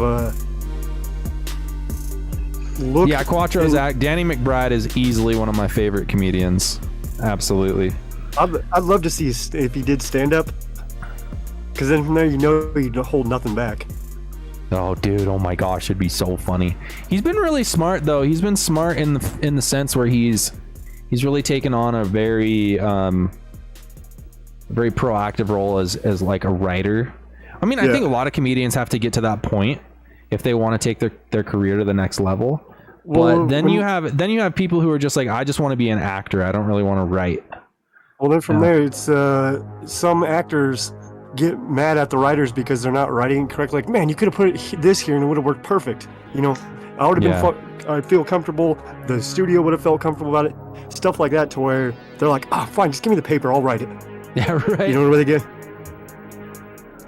look. Yeah, Quattro's act. Danny McBride is easily one of my favorite comedians. Absolutely. I'd love to see if he did stand up, because then from there he'd hold nothing back. Oh, dude! Oh my gosh, it'd be so funny. He's been really smart though. He's been smart in the sense where he's really taken on a very proactive role as like a writer. I mean, I think a lot of comedians have to get to that point if they want to take their career to the next level. But then you have people who are just like, I just want to be an actor. I don't really want to write. Well, then from there, it's some actors get mad at the writers because they're not writing correctly. Like, man, you could have put this here and it would have worked perfect. You know, I would have been. I feel comfortable. The studio would have felt comfortable about it. Stuff like that, to where they're like, fine, just give me the paper, I'll write it. Yeah, right. You know what they get?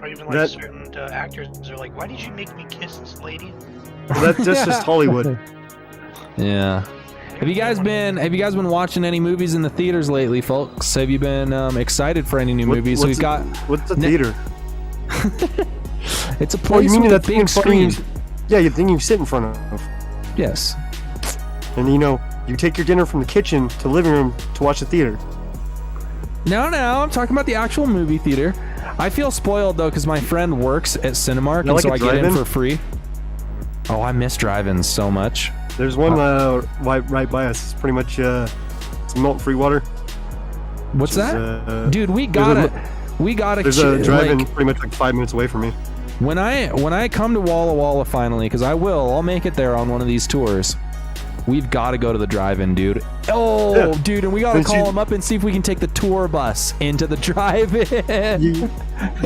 Or even like certain actors are like, why did you make me kiss this lady? Well, that's just Hollywood. Yeah. Have you guys been watching any movies in the theaters lately, folks? Have you been excited for any new movies? So we've got. What's the theater? It's a place with a big screen. Yeah, you think you sit in front of. Yes. And you take your dinner from the kitchen to the living room to watch the theater. No, I'm talking about the actual movie theater. I feel spoiled though because my friend works at Cinemark, and so I get in for free. Oh, I miss drive-ins so much. There's one right by us. It's pretty much it's malt-free water. What's that? Dude, we got it. There's a drive-in pretty much like 5 minutes away from me. When I come to Walla Walla finally, because I'll make it there on one of these tours. We've got to go to the drive-in, dude. Oh, yeah. Dude, and we got to call them up and see if we can take the tour bus into the drive-in. You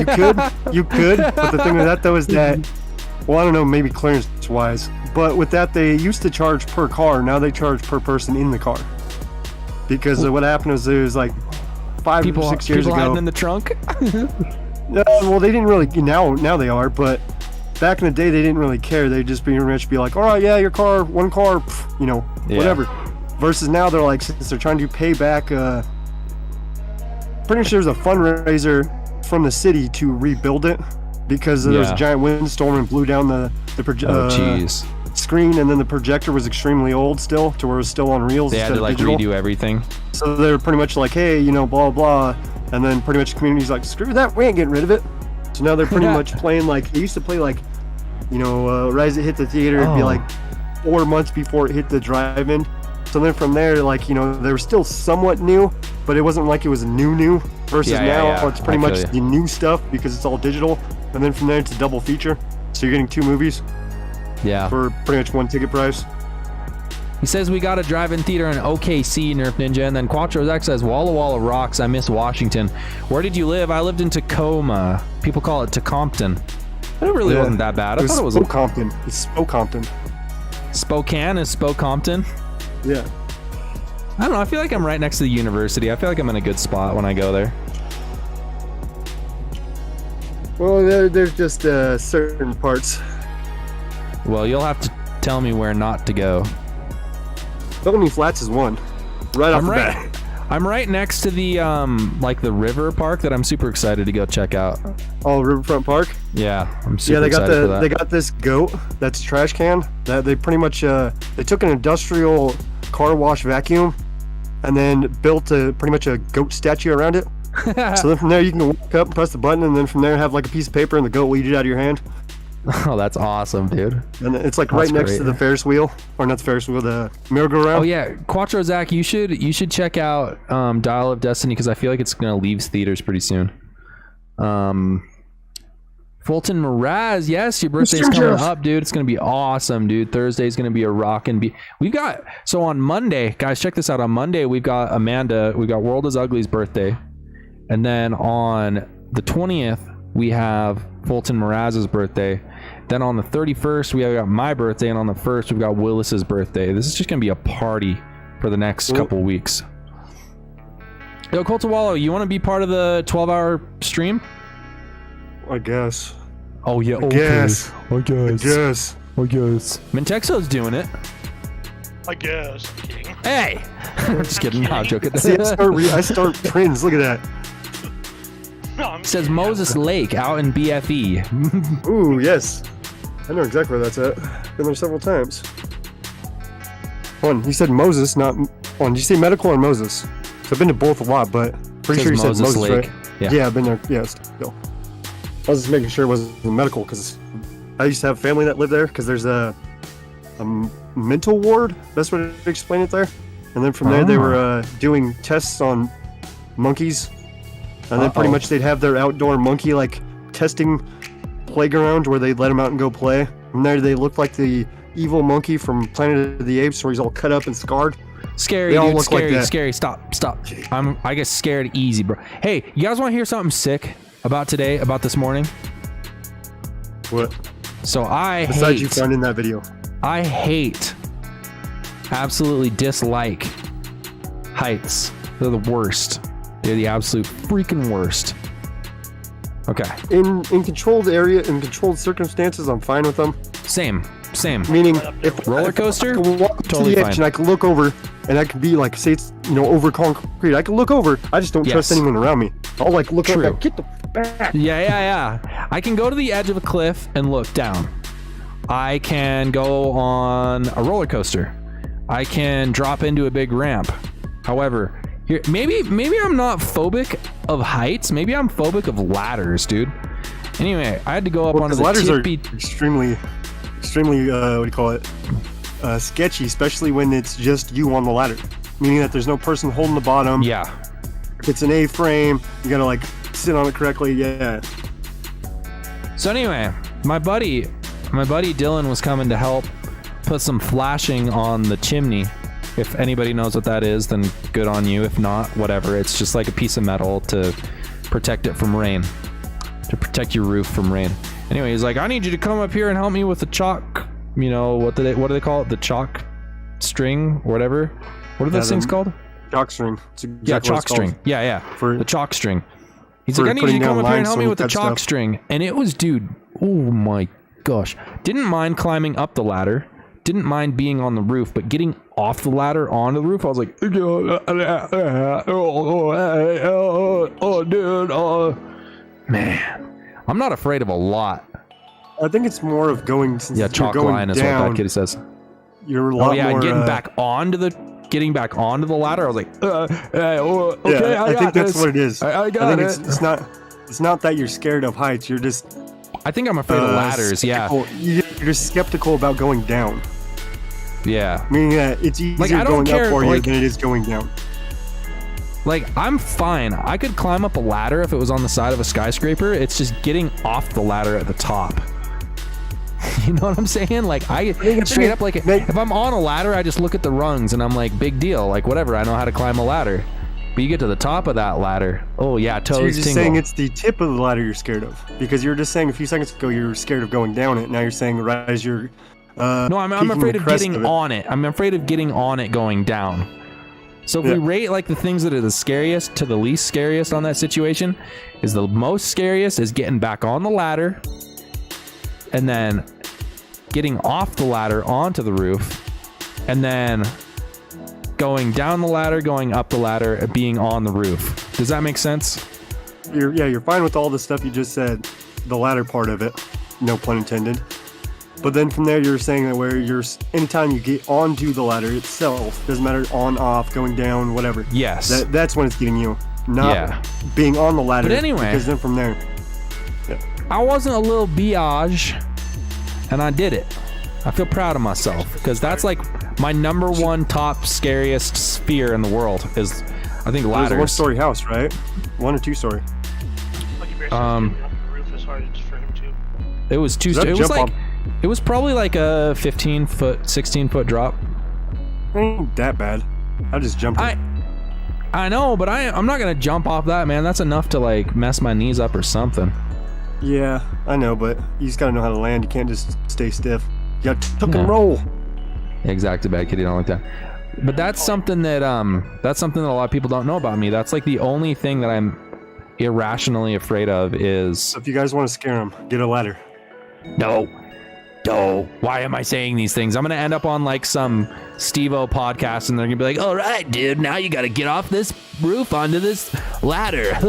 could, but the thing with that though is that, well, I don't know, maybe clearance-wise, but with that they used to charge per car. Now they charge per person in the car, because what happened was there was like 5 or 6 years ago. People hiding in the trunk. Well, they didn't really. Now they are, but back in the day they didn't really care. They'd just be like, all right, yeah, your car, one car, whatever. Versus now they're like, since they're trying to pay back. Pretty sure there's a fundraiser from the city to rebuild it, because there was a giant windstorm and blew down the screen, and then the projector was extremely old still, to where it was still on reels. They had to like redo everything. So they're pretty much like, hey, blah blah, and then pretty much the community's like, screw that, we ain't getting rid of it. So now they're pretty much playing like they used to play, like, right as it hit the theater, it'd be like 4 months before it hit the drive-in. So then from there, like, they were still somewhat new, but it wasn't like it was new. Versus now, it's pretty much the new stuff because it's all digital. And then from there, it's a double feature. So you're getting 2 movies. Yeah. For pretty much 1 ticket price. He says we got a drive-in theater in OKC, Nerf Ninja, and then Quattro's X says Walla Walla rocks. I miss Washington. Where did you live? I lived in Tacoma. People call it Tacompton. It really wasn't that bad. I thought it was Spokompton. It's Spokompton. Spokane is Spokompton. Yeah. I don't know. I feel like I'm right next to the university. I feel like I'm in a good spot when I go there. Well, there's just certain parts. Well, you'll have to tell me where not to go. Felony Flats is one. Right off I'm the right. bat. I'm right next to the like the river park that I'm super excited to go check out. Oh, Riverfront Park. Yeah, I'm super Yeah, they excited for got that. they got this goat that's trash can that they pretty much they took an industrial car wash vacuum and then built pretty much a goat statue around it. So then from there you can walk up, press the button, and then from there have like a piece of paper and the goat will eat it out of your hand. Oh, that's awesome, dude. And it's like That's right next great. to the Ferris wheel, or not the Ferris wheel, the merry-go-round. Oh yeah, Quattro Zach, you should check out Dial of Destiny because I feel like it's gonna leave theaters pretty soon. Fulton Mraz, yes, your birthday's Mr. coming Jeff. up, dude. It's gonna be awesome, dude. Thursday's gonna be a rockin' we've got so on Monday, guys, check this out. On Monday, we've got Amanda, we got World is Ugly's birthday, and then on the 20th, we have Fulton Mraz's birthday. Then on the 31st, we got my birthday, and on the 1st, we've got Willis's birthday. This is just gonna be a party for the next couple weeks. Yo, Coltawallo, you want to be part of the 12-hour stream? I guess. Oh yeah, okay. Guess. I guess. Yes. I guess. Mintexo's doing it. I guess. I'm kidding. Hey! Just kidding. No, I'm joking. See, I start prints. Look at that. No, I'm It says kidding. Moses Lake out in BFE. Ooh, yes. I know exactly where that's at. Been there several times. You said Moses, not... Did you say medical or Moses? So I've been to both a lot, but pretty Says sure you said Moses Moses, Lake. right? Yeah. I've been there. Yeah, still. I was just making sure it wasn't medical, because I used to have family that lived there, because there's a mental ward. Best way to explain it there. And then from there, they were doing tests on monkeys. And then pretty much they'd have their outdoor monkey, like, testing playground where they'd let them out and go play. And there they looked like the evil monkey from Planet of the Apes, where he's all cut up and scarred. Scary, They all dude. look like Scary, that. scary. Stop. I get scared easy, bro. Hey, you guys want to hear something sick about today, about this morning? What? So Besides you finding that video. I hate, absolutely dislike heights. They're the worst. They're the absolute freaking worst. Okay. In controlled area, in controlled circumstances, I'm fine with them. Same. Meaning, if Roller coaster? I can walk Totally to the edge fine. and I can look over, and I can be like, say it's over concrete. I can look over. I just don't trust Yes. anyone around me. I'll like look True. up, like, get the back. Yeah. I can go to the edge of a cliff and look down. I can go on a roller coaster. I can drop into a big ramp. However, here maybe I'm not phobic of heights. Maybe I'm phobic of ladders, dude. Anyway, I had to go up onto Because the ladders tippy. are extremely, what do you call it? Sketchy, especially when it's just you on the ladder. Meaning that there's no person holding the bottom. Yeah. If it's an A-frame, you gotta like sit on it correctly. Yeah. So anyway, my buddy Dylan was coming to help put some flashing on the chimney. If anybody knows what that is, then good on you. If not, whatever. It's just like a piece of metal to protect it from rain, to protect your roof from rain. Anyway, he's like, I need you to come up here and help me with the chalk. What do they call it? The chalk string or whatever. What are those things called? Chalk string. It's exactly Yeah, what it's chalk called. string. Yeah. For- the chalk string. He's for like, I need you to putting come down up here and help me limestone with the type chalk stuff. string. And it was, dude, oh my gosh. Didn't mind climbing up the ladder. Didn't mind being on the roof, but getting off the ladder onto the roof, I was like, dude, man. I'm not afraid of a lot. I think it's more of going. Since Yeah, you're chalk going line is down, what that kitty says. You're a lot Oh yeah, more. getting back onto the ladder. I was like, okay, Yeah, I got think that's this. what it is. I got think it. it's not that you're scared of heights. You're just I think I'm afraid of ladders. Yeah, skeptical. You're just skeptical about going down. yeah. Meaning that it's easier I don't going care, up for you like- than it is going down. Like, I'm fine. I could climb up a ladder if it was on the side of a skyscraper. It's just getting off the ladder at the top. You know what I'm saying? Like, I straight up, like, if I'm on a ladder, I just look at the rungs and I'm like, big deal. Like, whatever. I know how to climb a ladder. But you get to the top of that ladder. Oh, yeah, toes So you're just tingle. saying it's the tip of the ladder you're scared of, because you were just saying a few seconds ago you're scared of going down it. Now you're saying right as you're. No, I'm peeking afraid the of crest getting of it. on it. I'm afraid of getting on it going down. So if we rate like the things that are the scariest to the least scariest on that situation, is the most scariest is getting back on the ladder and then getting off the ladder onto the roof and then going down the ladder, going up the ladder, being on the roof. Does that make sense? You're fine with all the stuff you just said, the latter part of it, no pun intended. But then from there, you're saying that where anytime you get onto the ladder itself, doesn't matter on, off, going down, whatever. Yes. That's when it's getting you, not being on the ladder. But anyway, because then from there, I wasn't a little biatch, and I did it. I feel proud of myself because that's like my number one top scariest fear in the world is, I think, it was ladders. a one-story house, right? 1 or 2-story. Lucky Bear says getting off the roof is hard for him too. It was 2 Does that story. It was jump like, it was probably like a 15-foot, 16-foot drop. Ain't that bad. I just jumped. I know, but I'm not gonna jump off that, man. That's enough to like mess my knees up or something. Yeah, I know, but you just gotta know how to land. You can't just stay stiff. You gotta tuck and roll. Exactly, bad kitty, don't like that. But that's something that a lot of people don't know about me. That's like the only thing that I'm irrationally afraid of is. So if you guys want to scare them, get a ladder. No. Why am I saying these things? I'm gonna end up on like some Steve-O podcast, and they're gonna be like, "All right, dude, now you gotta get off this roof onto this ladder." I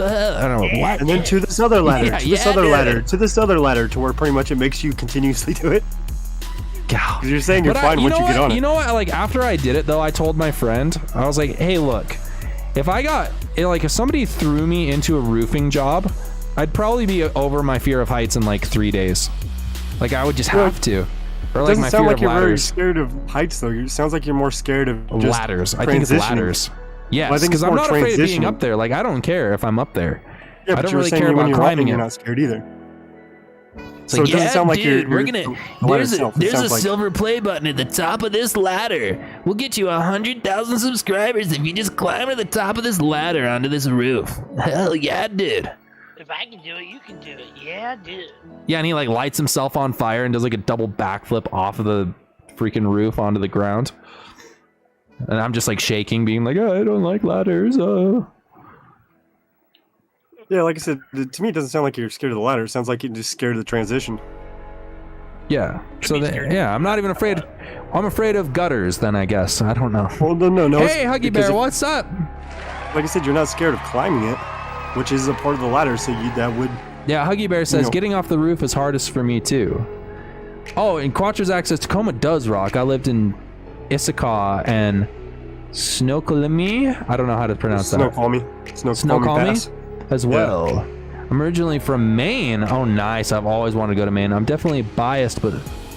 don't know what. And then to this other ladder, Yeah, to this yeah, other dude. ladder, to this other ladder, to where pretty much it makes you continuously do it. Because you're saying you're fine once you get on it. You know what? Like after I did it, though, I told my friend, I was like, "Hey, look, if somebody threw me into a roofing job, I'd probably be over my fear of heights in like 3 days. Like I would just have to." Or It like doesn't my sound fear like of you're very ladders. scared of heights, though. It sounds like you're more scared of just Ladders. I think it's ladders. Yes, Well, I think because it's I'm more not afraid of being transitioning. up there. Like I don't care if I'm up there. Yeah, I but don't you were really saying care when about you're climbing you're it. not scared either. It's So like, it doesn't sound like dude, you're the ladder There's itself, it sounds a like- silver play button at the top of this ladder. We'll get you 100,000 subscribers if you just climb to the top of this ladder onto this roof. Hell yeah, dude. If I can do it, you can do it. Yeah, dude. Yeah, and he like lights himself on fire and does like a double backflip off of the freaking roof onto the ground. And I'm just like shaking, being like, "Oh, I don't like ladders." Yeah, like I said, to me it doesn't sound like you're scared of the ladder. It sounds like you're just scared of the transition. Yeah. So yeah, I'm not even afraid. I'm afraid of gutters. Then I guess I don't know. Well, no. Hey, Huggy Bear, what's up? Like I said, you're not scared of climbing it, which is a part of the ladder. So that would. Yeah, Huggy Bear says know. getting off the roof is hardest for me too. Oh, and Quattro's access Tacoma does rock. I lived in Issaquah and Snoqualmie. I don't know how to pronounce that. Snoqualmie Pass. As well. I'm originally from Maine. Oh, nice. I've always wanted to go to Maine. I'm definitely biased, but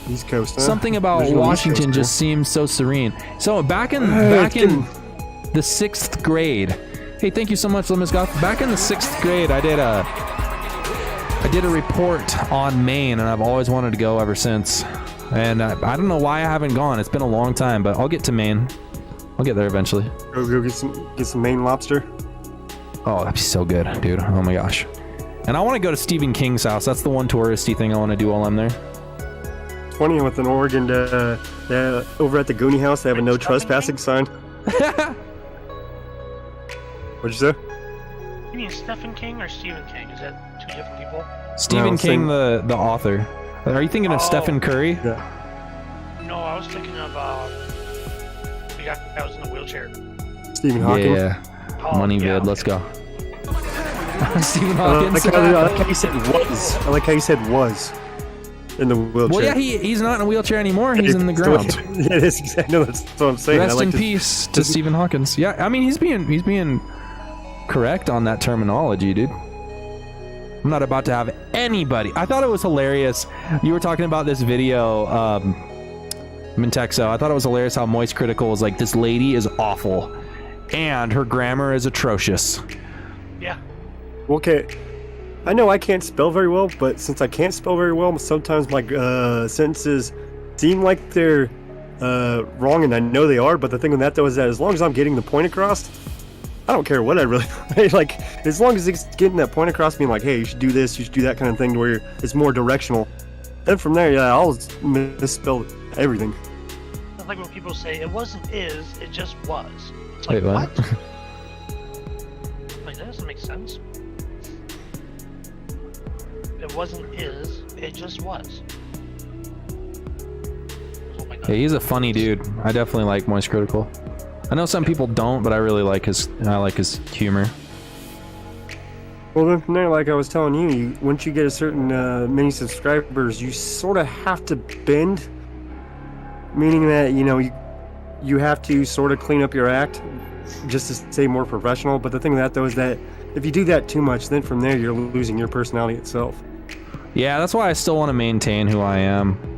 East Coast. Huh? something about Original East Washington Coast, just seems so serene. So back in the 6th grade. Hey, thank you so much, Lemon Goth. Back in the 6th grade, I did a report on Maine, and I've always wanted to go ever since. And I don't know why I haven't gone. It's been a long time, but I'll get to Maine. I'll get there eventually. Go get some Maine lobster. Oh, that'd be so good, dude. Oh my gosh. And I want to go to Stephen King's house. That's the one touristy thing I want to do while I'm there. 20 with an Oregon. Over at the Goonie House, they have a no trespassing sign. What'd you say? You mean Stephen King or Stephen King? Is that two different people? Stephen No, King, same. the author. Are you thinking of Stephen Curry? Yeah. No, I was thinking of the guy that was in the wheelchair. Stephen Hawking. Yeah. Oh, Money yeah. vid. Let's go. Stephen I Hawkins. like how you said was. I like how you said was in the wheelchair. Well, yeah, he's not in a wheelchair anymore. He's in the ground. Yeah, it is exactly. No, that's what I'm saying. Rest I like in to- peace to Stephen Hawkins. Yeah, I mean he's being correct on that terminology, dude. I'm not about to have anybody. I thought it was hilarious. You were talking about this video, Mintexo. I thought it was hilarious how Moist Critical was like, this lady is awful, and her grammar is atrocious. Yeah. Okay. I know I can't spell very well, but since I can't spell very well, sometimes my sentences seem like they're wrong, and I know they are. But the thing with that, though, is that as long as I'm getting the point across, I don't care what I really like. As long as it's getting that point across, being like, hey, you should do this, you should do that kind of thing, to where it's more directional. Then from there, yeah, I'll misspell everything. It's like when people say it wasn't is, it just was. It's Wait, like, what? Like, that doesn't make sense. It wasn't is, it just was. Oh my god. Yeah, he's a funny dude. I definitely like Moist Critical. I know some people don't, but I really like his humor. Well, then from there, like I was telling you, once you get a certain many subscribers, you sort of have to bend, meaning that you have to sort of clean up your act, just to stay more professional. But the thing with that though is that if you do that too much, then from there you're losing your personality itself. Yeah, that's why I still want to maintain who I am.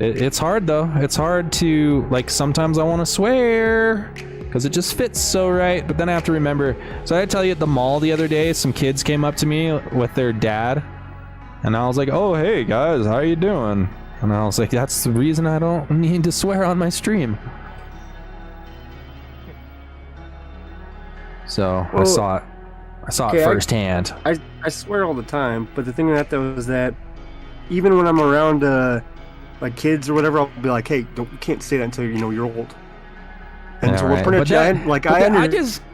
It's hard though. It's hard to, like, sometimes I want to swear because it just fits so right, but then I have to remember. So I tell you, at the mall the other day, some kids came up to me with their dad, and I was like, "Oh, hey guys, how you doing?" And I was like, "That's the reason I don't need to swear on my stream." So Well, I saw it firsthand. I swear all the time, but the thing with that though is that even when I'm around like kids or whatever, I'll be like, "Hey, you can't say that until you're old." And Yeah, so right. we're pretty much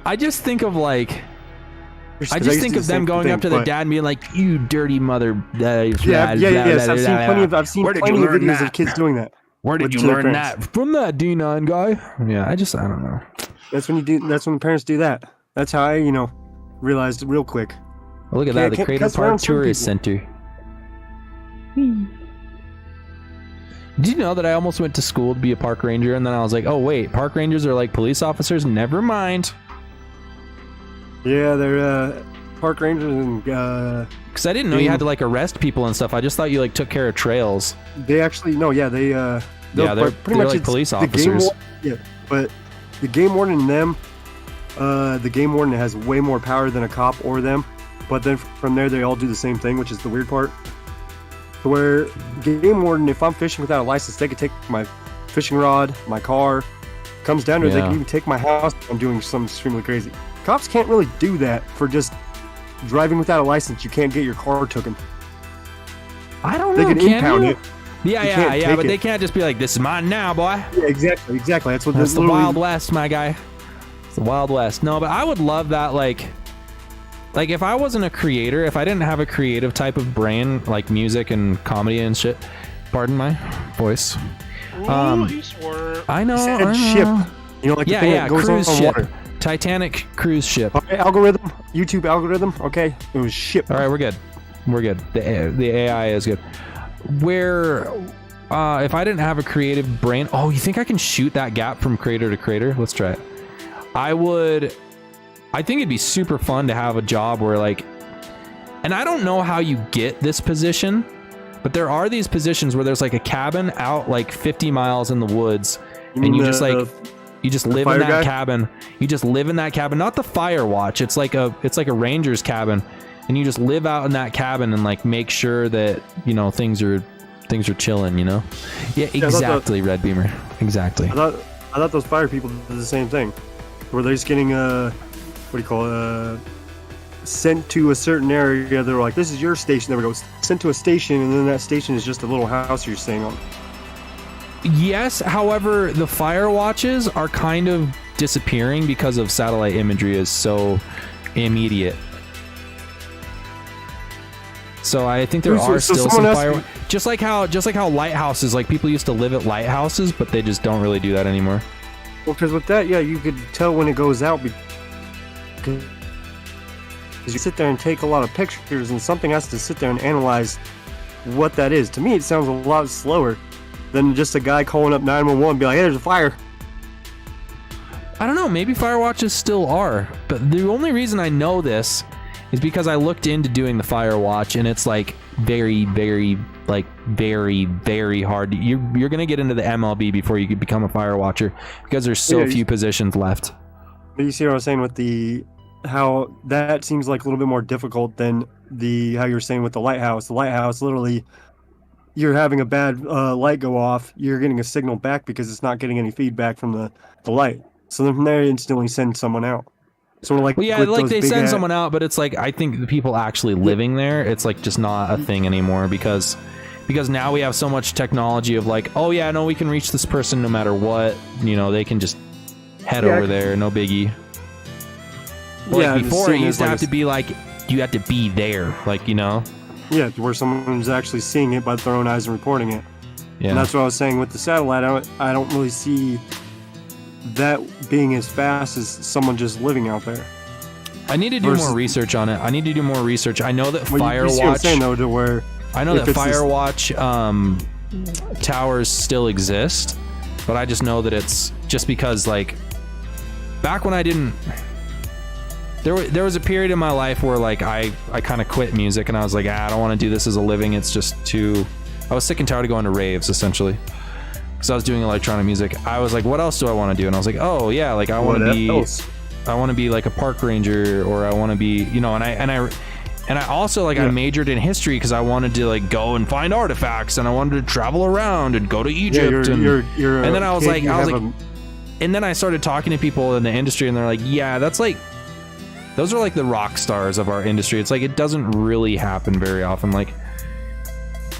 I just think of like. I just think of them going up to their dad and being like, "You dirty mother." Yes. I've seen plenty of videos of kids doing that. Where did you learn that? From that D9 guy. Yeah, I don't know. That's when the parents do that. That's how I, realized real quick. Oh, look at that, the Crater Park Tourist Center. Did you know that I almost went to school to be a park ranger, and then I was like, "Oh wait, park rangers are like police officers? Never mind." Yeah, they're park rangers and because I didn't know you had to like arrest people and stuff. I just thought you like took care of trails. They actually they're pretty much like police officers. But the game warden and them, the game warden has way more power than a cop or them. But then from there, they all do the same thing, which is the weird part. Where game warden, if I'm fishing without a license, they could take my fishing rod, my car. Comes down to it, they can even take my house if I'm doing something extremely crazy. Cops can't really do that for just driving without a license. You can't get your car taken. I don't know. They can impound it. Yeah, but they can't just be like, "This is mine now, boy." Yeah, exactly. That's what That's the Wild West, my guy. It's the Wild West. No, but I would love that, like if I wasn't a creator, if I didn't have a creative type of brain, like music and comedy and shit. Pardon my voice. He swore. I know. Ship. Like the thing that goes cruise on ship. water. Titanic cruise ship. Okay, algorithm. YouTube algorithm. Okay, it was ship. All right, we're good. The AI is good. Where if I didn't have a creative brain, you think I can shoot that gap from creator to creator? Let's try it. I think it'd be super fun to have a job where and I don't know how you get this position, but there are these positions where there's like a cabin out like 50 miles in the woods, and you just live in that cabin. You just live in that cabin, not the fire watch. It's like a ranger's cabin, and you just live out in that cabin and like make sure that things are chilling. Yeah, exactly, Red Beamer. Exactly. I thought those fire people did the same thing, where they're just getting sent to a certain area. They're like, "This is your station." There we go. Sent to a station, and then that station is just a little house you're staying on. Yes, however, the fire watches are kind of disappearing because of satellite imagery is so immediate. So I think there are still some fire. Just like how lighthouses, like people used to live at lighthouses, but they just don't really do that anymore. Well, because with that, you could tell when it goes out. Because you sit there and take a lot of pictures, and something has to sit there and analyze what that is. To me, it sounds a lot slower than just a guy calling up 911 and be like, "Hey, there's a fire." I don't know, maybe fire watches still are, but the only reason I know this is because I looked into doing the fire watch, and it's like very, very, very, very hard. You're gonna get into the MLB before you could become a fire watcher because there's so few positions left. But you see what I was saying with how that seems like a little bit more difficult than how you were saying with the lighthouse. The lighthouse, literally, you're having a bad light go off, you're getting a signal back because it's not getting any feedback from the light. So then from there, you instantly send someone out. Sort of like, well, yeah, like they send someone out, but it's like I think the people actually living there, it's like just not a thing anymore because now we have so much technology of like, oh yeah, no, we can reach this person no matter what. They can just head over there, no biggie. Like before, it used to have to be like you had to be there, Yeah, where someone's actually seeing it by their own eyes and reporting it. Yeah. And that's what I was saying with the satellite. I don't really see that being as fast as someone just living out there. I need to do more research on it. I need to do more research. I know that Firewatch. You see what I'm saying, though, to where I know that Firewatch towers still exist, but I just know that it's just because, like, back when I didn't. There was a period in my life where, like, I kind of quit music and I was like, I don't want to do this as a living. It's just too. I was sick and tired of going to raves, essentially, because I was doing electronic music. I was like, what else do I want to do? And I was like, oh yeah, like I want to be. I want to be like a park ranger, or I want to be, you know, and I also, like, I majored in history because I wanted to, like, go and find artifacts, and I wanted to travel around and go to Egypt. And then I was like, and then I started talking to people in the industry, and they're like, yeah, that's like, those are like the rock stars of our industry. It's like, it doesn't really happen very often. Like,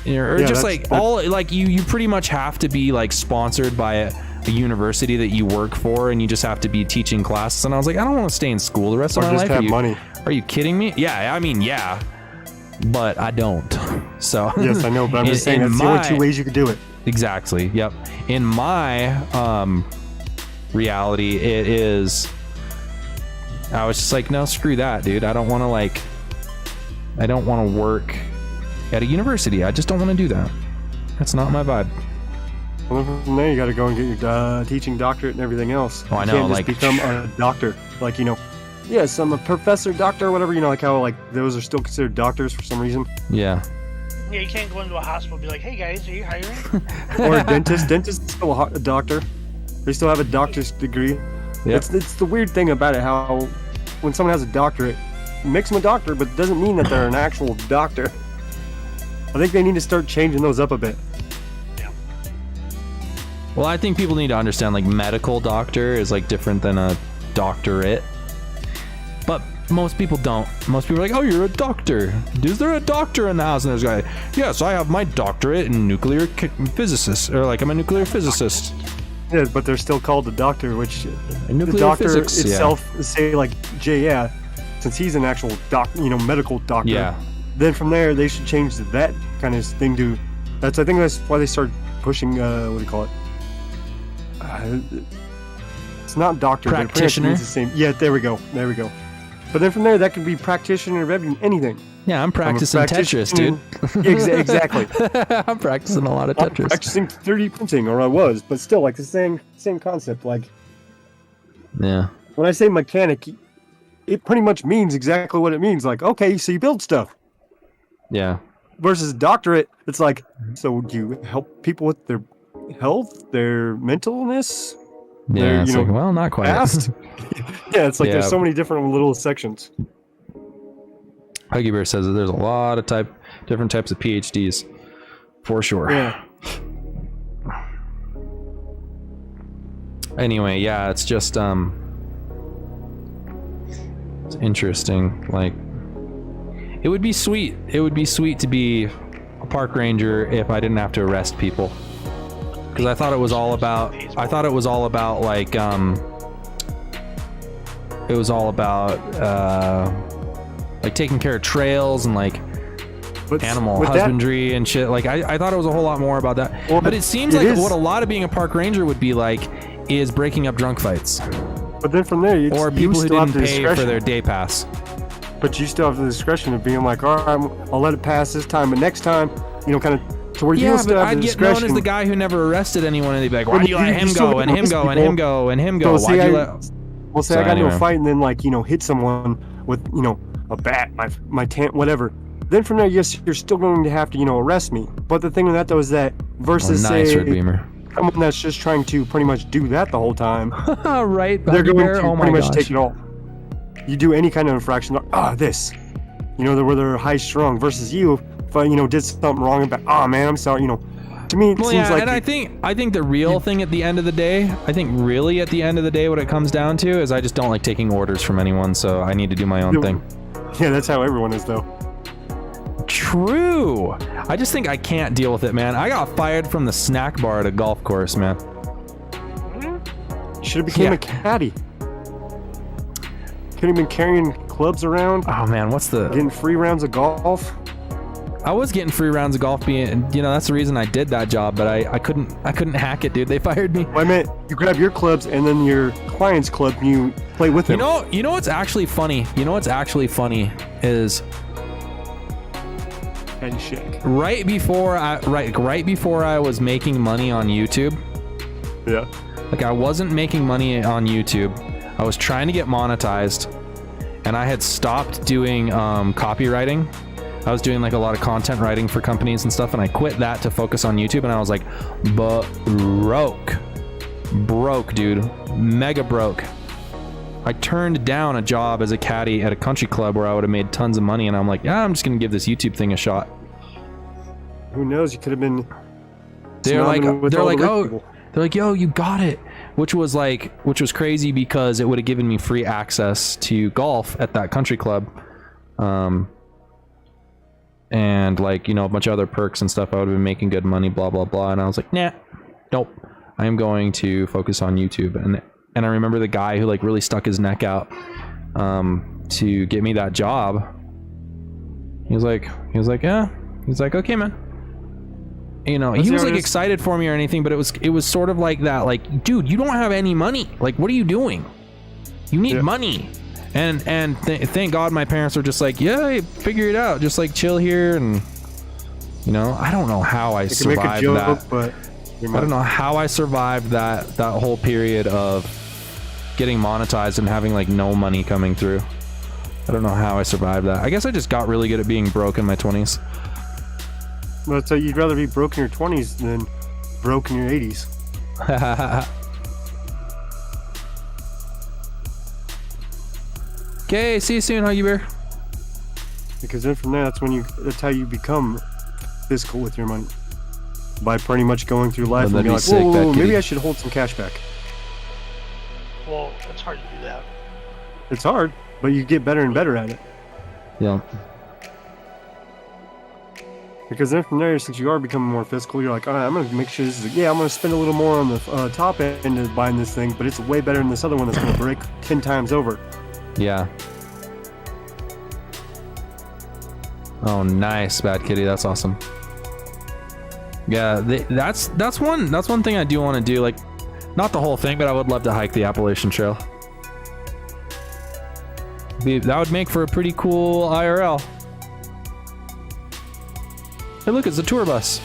or just like all, like you pretty much have to be like sponsored by a university that you work for, and you just have to be teaching classes. And I was like, I don't want to stay in school the rest of my life. Have money. Are you kidding me? Yeah, I mean, yeah, but I don't. So yes, I know, but I'm just saying that's the only two ways you could do it. Exactly. Yep. In my reality, it is. I was just like, no, screw that, dude. I don't want to work at a university. I just don't want to do that. That's not my vibe. Well, from there, you got to go and get your teaching doctorate and everything else. Oh, I know. You can't like, just become a doctor. Like, you know, yes, I'm a professor, doctor, whatever, you know, like how, like, those are still considered doctors for some reason. Yeah, you can't go into a hospital and be like, hey, guys, are you hiring? Or a dentist. Dentist is still a doctor. They still have a doctor's degree. Yep. It's the weird thing about it, how when someone has a doctorate, it makes them a doctor, but it doesn't mean that they're an actual doctor. I think they need to start changing those up a bit. Well, I think people need to understand, like, medical doctor is, like, different than a doctorate. But most people don't. Most people are like, oh, you're a doctor. Is there a doctor in the house? And there's a guy, yes, I have my doctorate in nuclear physicist. Or, like, I'm a nuclear physicist. Yeah, but they're still called a doctor, which the doctor physics, itself, say, like, Jay, since he's an actual medical doctor. Yeah. Then from there, they should change that kind of thing to. I think that's why they started pushing. What do you call it? It's not doctor, practitioner. But it's the same. Yeah, there we go. But then from there, that could be practitioner of anything. Yeah, I'm practicing Tetris, dude. Exactly. I'm practicing a lot of Tetris. I'm practicing 3D printing, or I was, but still, like, the same concept. Like, yeah. When I say mechanic, it pretty much means exactly what it means. Like, okay, so you build stuff. Yeah. Versus doctorate, it's like, so do you help people with their health, their mentalness? Yeah, it's like, well, not quite. Past? Yeah, it's like there's so many different little sections. Huggy Bear says that there's a lot of different types of PhDs, for sure. Yeah. Anyway, yeah, it's just it's interesting. Like, it would be sweet. It would be sweet to be a park ranger if I didn't have to arrest people. Because I thought it was all about. Like it was all about like taking care of trails and like animal husbandry and shit. Like I thought it was a whole lot more about that. Well, but it seems like what a lot of being a park ranger would be like is breaking up drunk fights. But then from there, or people who didn't pay for their day pass. But you still have the discretion of being like, all right, I'll let it pass this time, but next time, kind of. To where you still have I'd the get known as the guy who never arrested anyone, and they'd be like, why do you let him go, and him go, and him go, and him go? Why'd you let... Well, say I got into a fight and then, like, hit someone with, a bat, my whatever. Then from there, yes, you're still going to have to, arrest me. But the thing with that, though, is that versus, nice, Red Beamer. Someone that's just trying to pretty much do that the whole time. Right, they're going to pretty much take it all. You do any kind of infraction, this. Where they're high strung versus you. If I, did something wrong about, man, I'm sorry, to me it seems like. And I think the real thing at the end of the day, what it comes down to is I just don't like taking orders from anyone, so I need to do my own thing. Yeah, that's how everyone is, though. True. I just think I can't deal with it, man. I got fired from the snack bar at a golf course, man. Should have became a caddy. Could have been carrying clubs around. Oh man, what's the getting free rounds of golf? I was getting free rounds of golf. Being, you know, that's the reason I did that job. But I couldn't hack it, dude. They fired me. Well, I meant you grab your clubs and then your client's club and you play with them. You know what's actually funny? You know what's actually funny is handshake. right before I was making money on YouTube. Yeah. Like I wasn't making money on YouTube. I was trying to get monetized, and I had stopped doing copywriting. I was doing like a lot of content writing for companies and stuff, and I quit that to focus on YouTube. And I was like, broke, dude, mega broke. I turned down a job as a caddy at a country club where I would have made tons of money, and I'm like, yeah, I'm just gonna give this YouTube thing a shot. Who knows? You could have been. They're like, people. They're like, yo, you got it, which was crazy because it would have given me free access to golf at that country club, and like, you know, a bunch of other perks and stuff. I would have been making good money, blah blah blah. And I was like, nah, nope, I am going to focus on YouTube. And I remember the guy who like really stuck his neck out to get me that job. He was like, yeah. He's like, okay, man. You know, he was like excited for me or anything, but it was sort of like that, like, dude, you don't have any money. Like, what are you doing? You need money. And thank God my parents were just like, yeah, figure it out. Just like chill here. And, you know, I don't know how I survived that. But I don't know how I survived that whole period of getting monetized and having like no money coming through. I don't know how I survived that. I guess I just got really good at being broke in my 20s. Well, so you'd rather be broke in your 20s than broke in your 80s. Okay, see you soon, Huggy Bear. Because then from there, that's how you become fiscal with your money. By pretty much going through life and be like, whoa, maybe I should hold some cash back. Well, it's hard to do that. It's hard, but you get better and better at it. Yeah. Because then from there, since you are becoming more fiscal, you're like, all right, I'm going to make sure this is, I'm going to spend a little more on the top end of buying this thing, but it's way better than this other one that's going to break 10 times over. Yeah. Oh, nice, Bad Kitty. That's awesome. Yeah, that's one thing I do want to do. Like, not the whole thing, but I would love to hike the Appalachian Trail. That would make for a pretty cool IRL. Hey, look, it's a tour bus.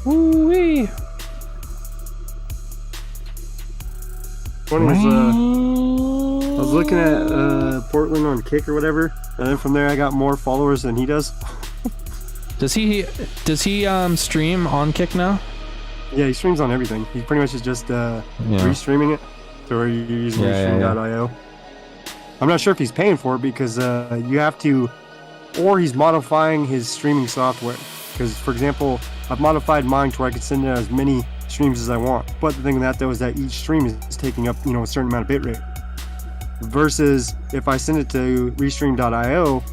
Woo-wee. Funny is, I was looking at Portland on Kick or whatever, and then from there I got more followers than he does. Does he stream on Kick now? Yeah, he streams on everything. He pretty much is just restreaming it, or you're using restream.io. I'm not sure if he's paying for it because you have to, or he's modifying his streaming software. Because, for example, I've modified mine to where I could send out as many streams as I want. But the thing with that, though, is that each stream is taking up, a certain amount of bitrate. Versus if I send it to restream.io,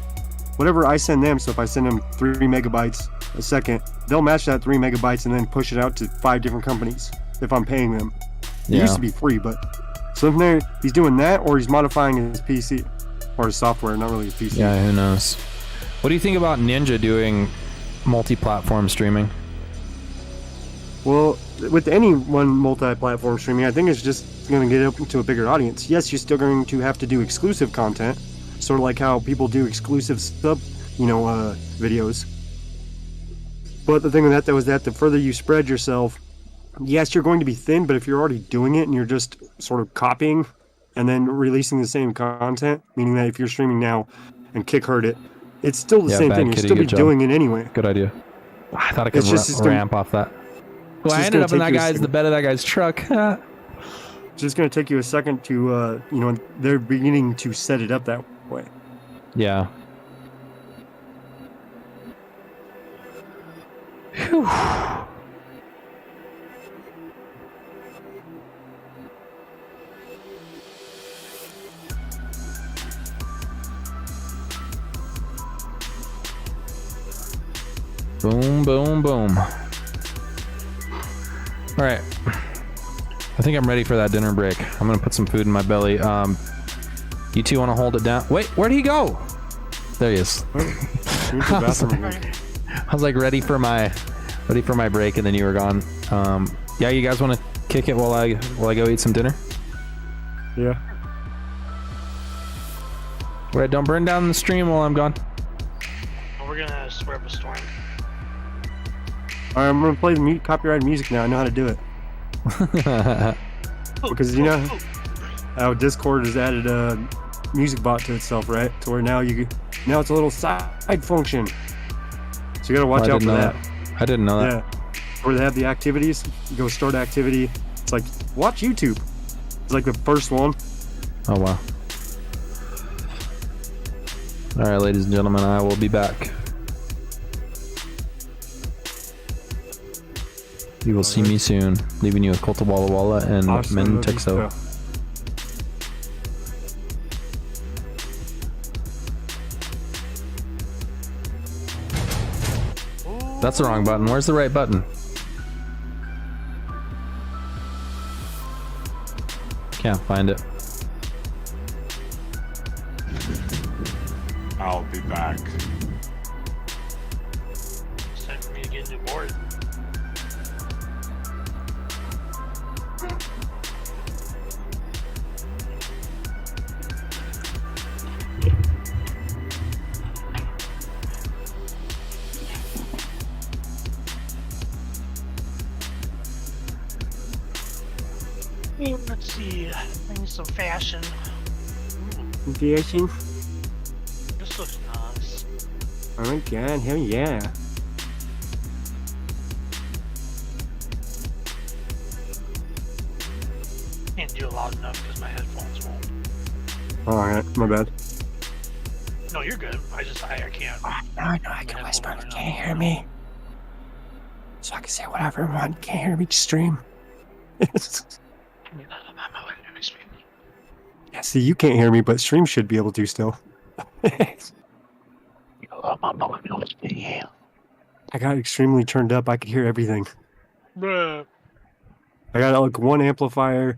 whatever I send them, so if I send them 3 megabytes a second, they'll match that 3 megabytes and then push it out to 5 different companies if I'm paying them. It used to be free, but so from there, he's doing that, or he's modifying his PC or his software, not really his PC. Yeah, who knows? What do you think about Ninja doing multi-platform streaming? Well, with any one multi-platform streaming, I think it's just going to get open to a bigger audience. Yes, you're still going to have to do exclusive content, sort of like how people do exclusive videos. But the thing with that, though, is that the further you spread yourself, yes, you're going to be thin, but if you're already doing it and you're just sort of copying and then releasing the same content, meaning that if you're streaming now and Kick heard it, it's still the same thing. You'll still be doing it anyway. Good idea. I thought I could ramp off that. Well, I ended up in the bed of that guy's truck. It's just going to take you a second to, they're beginning to set it up that way. Yeah. Whew. Boom, boom, boom. All right. I think I'm ready for that dinner break. I'm gonna put some food in my belly. You two want to hold it down? Wait, where'd he go? There he is. I was like ready for my break, and then you were gone. Yeah, you guys want to kick it while I go eat some dinner? Yeah. Wait, don't burn down the stream while I'm gone. Well, we're gonna swear up a storm. Alright, I'm gonna play the copyrighted music now. I know how to do it. Because you know how Discord has added a music bot to itself, right? To where now it's a little side function. So you gotta watch out for that. I didn't know that. Yeah. Where they have the activities, you go start activity. It's like watch YouTube. It's like the first one. Oh wow. All right, ladies and gentlemen, I will be back. You will see me soon, leaving you with Kolta Walla Walla and Men Texo. That's the wrong button. Where's the right button? Can't find it. I'll be back. It's time for me to get a new board. Let's see. I need some fashion. Fashion? This looks nice. Oh my god, hell yeah. Can't do it loud enough because my headphones won't. Alright, my bad. No, you're good. I can't. No, I can whisper, but can't hear me. So I can say whatever I want. Can't hear me, just stream. Yeah, see, you can't hear me, but stream should be able to still. I got extremely turned up. I could hear everything. Bruh. I got like one amplifier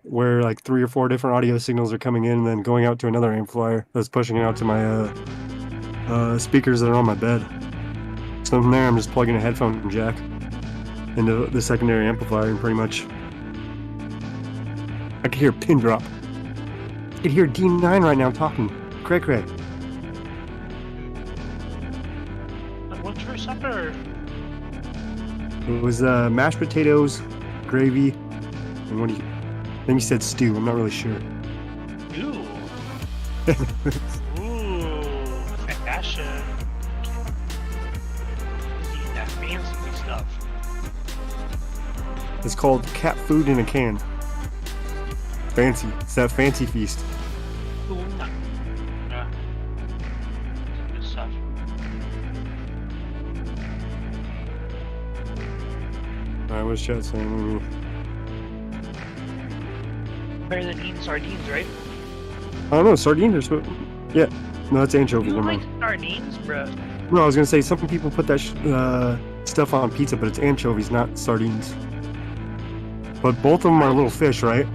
where like 3 or 4 different audio signals are coming in and then going out to another amplifier that's pushing it out to my speakers that are on my bed. So from there, I'm just plugging a headphone jack into the secondary amplifier and pretty much I can hear a pin drop. I can hear D9 right now talking. Cray cray. What's for supper? It was mashed potatoes, gravy, and what do you... Then you said stew. I'm not really sure. Ooh. Ooh. Fashion. Eating that fancy stuff. It's called cat food in a can. Fancy. It's that fancy feast. Ooh. Yeah. Good stuff. Alright, what's chat saying? Better than eating sardines, right? I don't know, sardines are supposed... Yeah. No, that's anchovies. You Never like mind. sardines, bro? No, I was gonna say, some people put that stuff on pizza, but it's anchovies, not sardines. But both of them are little fish, right?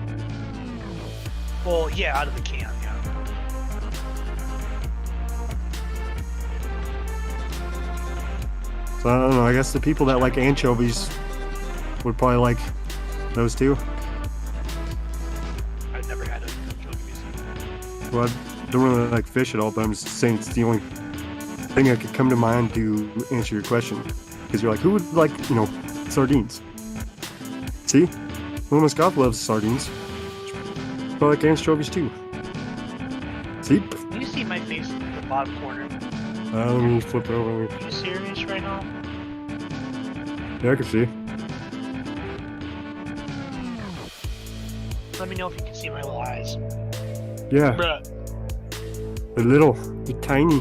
Well, yeah, out of the can, yeah. So I don't know, I guess the people that like anchovies would probably like those too. I've never had anchovies. Well, I don't really like fish at all, but I'm just saying it's the only thing that could come to mind to answer your question. Because you're like, who would like, sardines? See? Luma Scott loves sardines. But I like anchovies too. See? Can you see my face in the bottom corner? Let me flip it over. Are you serious right now? Yeah, I can see. Let me know if you can see my little eyes. Yeah, Bruh. they're little. They're tiny.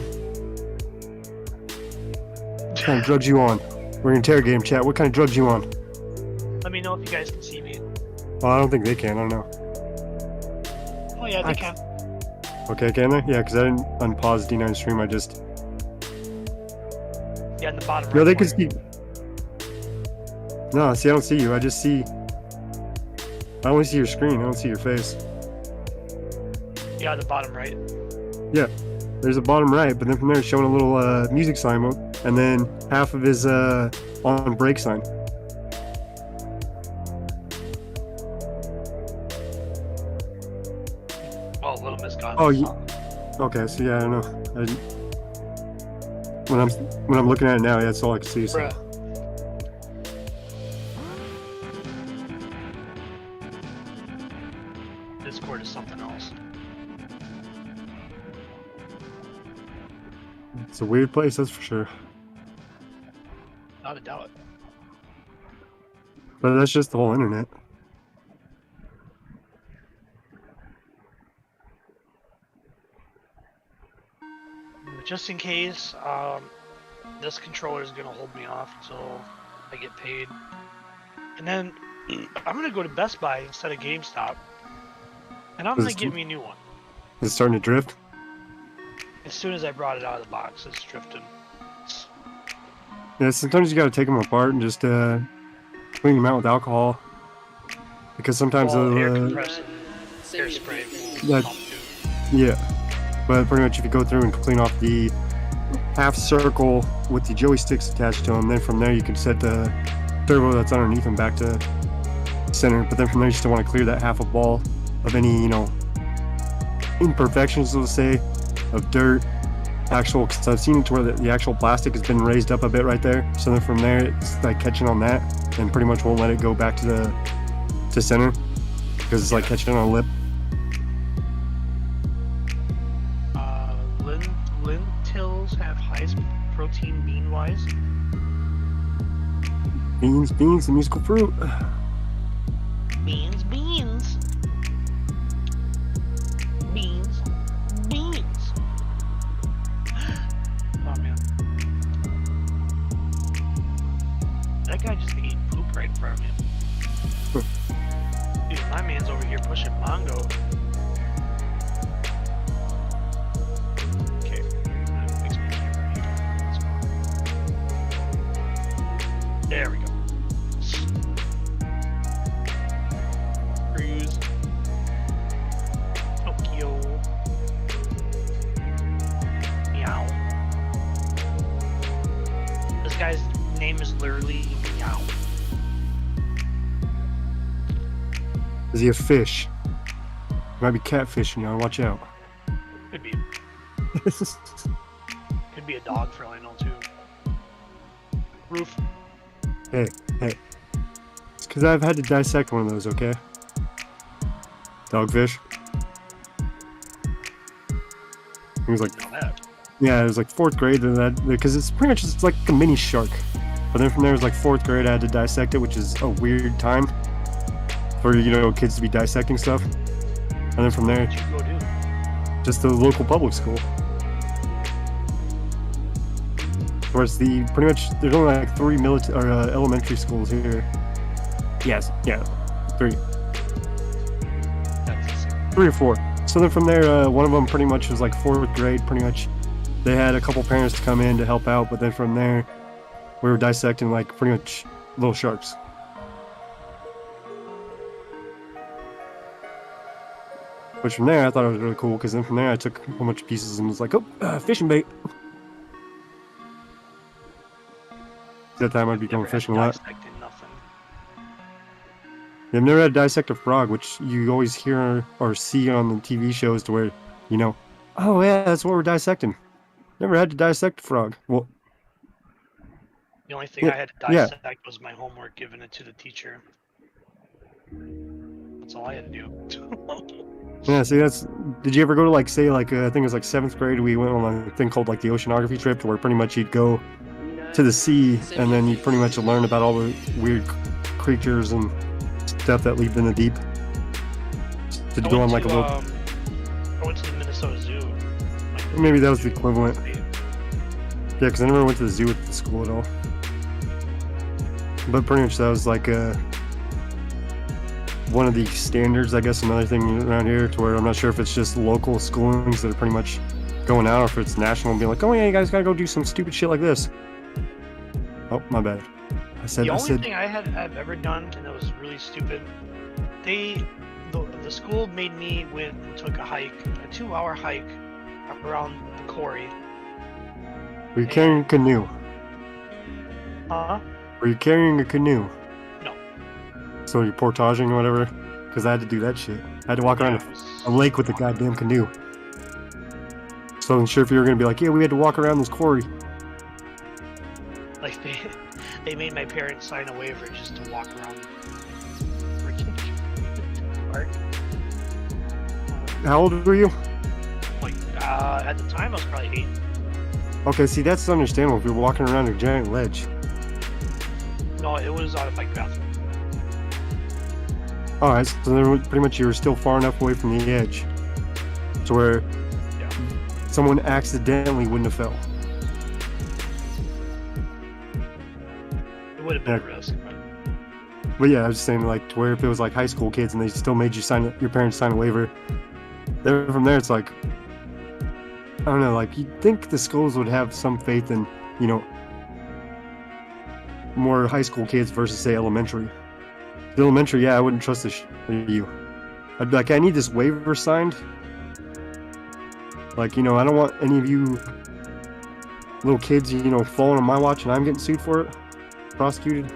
What kind of drugs you on? We're interrogating him, chat. What kind of drugs you on? Let me know if you guys can see me. Oh, I don't think they can. I don't know. Oh yeah, they can. Okay, can they? Yeah, because I didn't unpause D9 stream. I just... Yeah, Yeah, in the bottom right. No, they can corner. see. No, see, I don't see you. I only see your screen. I don't see your face. Yeah, the bottom right. Yeah, there's a bottom right, but then from there it's showing a little music sign, and then half of his on break sign. Oh, Little Miss gone. Oh, okay. So yeah, I don't know. When I'm looking at it now, yeah, that's all I can see. So. Bruh. Discord is something else. It's a weird place, that's for sure. Not a doubt. But that's just the whole internet. Just in case, this controller is gonna hold me off until I get paid, and then I'm gonna go to Best Buy instead of GameStop, and I'm gonna get me a new one. It's starting to drift. As soon as I brought it out of the box, it's drifting. Yeah, sometimes you gotta take them apart and just clean them out with alcohol. Because sometimes Air compressor, air spray. that- yeah. But pretty much if you go through and clean off the half circle with the joysticks attached to them, then from there you can set the turbo that's underneath them back to center. But then from there you still want to clear that half a ball of any, imperfections, let's say, of dirt, because I've seen it to where the actual plastic has been raised up a bit right there. So then from there it's like catching on that and pretty much won't let it go back to center because it's like catching on a lip. Lentils have highest protein bean-wise. Beans, the musical fruit. Beans. Beans. Oh man. That guy just ate poop right in front of me. Dude, my man's over here pushing Mongo. Okay. I'm gonna fix my camera here. There we go. Cruise. Tokyo. Meow. This guy's name is literally Meow. Is he a fish? Might be catfishing, watch out. Could be. Could be a dog for all I know too. Roof. Hey. It's because I've had to dissect one of those, okay? Dogfish. He was like, yeah, it was like 4th grade, because it's pretty much just like a mini shark. But then from there, it was like 4th grade, I had to dissect it, which is a weird time for, kids to be dissecting stuff. And then from there, What'd you go do? just the local public school. Whereas pretty much, there's only like 3 elementary schools here. Yes, yeah, 3. That's insane. 3 or 4. So then from there, one of them pretty much was like 4th grade, pretty much. They had a couple parents to come in to help out, but then from there, we were dissecting like pretty much little sharks. Which from there, I thought it was really cool, because then from there, I took a whole bunch of pieces and was like, fishing bait. That time I'd be going Never had fishing a lot. dissected nothing. I've never had to dissect a frog, which you always hear or see on the TV shows to where, oh yeah, that's what we're dissecting. Never had to dissect a frog. Well, The only thing Yeah, I had to yeah. dissect was my homework, giving it to the teacher. That's all I had to do. yeah, see, did you ever go to I think it was like 7th grade, we went on a thing called like the oceanography trip, where pretty much you'd go to the sea and then you pretty much learn about all the weird creatures and stuff that live in the deep. To go on like a little, I went to the Minnesota Zoo. maybe that was the equivalent. Yeah, because I never went to the zoo at the school at all. But pretty much that was like one of the standards, I guess, another thing around here, to where I'm not sure if it's just local schoolings that are pretty much going out, or if it's national and being like, oh yeah, you guys gotta go do some stupid shit like this. Oh, my bad. The only thing I've ever done, and it was really stupid, the school made me went and took a hike, a 2-hour hike around the quarry. Were you carrying a canoe? Huh? Were you carrying a canoe? No. So you're portaging or whatever? Because I had to do that shit. I had to walk around a lake with a goddamn canoe. So I'm sure if you were gonna be like, yeah, we had to walk around this quarry. Like they made my parents sign a waiver just to walk around the freaking park. How old were you? Like at the time I was probably 8. Okay, see, that's understandable if you're walking around a giant ledge. No, it was on a bike path. Alright, so then pretty much you were still far enough away from the edge to where someone accidentally wouldn't have fell. It would have been a risk, But yeah, I was just saying, like, to where if it was like high school kids and they still made you sign, your parents sign a waiver, then from there it's like, I don't know, like, you'd think the schools would have some faith in, you know, more high school kids versus, say, elementary. The elementary, yeah, I wouldn't trust you. I'd be like, I need this waiver signed. Like, you know, I don't want any of you little kids, you know, falling on my watch and I'm getting sued for it, prosecuted.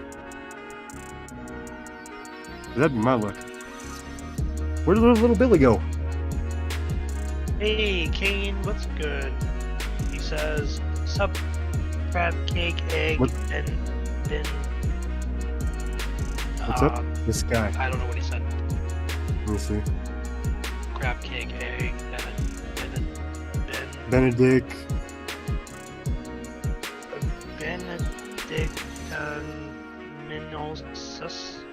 That'd be my luck. Where did little Billy go? Hey, Kane, what's good? He says, sup, crab cake, egg, What? and then... What's up? This guy. I don't know what he said. Let me see. Crab cake, egg, Benedict. Benedict, Minosis?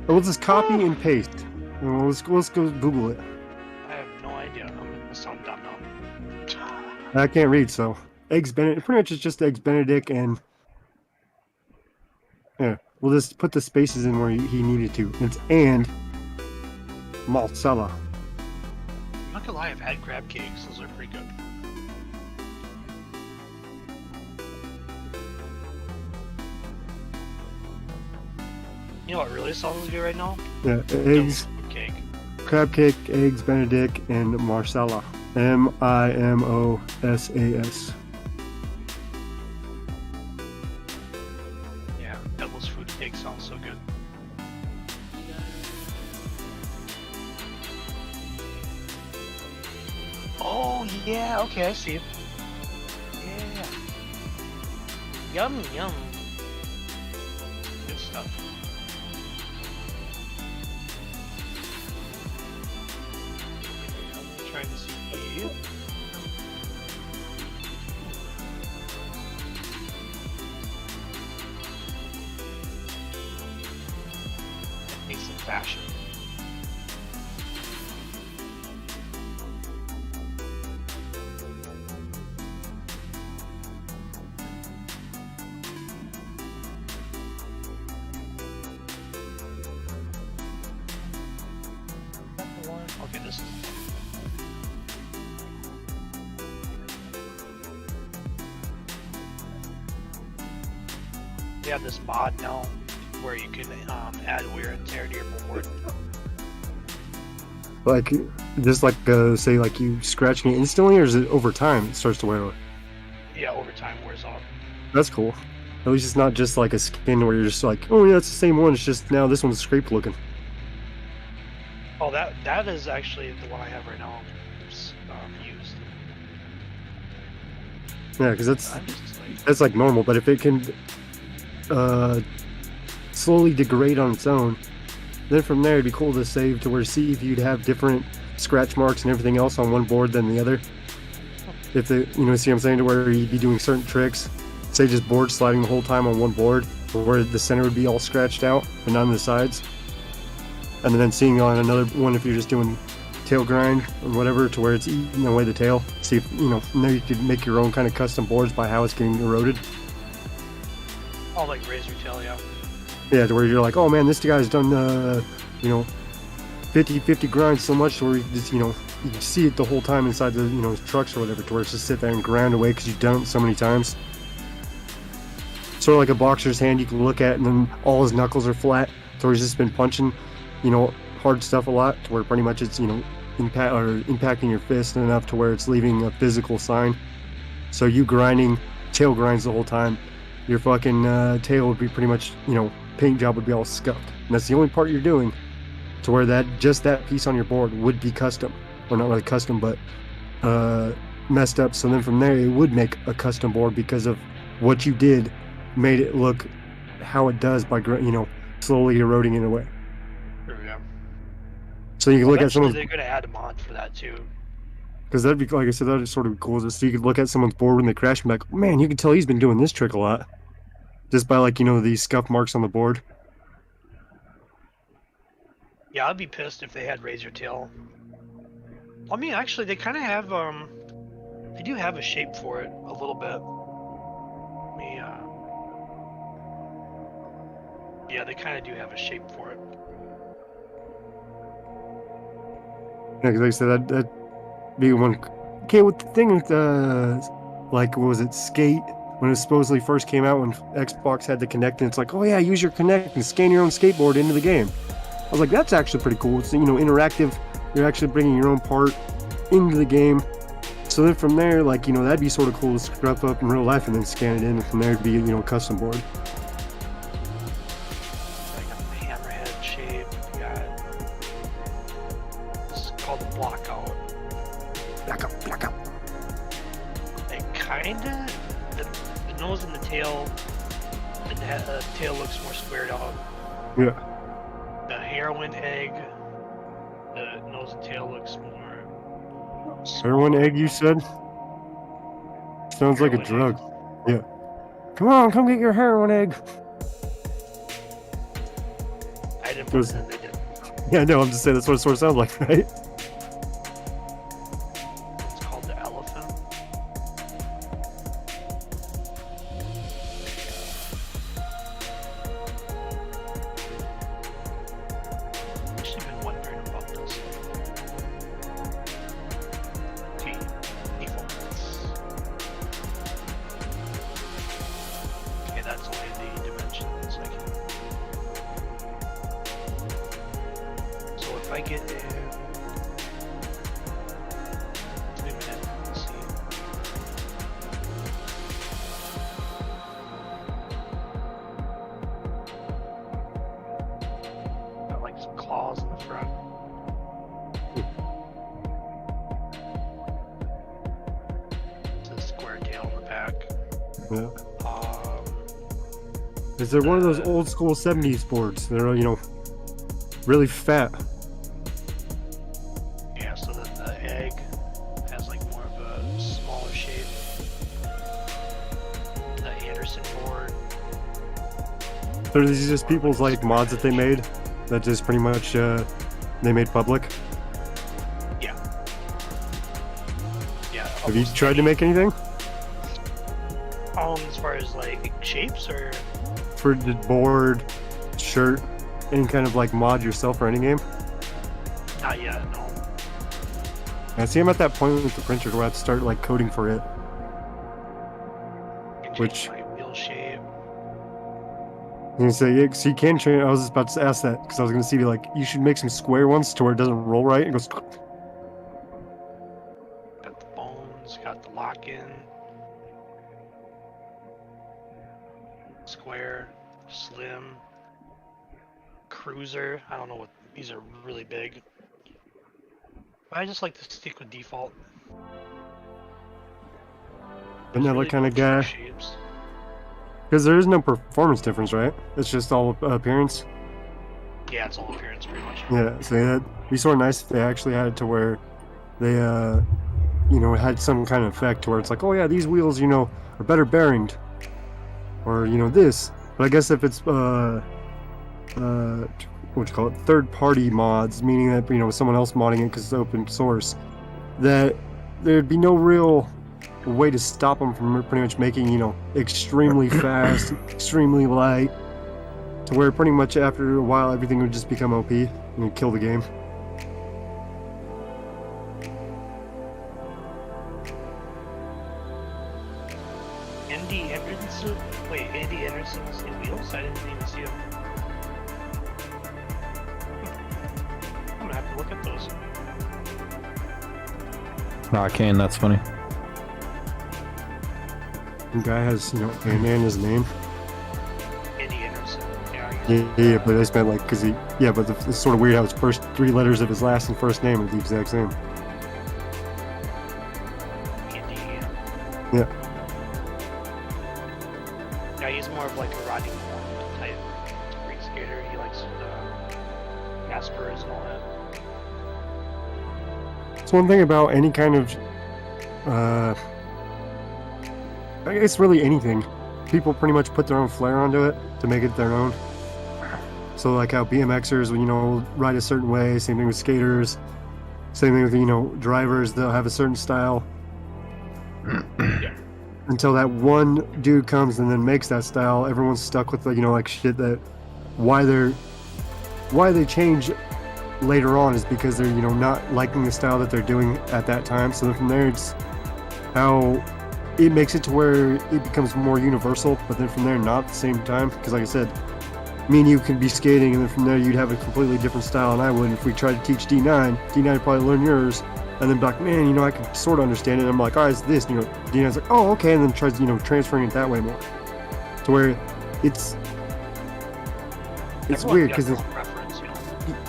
We'll just copy and paste. And let's go Google it. I have no idea. I'm gonna sound dumb now. I can't read, so eggs Benedict. Pretty much it's just eggs Benedict and yeah. We'll just put the spaces in where he needed to. It's and mozzarella. I'm not gonna lie, I've had crab cakes. Those are pretty good. You know what really sounds good right now? Yeah, eggs, Crab cake. crab cake, eggs Benedict, and marsala. MIMOSAS. Yeah, Devil's Food Cake sounds so good. Oh, yeah, okay, I see. Yeah. Yum, yum. Good stuff. I'm trying to see. Need some fashion. Okay, this is. They have this mod now where you can add wear and tear to your board. Like, just like, say, like you scratching it instantly, or is it over time it starts to wear away? Yeah, over time wears off. That's cool. At least it's not just like a skin where you're just like, oh yeah, it's the same one, it's just now this one's scraped looking. Oh, that is actually the one I have right now. It's used. Yeah, because I'm just like, that's like normal, but if it can slowly degrade on its own, then from there it'd be cool to save to where see if you'd have different scratch marks and everything else on one board than the other. If the, you know, see what I'm saying, to where you'd be doing certain tricks, say just board sliding the whole time on one board, where the center would be all scratched out and none on the sides. And then seeing on another one if you're just doing tail grind or whatever, to where it's eating away the tail. See if, you know, from there you could make your own kind of custom boards by how it's getting eroded. oh, like razor tail, yeah. Yeah, to where you're like, oh man, this guy's done, you know, 50-50 grind so much to where you just, you know, you can see it the whole time inside the, you know, trucks or whatever, to where it's just sit there and grind away because you've done it so many times. sort of like a boxer's hand you can look at, and then all his knuckles are flat, so he's just been punching, hard stuff a lot, to where pretty much it's, impacting your fist enough to where it's leaving a physical sign. So you grinding, tail grinds the whole time, your fucking tail would be pretty much, paint job would be all scuffed. And that's the only part you're doing, to where that piece on your board would be custom. Or not really custom, but messed up. So then from there, it would make a custom board because of what you did, made it look how it does by, slowly eroding it away. Yeah. So you can look at someone's... They're going to add a mod for that too. Because that'd be, like I said, that'd sort of be cool. So you could look at someone's board when they crash and be like, man, you can tell he's been doing this trick a lot. Just by, these scuff marks on the board. Yeah, I'd be pissed if they had Razor Tail. I mean, actually, they kind of have, they do have a shape for it, a little bit. Yeah, they kind of do have a shape for it. Yeah, because like I said, that'd be one... Okay, with the thing with, what was it, Skate? When it supposedly first came out, when Xbox had the Kinect, and it's like, oh yeah, use your Kinect and scan your own skateboard into the game. I was like, that's actually pretty cool. It's, interactive. You're actually bringing your own part into the game. So then from there, that'd be sort of cool to scrub up in real life and then scan it in, and from there it'd be, a custom board. Like a hammerhead shape. You got... It's called the Blockout. Blackout. It kinda... The nose and the tail... The tail looks more squared out. Yeah. The heroin egg... The nose and tail looks more... Heroin egg, you said? Sounds like a drug. Yeah. Come on, come get your heroin egg. I didn't put it in, they did. Yeah, no, I'm just saying that's what it sort of sounds like, right? It's called the elephant. I've actually been wondering about this. Okay, defaults. Okay, that's only the dimensions I can... So if I get in... Wait a minute, let's see. Got like some claws in the front. It's a square tail in the back. Yeah. Um, Is there one of those old school 70s boards? They're, really fat. yeah, so then the egg has like more of a smaller shape. The Anderson board. So are these just people's, mods that they made? That just pretty much, they made public? Yeah. Yeah. Have you tried to make anything? As far as like shapes or... For the board, shirt, any kind of, mod yourself for any game? Not yet, no. I see I'm at that point with the printer where I have to start, coding for it. I can change Which- my wheel shape. I was gonna say, yeah, so you can train. I was just about to ask that because I was gonna see, you should make some square ones to where it doesn't roll right. It goes. Got the bones, got the lock-in. Square, slim, cruiser. I don't know what, these are really big. But I just like to stick with default. Another Really kind of cool guy. shapes. Because there is no performance difference, right? It's just all appearance. Yeah, it's all appearance pretty much. Yeah, so that'd be sort of nice if they actually had it to where they, had some kind of effect to where it's like, oh yeah, these wheels, are better bearinged. Or, this. But I guess if it's, what you call it, third-party mods, meaning that, someone else modding it because it's open source, that there'd be no real way to stop them from pretty much making, extremely fast, extremely light, to where pretty much after a while everything would just become OP and it'd kill the game. Andy Anderson? Wait, Andy Anderson's new wheels? I didn't even see them. I'm gonna have to look at those. Ah, Kane, that's funny. The guy has, you know, Ant-Man in his name. Andy Anderson. Yeah, but I just meant like, because he, yeah, but it's sort of weird how his first 3 letters of his last and first name are the exact same. Andy. Yeah. Yeah, he's more of like a Rodney Mullen type street skater. He likes Aspers and all that. It's one thing about any kind of, I guess really anything. People pretty much put their own flair onto it to make it their own. So like how BMXers, you know, ride a certain way. Same thing with skaters. Same thing with, you know, drivers. They'll have a certain style. Until that one dude comes and then makes that style, everyone's stuck with the, you know, like shit that why they change later on is because they're, you know, not liking the style that they're doing at that time. So then from there, it's how it makes it to where it becomes more universal, but then from there, not at the same time. Because like I said, me and you could be skating, and then from there, you'd have a completely different style, and I would. If we tried to teach D9 would probably learn yours, and then be like, man, you know, I could sort of understand it. And I'm like, all right, it's this, you know, D9's like, oh, okay, and then tries, you know, transferring it that way more. To where it's Everyone's weird got because their own preference, you know.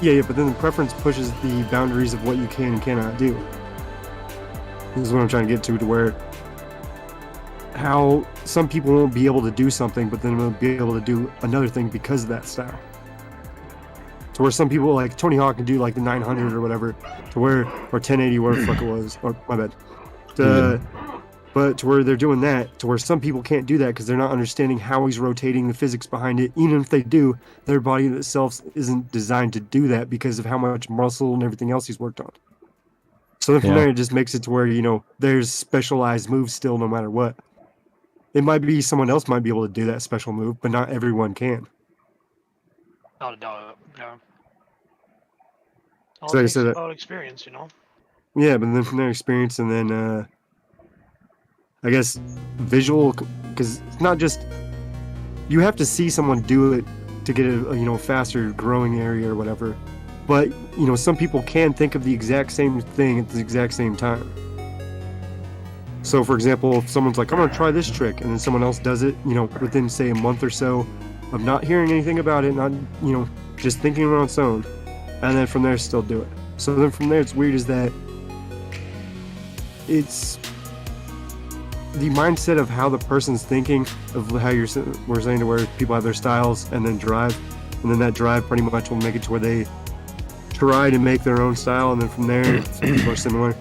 yeah, but then the preference pushes the boundaries of what you can and cannot do. This is what I'm trying to get to where how some people won't be able to do something, but then will be able to do another thing because of that style. To where some people, like Tony Hawk, can do like the 900 or whatever, to where, or 1080, whatever the fuck it was, or my bad. But to where they're doing that, to where some people can't do that because they're not understanding how he's rotating, the physics behind it. Even if they do, their body itself isn't designed to do that because of how much muscle and everything else he's worked on. So then from there, it just makes it to where, you know, there's specialized moves still no matter what. It might be someone else might be able to do that special move, but not everyone can. No. All So it I takes said is that- about experience, you know. Yeah, but then from their experience, and then I guess visual, because it's not just you have to see someone do it to get a, you know, faster growing area or whatever. But you know, some people can think of the exact same thing at the exact same time. So, for example, if someone's like, "I'm gonna try this trick," and then someone else does it, you know, within say a month or so of not hearing anything about it, not, you know, just thinking on its own, and then from there still do it. So then from there, it's weird is that it's the mindset of how the person's thinking, of how we're saying to where people have their styles and then drive, and then that drive pretty much will make it to where they try to make their own style, and then from there, if people are similar,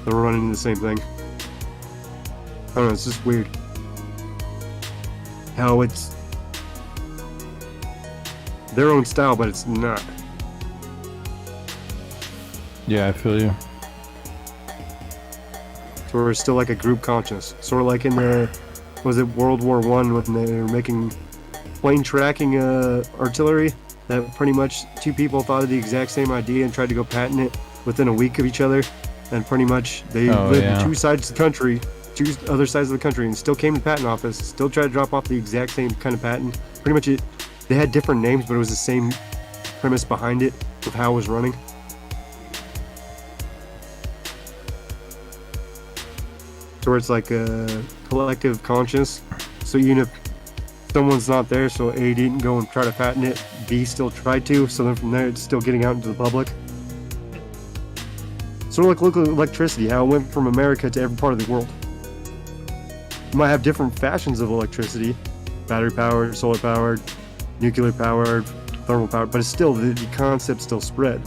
they're running the same thing. I don't know, it's just weird how it's their own style, but it's not. Yeah, I feel you. So we're still like a group conscious, sort of like in the, was it World War One when they were making plane tracking artillery, that pretty much 2 people thought of the exact same idea and tried to go patent it within a week of each other, and pretty much they lived in 2 sides of the country, 2 other sides of the country, and still came to the patent office, still tried to drop off the exact same kind of patent. Pretty much they had different names, but it was the same premise behind it of how it was running. So where it's like a collective conscious. So even if someone's not there, so A didn't go and try to patent it, B still tried to, so then from there it's still getting out into the public. Sort of like look at electricity, how it went from America to every part of the world. You might have different fashions of electricity, battery powered, solar powered, nuclear powered, thermal powered, but it's still, the concept still spread.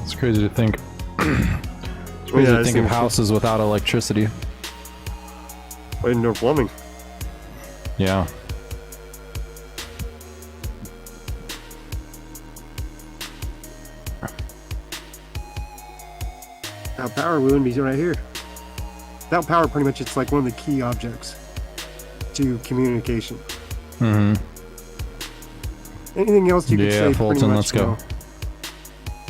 It's crazy to think. It's crazy to think of houses without electricity. Indoor plumbing. Yeah. Without power, we wouldn't be right here. Without power, pretty much, it's like one of the key objects to communication. Mm-hmm. Anything else you could say? Yeah, Fulton, pretty much, let's go.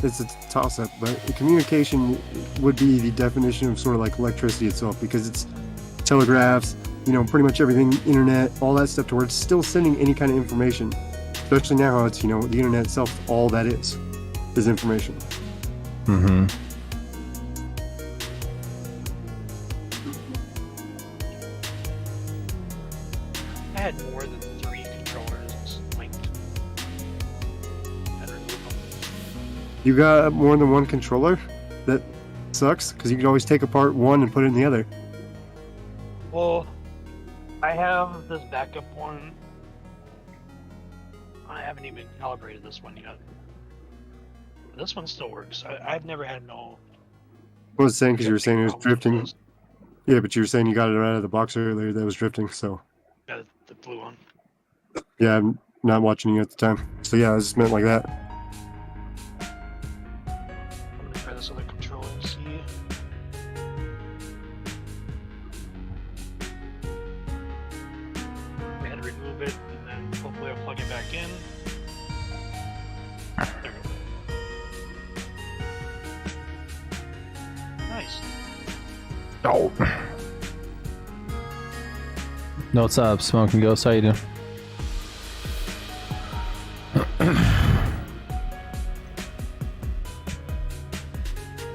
it's a toss-up, but the communication would be the definition of sort of like electricity itself, because it's telegraphs, you know, pretty much everything, internet, all that stuff, to where it's still sending any kind of information. Especially now how it's, you know, the internet itself, all that is information. Mm-hmm. I had more than 3 controllers linked. I'd remove them. You got more than one controller? That sucks, because you can always take apart one and put it in the other. Well, I have this backup one. I haven't even calibrated this one yet. This one still works. I've never had no. I was saying, because you were saying it was problems with drifting. this. Yeah, but you were saying you got it out of the box earlier that was drifting, so. Yeah, the blue one. Yeah, I'm not watching you at the time. So yeah, I just meant like that. I'm gonna try this other controller and see. I had to remove it, and then hopefully I'll plug it back in. There we go. Nice. Oh. No, what's up, Smoking Ghost? How you doing?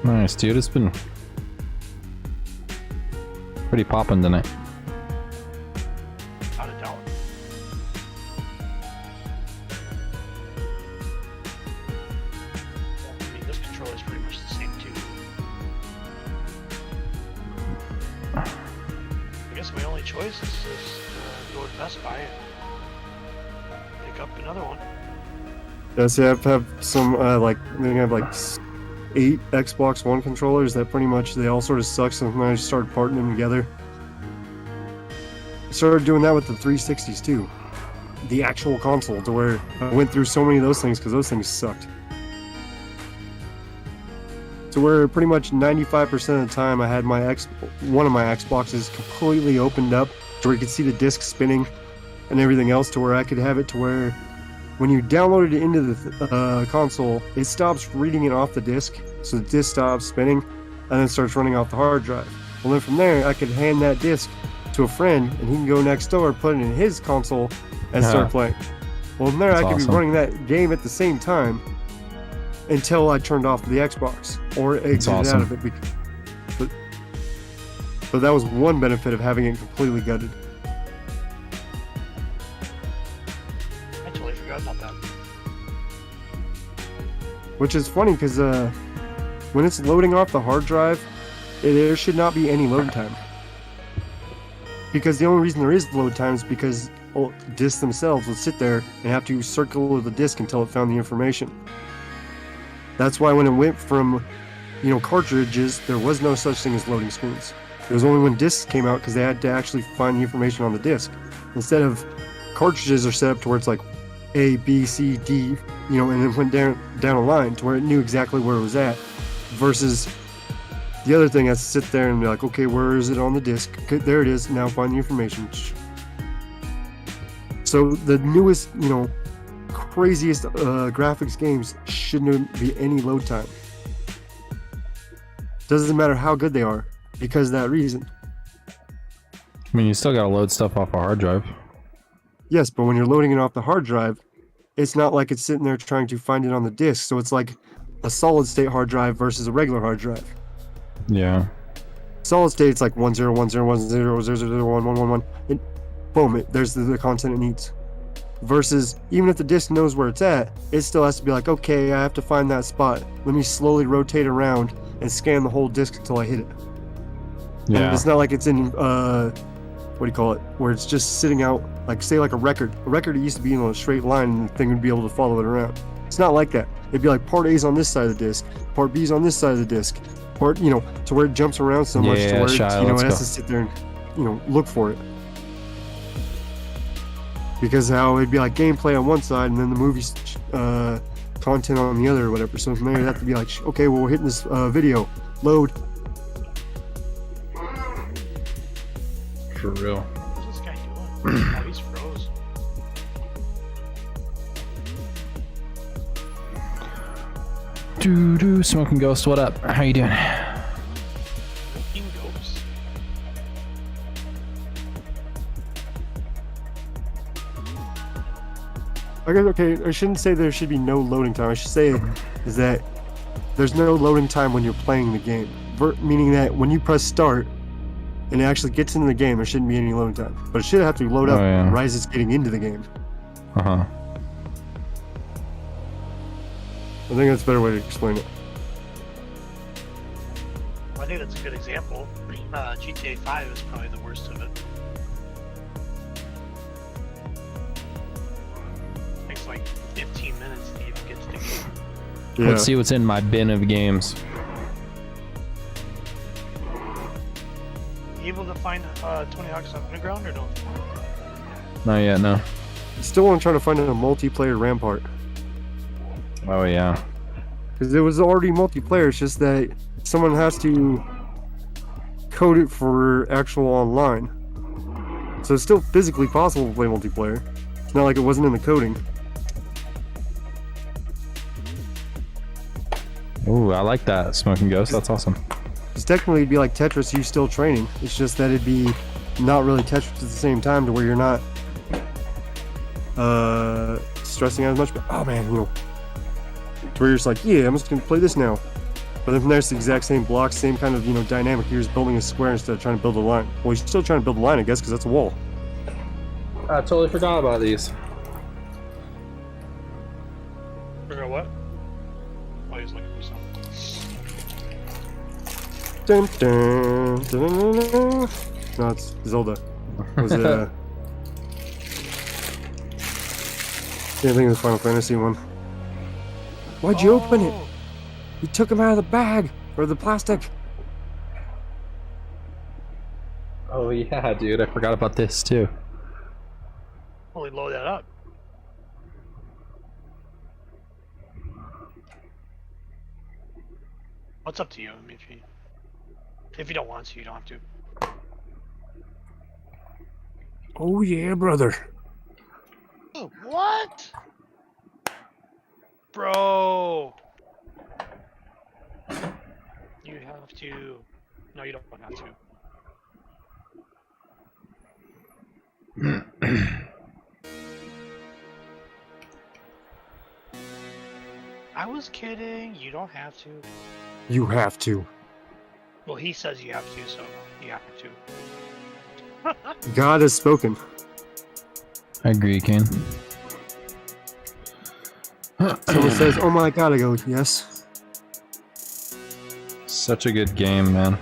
Nice, dude. It's been pretty poppin' tonight. Without a doubt. I mean, this controller is pretty much the same too. I guess my only choice is just go to Best Buy and pick up another one. Yeah, see, I have some, like, they have like 8 Xbox One controllers that pretty much, they all sort of suck, so then I just started parting them together. I started doing that with the 360s too. The actual console, to where I went through so many of those things because those things sucked. To where pretty much 95% of the time I had one of my Xboxes completely opened up, to where you could see the disc spinning and everything else, to where I could have it to where when you download it into the console, it stops reading it off the disc, so the disc stops spinning, and then starts running off the hard drive. Well, then from there, I could hand that disc to a friend, and he can go next door, put it in his console, and start playing. Well, from there, That's I could awesome. be running that game at the same time until I turned off the Xbox or exited awesome. out of it. But that was one benefit of having it completely gutted. I totally forgot about that. Which is funny because when it's loading off the hard drive, there should not be any load time. Because the only reason there is load time is because discs themselves will sit there and have to circle the disk until it found the information. That's why when it went from, you know, cartridges, there was no such thing as loading screens. It was only when discs came out, because they had to actually find the information on the disc. Instead of cartridges are set up to where it's like A, B, C, D, you know, and then went down a line to where it knew exactly where it was at, versus the other thing has to sit there and be like, okay, where is it on the disc? Okay, there it is. Now find the information. So the newest, you know, craziest graphics games shouldn't be any load time. Doesn't matter how good they are, because of that reason. I mean, you still gotta load stuff off a hard drive. Yes, but when you're loading it off the hard drive, it's not like it's sitting there trying to find it on the disk. So it's like a solid state hard drive versus a regular hard drive. Yeah. Solid state, it's like 101010001111, and boom, there's the content it needs. Versus, even if the disk knows where it's at, it still has to be like, okay, I have to find that spot. Let me slowly rotate around and scan the whole disk until I hit it. Yeah. And it's not like it's in, what do you call it, where it's just sitting out, like, say, like a record. A record, it used to be in a straight line, and the thing would be able to follow it around. It's not like that. It'd be like part A's on this side of the disk, part B's on this side of the disk, part, you know, to where it jumps around so much to where Shy, you know, let's it has go. to sit there and, you know, look for it. Because how it'd be like gameplay on one side and then the movie's content on the other or whatever. So from there, it'd have to be like, okay, well, we're hitting this video. Load. For real. What's this guy doing? Oh, he's froze. Smoking Ghost, what up? How you doing? King goes. I guess, okay, I shouldn't say there should be no loading time. I should say is that there's no loading time when you're playing the game. Meaning that when you press start and it actually gets into the game, there shouldn't be any loading time. But it should have to load up right as it's getting into the game. Uh-huh. I think that's a better way to explain it. Well, I think that's a good example. GTA 5 is probably the worst of it. Takes like 15 minutes to even get to the game. Yeah. Let's see what's in my bin of games. You able to find Tony Hawk's Underground or no? Not yet, no. Still want to try to find a multiplayer Rampart. Oh, yeah. Because it was already multiplayer, it's just that someone has to code it for actual online. So it's still physically possible to play multiplayer. It's not like it wasn't in the coding. Ooh, I like that, Smoking Ghost. That's awesome. Because technically it'd be like Tetris, you still training. It's just that it'd be not really Tetris at the same time to where you're not stressing out as much. But, oh man, you know, to where you're just like, yeah, I'm just gonna play this now. But then from there, it's the exact same blocks, same kind of, you know, dynamic. You're just building a square instead of trying to build a line. Well, you're still trying to build a line, I guess, because that's a wall. I totally forgot about these. Forgot what? Oh, he's looking for something. Dun, dun, dun, dun, dun. No, it's Zelda. Was it, can't think of the Final Fantasy one. Why'd you open it? You took him out of the bag or the plastic. Oh, yeah, dude. I forgot about this, too. Only load that up. What's up to you? I mean, if you don't want to, you don't have to. Oh yeah, brother. What? Bro. You have to. No, you don't have to. I was kidding. You don't have to. You have to. Well, he says you have to, so you have to. God has spoken. I agree, Kane. Someone says, "Oh my God," I go, "Yes." Such a good game, man.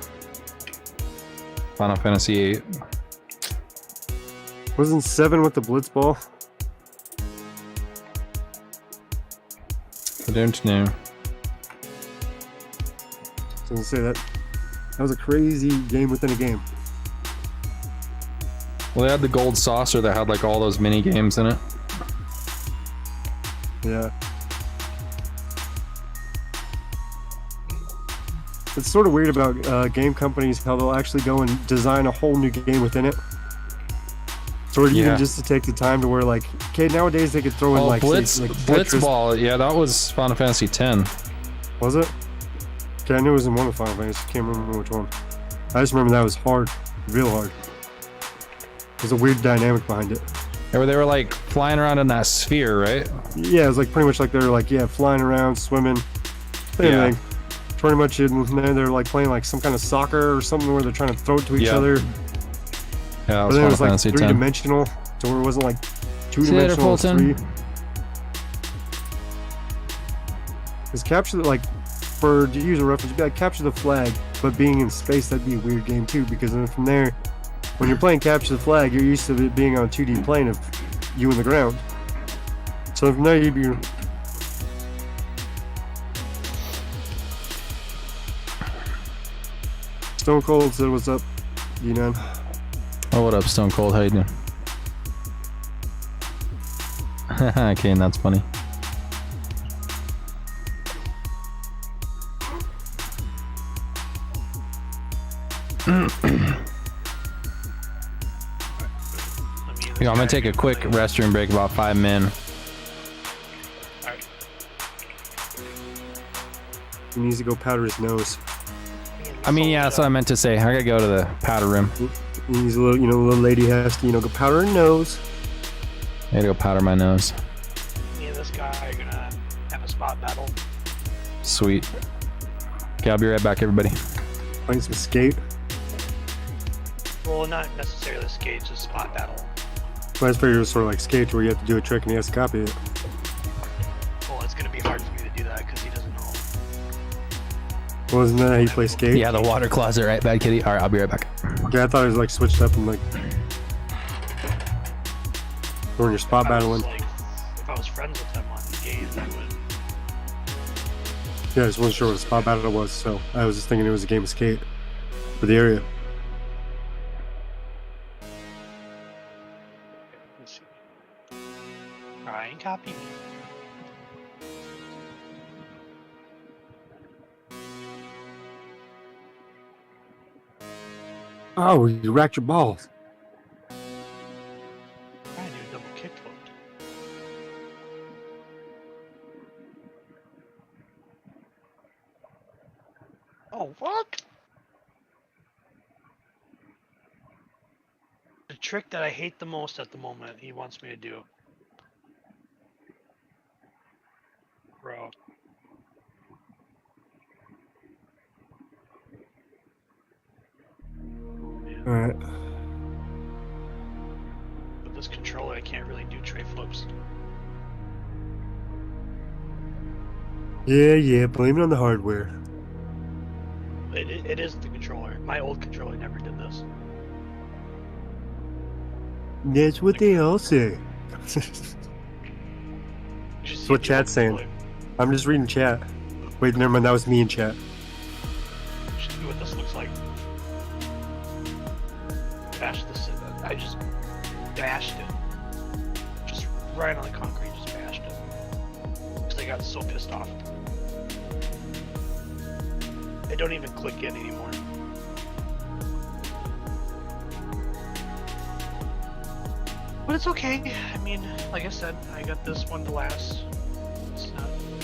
Final Fantasy VIII. Wasn't 7 with the Blitzball? I don't know. Doesn't say that. That was a crazy game within a game. Well, they had the gold saucer that had like all those mini games in it. Yeah. It's sort of weird about game companies how they'll actually go and design a whole new game within it. Sort of even just to take the time to where, like, okay, nowadays they could throw in like Blitzball. Yeah, that was Final Fantasy X. Was it? Okay, I knew it was in one of the Final Fantasy. Can't remember which one. I just remember that was hard, real hard. There's a weird dynamic behind it. Yeah, where they were like flying around in that sphere, right? Yeah, it was like pretty much like they were like flying around, swimming, same thing. Pretty much in there they're like playing like some kind of soccer or something where they're trying to throw it to each other. Yeah, but then it was like three-dimensional, to where it wasn't like two-dimensional, it was three. Because capture the, like, for to use a reference, it'd be like capture the flag, but being in space, that'd be a weird game too. Because then from there, when you're playing capture the flag, you're used to it being on a 2D plane of you and the ground. So from there, you'd be. Stone Cold said, "What's up, Yunan?" Oh, what up, Stone Cold? How you doing? Okay, that's funny. Yo, I'm gonna take a quick restroom break, about 5 min. He needs to go powder his nose. I mean, yeah, that's what I meant to say. I gotta go to the powder room. He needs a little, little lady has to, go powder her nose. I gotta go powder my nose. Me and this guy are gonna have a spot battle. Sweet. Okay, I'll be right back, everybody. Playing some skate. Well, not necessarily skate, just spot battle. I figured it was sort of like skate where you have to do a trick and he has to copy it. Well, it's gonna be hard for me to do that because he doesn't know. Well, isn't that how you play skate? Yeah, the water closet, right, Bad Kitty? All right, I'll be right back. Okay, I thought it was like switched up and like when you're spot battling. If I was friends with him on the game, I would. Yeah, I just wasn't sure what a spot battle was, so I was just thinking it was a game of skate for the area. Let's see. Try and copy me. Oh, you racked your balls. Try and do a double kickflip. Oh, what? The trick that I hate the most at the moment, he wants me to do. Bro. Alright. With this controller, I can't really do tray flips. Yeah, blame it on the hardware. It is the controller. My old controller never did this. That's what they all say. You should see what the chat's old saying. controller. I'm just reading chat. Wait, never mind, that was me in chat. You should see what this looks like. Bash this in. I just bashed it. Just right on the concrete, just bashed it. Because I got so pissed off. They don't even click in anymore. But it's okay. I mean, like I said, I got this one to last. It's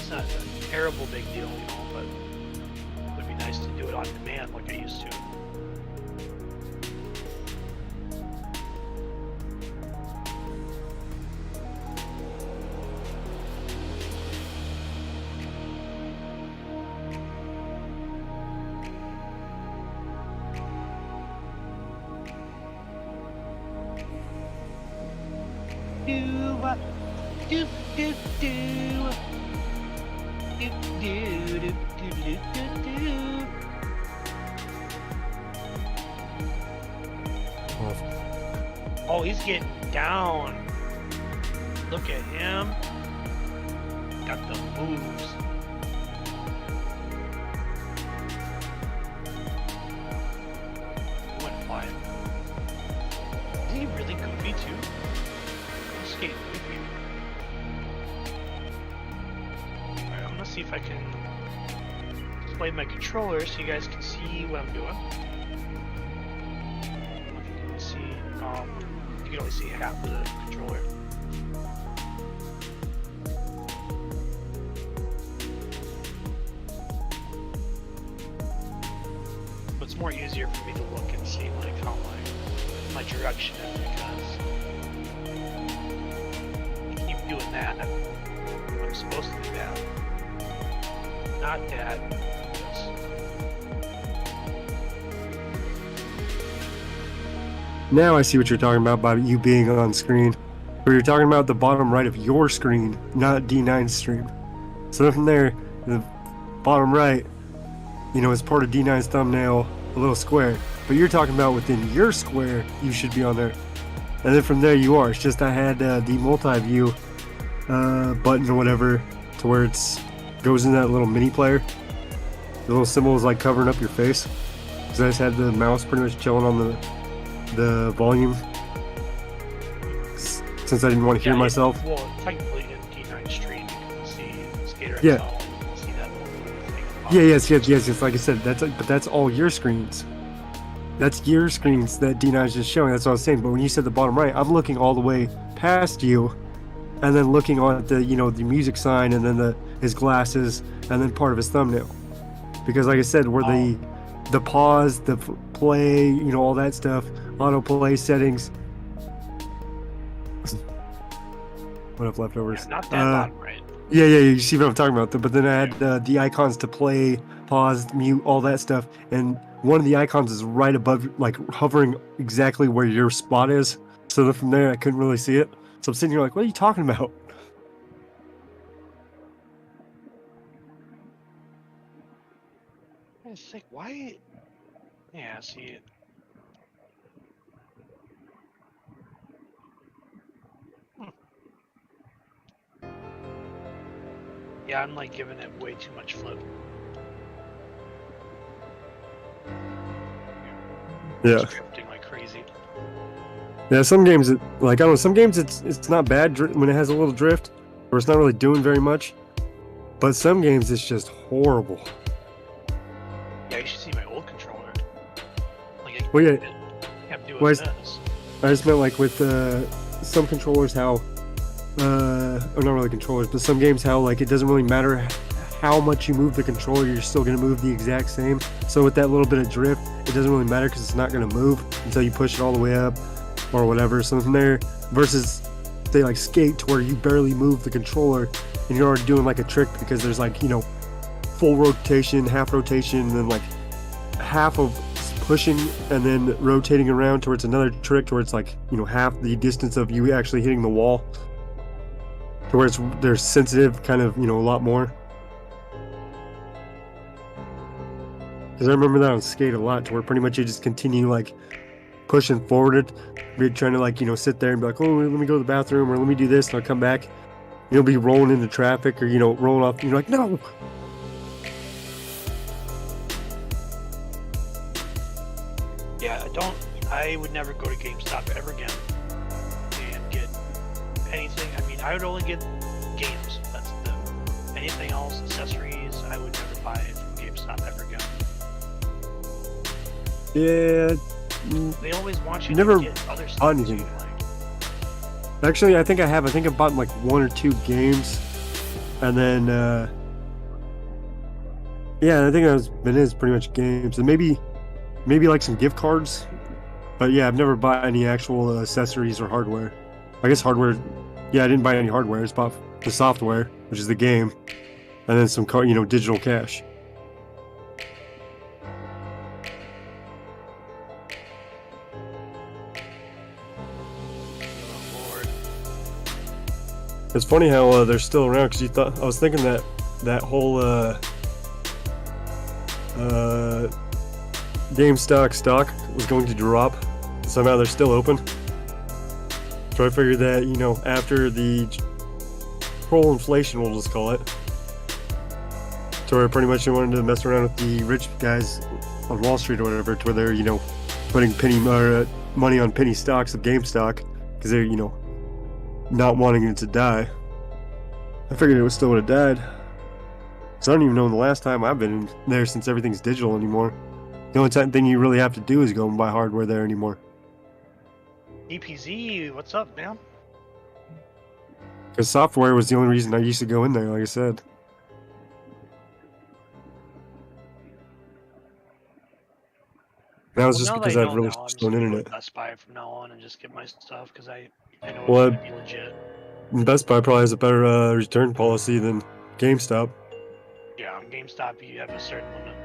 not a terrible big deal, but it would be nice to do it on demand like I used to. Oh, he's getting down. Look at him. Got the moves. Went flying. Is he really goofy too? He's skating goofy. Alright, I'm gonna see if I can display my controller so you guys can see what I'm doing. You can see, you can only see half of the controller. But it's more easier for me to look and see like how my direction is because I keep doing that. I'm supposed to do that. Not that. Now I see what you're talking about by you being on screen. But you're talking about the bottom right of your screen, not D9's stream. So then from there, the bottom right, is part of D9's thumbnail, a little square. But you're talking about within your square, you should be on there. And then from there you are. It's just I had the multi-view button or whatever to where it's goes in that little mini player. The little symbol is like covering up your face. Because I just had the mouse pretty much chilling on the volume since I didn't want to hear myself. Well, technically in D9 stream, you can see Skater Yeah. XL, you can see that little thing. Yes. Like I said, but that's all your screens. That's your screens that D9 is just showing. That's what I was saying. But when you said the bottom right, I'm looking all the way past you, and then looking on the the music sign, and then his glasses, and then part of his thumbnail. because like I said, where the pause, the play, you know, all that stuff, auto play settings. What up, leftovers? Yeah, not that bottom right. Yeah, you see what I'm talking about. But then I had the icons to play, pause, mute, all that stuff, and one of the icons is right above, like hovering exactly where your spot is. So then from there, I couldn't really see it. So I'm sitting here like, what are you talking about? I was like, why? Yeah, I see it. Yeah, I'm like giving it way too much flip. Yeah. It's drifting like crazy. Yeah, some games, I don't know, some games it's not bad when it has a little drift, or it's not really doing very much. But some games it's just horrible. Yeah, you should see my old controller. Like, Well, yeah. I have to do it Well, with this. I just meant like with some controllers how, or not really controllers, but some games how like it doesn't really matter how much you move the controller, you're still going to move the exact same. So with that little bit of drift, it doesn't really matter because it's not going to move until you push it all the way up or whatever. So from there, versus say like Skate, to where you barely move the controller and you're already doing like a trick because there's like, you know, full rotation, half rotation, and then like half of pushing and then rotating around towards another trick to where it's like, you know, half the distance of you actually hitting the wall, to where they're sensitive kind of, you know, a lot more. Because I remember that on Skate a lot, to where pretty much you just continue like pushing forward, you're trying to like, you know, sit there and be like, oh, let me go to the bathroom, or let me do this, and I'll come back. You'll be rolling into traffic, or, you know, rolling off, you're like, no. Yeah, I would never go to GameStop ever again and get anything. I mean, I would only get games. That's anything else, accessories, I would never buy from GameStop ever again. Yeah. They always want you Never to get other stuff bought anything. too, like, Actually, I think I have. I think I bought like 1 or 2 games, and then yeah, I think it is pretty much games, and maybe like some gift cards. But yeah, I've never bought any actual accessories or hardware. I guess hardware. Yeah, I didn't buy any hardware. I just bought the software, which is the game, and then some digital cash. oh Lord. It's funny how they're still around, because I was thinking that whole GameStop stock was going to drop. Somehow they're still open. So I figured that, you know, after the whole inflation, we'll just call it, to where pretty much they wanted to mess around with the rich guys on Wall Street or whatever, to where they're, you know, putting money on penny stocks of GameStop, because they're, you know, not wanting it to die. I figured it still would have died. So I don't even know the last time I've been in there, since everything's digital anymore. The only thing you really have to do is go and buy hardware there anymore. EPZ, what's up, man? Because software was the only reason I used to go in there, like I said. That was just now because that I I had know really now, I'm just slow gonna go to internet. Best Buy from now on and just get my stuff, because I know Well, it's gonna be legit. Best Buy probably has a better return policy than GameStop. Yeah, on GameStop you have a certain limit.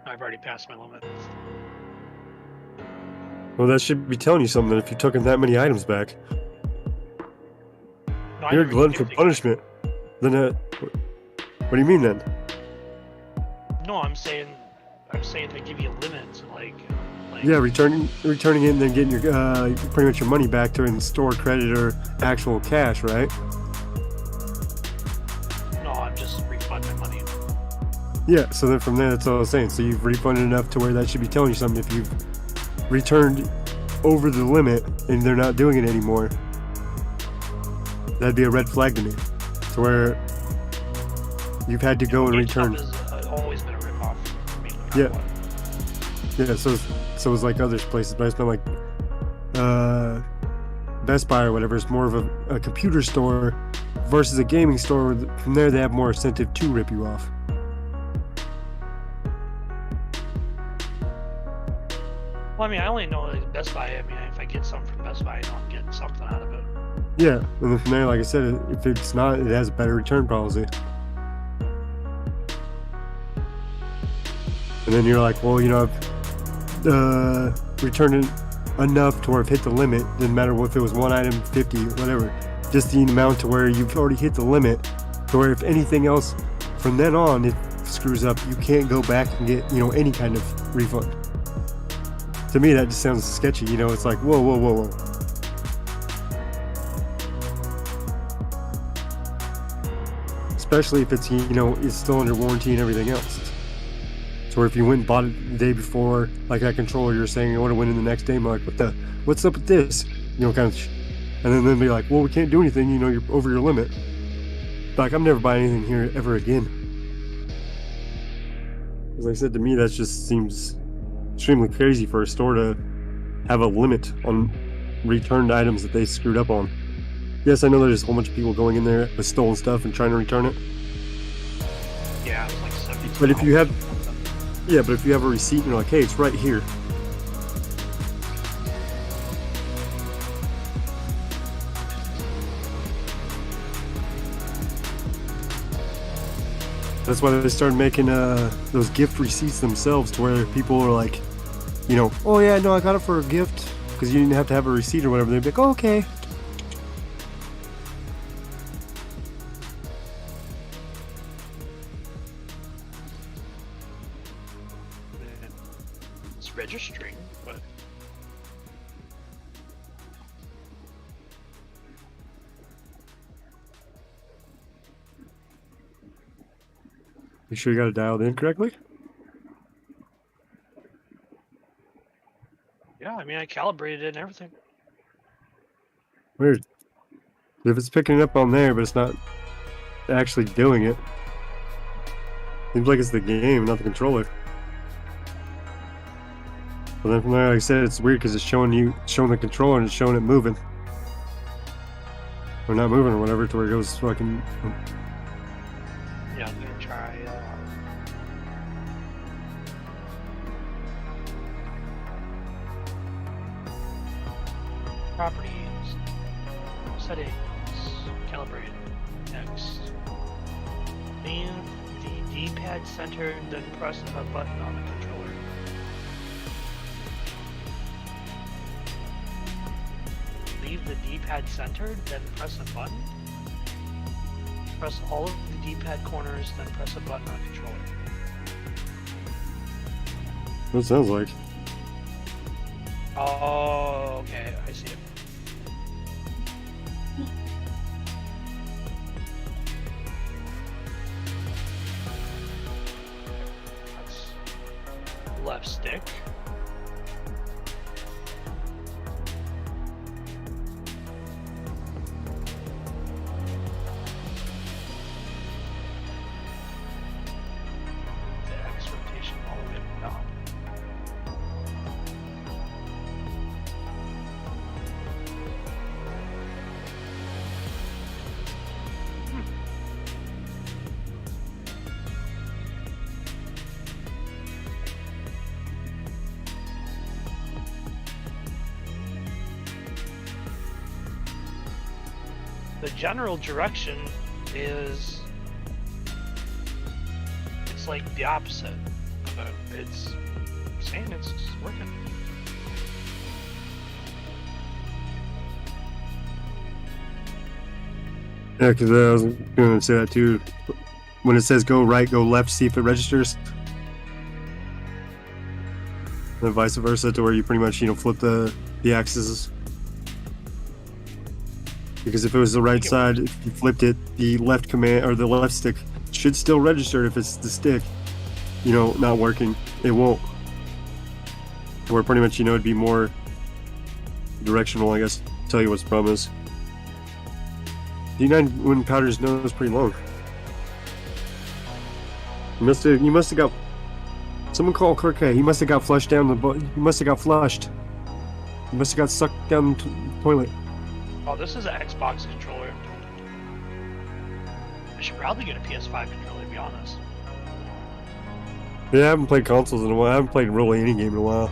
I've already passed my limit. Well, that should be telling you something, if you took in that many items back. No, I You're a never glutton get for anything. punishment. Then, what do you mean then? No, I'm saying they give you a limit to like Yeah, returning it and then getting your pretty much your money back to in store credit or actual cash, right? No, I'm just refunding my money. Yeah, so then from there, that's all I was saying. So you've refunded enough to where that should be telling you something. If you've returned over the limit and they're not doing it anymore, that'd be a red flag to me. To where you've had to go and return. GameStop has always been a ripoff for me, no matter Yeah. what. Yeah, so it's like other places, but it's been like Best Buy or whatever. It's more of a computer store versus a gaming store. From there, they have more incentive to rip you off. Well, I mean, I only know like Best Buy. I mean, if I get something from Best Buy, I know I'm getting something out of it. Yeah, and then from there, like I said, if it's not, it has a better return policy. And then you're like, well, you know, I've returned it enough to where I've hit the limit. Didn't matter if it was one item, 50, whatever. Just the amount to where you've already hit the limit. To where if anything else from then on it screws up, you can't go back and get, you know, any kind of refund. To me, that just sounds sketchy. You know, it's like, whoa, whoa, whoa, whoa. Especially if it's, you know, it's still under warranty and everything else. So if you went and bought it the day before, like that controller you're saying, I would have went in the next day and be like, what's up with this? You know, kind of, and then be like, well, we can't do anything, you know, you're over your limit. Like, I'm never buying anything here ever again. As I said, to me, that just seems extremely crazy for a store to have a limit on returned items that they screwed up on. Yes, I know there's a whole bunch of people going in there with stolen stuff and trying to return it. Yeah, it was like 72. But if you have, yeah, but if you have a receipt and you're like, hey, it's right here. That's why they started making those gift receipts themselves, to where people are like, you know, oh yeah, no, I got it for a gift, because you didn't have to have a receipt or whatever. They'd be like, oh, okay. It's registering, but You sure you got it dialed in correctly? yeah, I mean, I calibrated it and everything. Weird. If it's picking it up on there, but it's not actually doing it, seems like it's the game, not the controller. But then from there, like I said, it's weird because it's showing the controller and it's showing it moving. Or not moving or whatever, to where it goes fucking. Yeah, I'm gonna try. Properties, settings, calibrate, next. Leave the D-pad centered, then press a button on the controller. Leave the D-pad centered, then press a button. Press all of the D-pad corners, then press a button on the controller. What it sounds like. Oh, okay, I see it. That's left stick. The X rotation all the way down. The general direction is, it's like the opposite, but it's saying it's working. Yeah, because I was going to say that too. When it says go right, go left, see if it registers. And vice versa, to where you pretty much, you know, flip the axes. Because if it was the right side, if you flipped it, the left command or the left stick should still register. If it's the stick, you know, not working, it won't. Where pretty much, you know, it'd be more directional, I guess. Tell you what's the problem is. The 9 wind powder's nose is pretty long. You must have got. Someone call Kirk. He must have got flushed down the. He must have got flushed. He must have got sucked down the toilet. Oh, this is an Xbox controller. I should probably get a PS5 controller, to be honest. Yeah, I haven't played consoles in a while. I haven't played really any game in a while.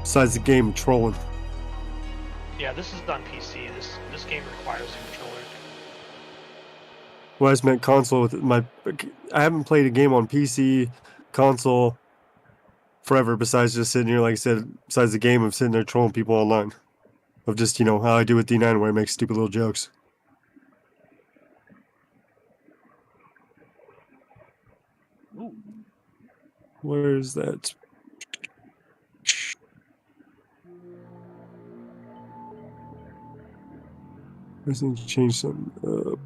besides the game of trolling. Yeah, this is on PC. This game requires a controller. Well, I just meant console with my. I haven't played a game on PC, console, forever. Besides just sitting here, like I said, besides the game of sitting there trolling people online, of just how I do with D9, where I make stupid little jokes. Ooh. Where's that? I need to change something up.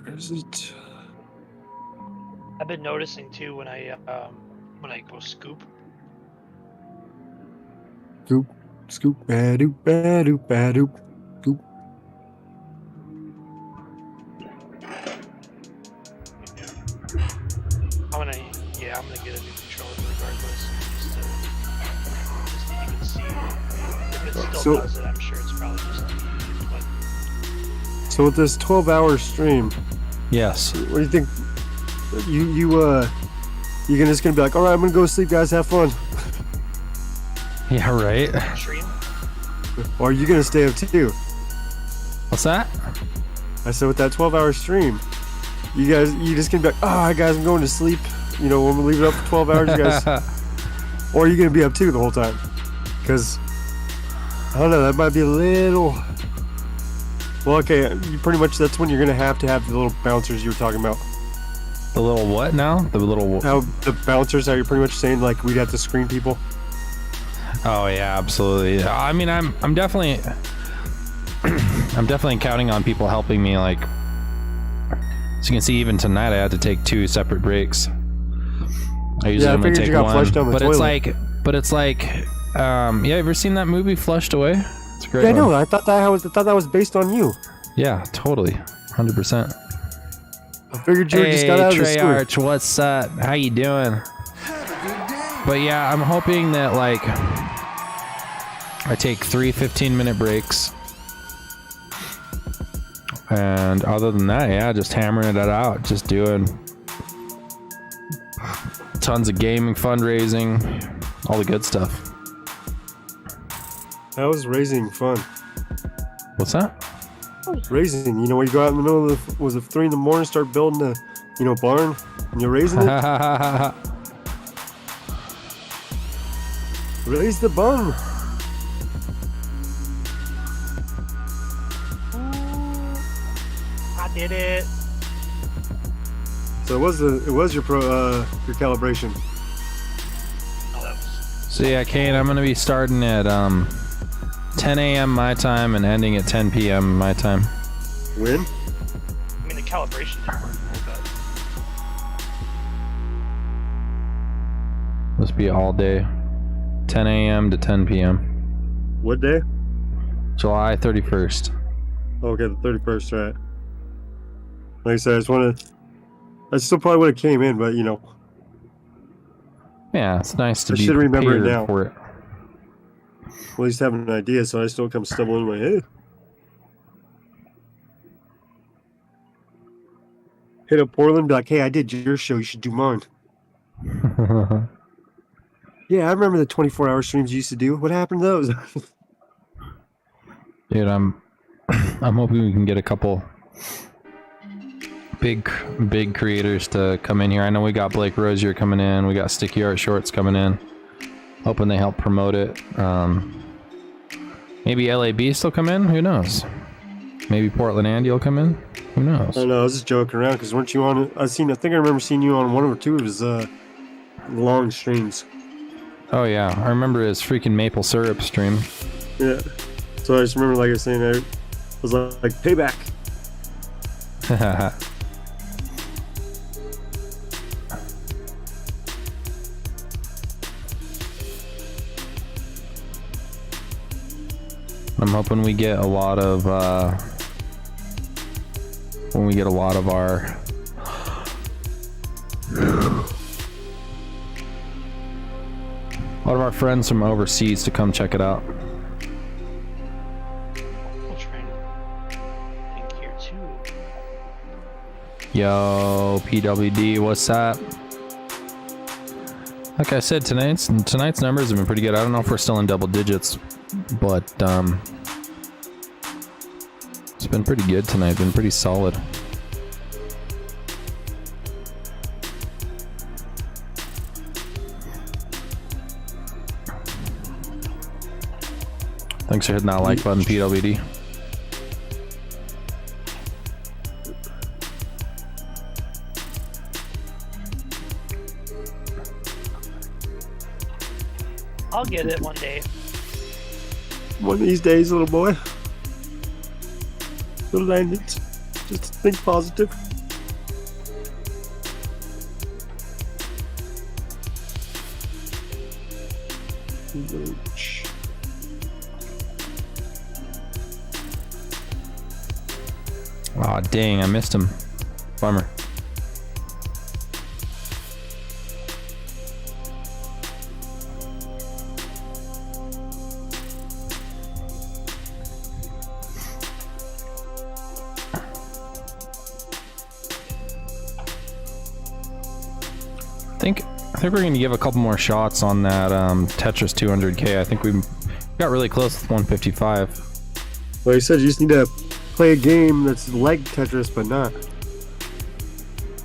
Where is it? I've been noticing too when I go scoop. Scoop, scoop, ba-doop, ba-doop, ba-doop, scoop. I'm gonna get a new controller regardless, just to even see if it still does it. I'm sure it's probably just but So with this 12-hour stream, Yes. what do you think? You're just gonna be like, all right, I'm gonna go sleep, guys, have fun, Yeah, right. stream. or are you gonna stay up too? What's that? I said with that 12-hour stream, you just gonna be like, all right, guys, I'm going to sleep. When we leave it up for 12 hours, you guys, or are you gonna be up too the whole time? Because I don't know, that might be a little. Well, okay, you pretty much that's when you're gonna have to have the little bouncers you were talking about. The little what now? The little. How the bouncers? How you're pretty much saying like we'd have to screen people. Oh yeah, absolutely. I mean, I'm definitely, I'm definitely counting on people helping me. Like, as you can see, even tonight I had to take 2 separate breaks. I usually I only figured take you got one, flushed down the but toilet. it's like, yeah. Ever seen that movie Flushed Away? It's a great. Yeah, I one. know. I thought that was based on you. Yeah, totally, 100%. I figured you just got out of the school. Treyarch, what's up? How you doing? But yeah, I'm hoping that like I take 3 15-minute breaks, and other than that, yeah, just hammering it out, just doing tons of gaming, fundraising, all the good stuff. That was raising fun. What's that? Raising, when you go out in the middle of was it 3 a.m, start building a barn, and you're raising it. Raise the barn. I did it. So it was your calibration. Oh, that was. So yeah, Kane, I'm gonna be starting at 10 a.m. my time and ending at 10 p.m. my time. When? I mean, the calibration didn't work, but Must be all day, 10 a.m. to 10 p.m. What day? July 31st. Okay, the 31st, right? Like I said, I still probably would have came in, but Yeah, it's nice to I be should remember it prepared now. for it. at least have an idea, so I still come stumbling in my head. Hit up Portland, be like, hey, I did your show, you should do mine. Yeah, I remember the 24-hour streams you used to do. What happened to those? Dude, I'm hoping we can get a couple big creators to come in here. I know we got Blake Rosier coming in. We got Sticky Art Shorts coming in. Hoping they help promote it. Maybe LAB still come in. Who knows? Maybe Portland Andy will come in. Who knows? I don't know. I was just joking around because weren't you on? I think I remember seeing you on one or two of his long streams. Oh yeah, I remember his freaking maple syrup stream. Yeah. So I just remember, like I was saying, I was like payback. I'm hoping we get a lot of when we get a lot of our friends from overseas to come check it out. We'll try and link here too. Yo, PWD, what's up? Like I said, tonight's numbers have been pretty good. I don't know if we're still in double digits, but it's been pretty good tonight. Been pretty solid. Thanks for hitting that like button, PWD. I'll get it one day. One of these days, little boy. Little Landons. Just think positive. Aw, dang, I missed him. Bummer. I think we're going to give a couple more shots on that Tetris 200K. I think we got really close with 155. Well, you said you just need to play a game that's like Tetris, but not.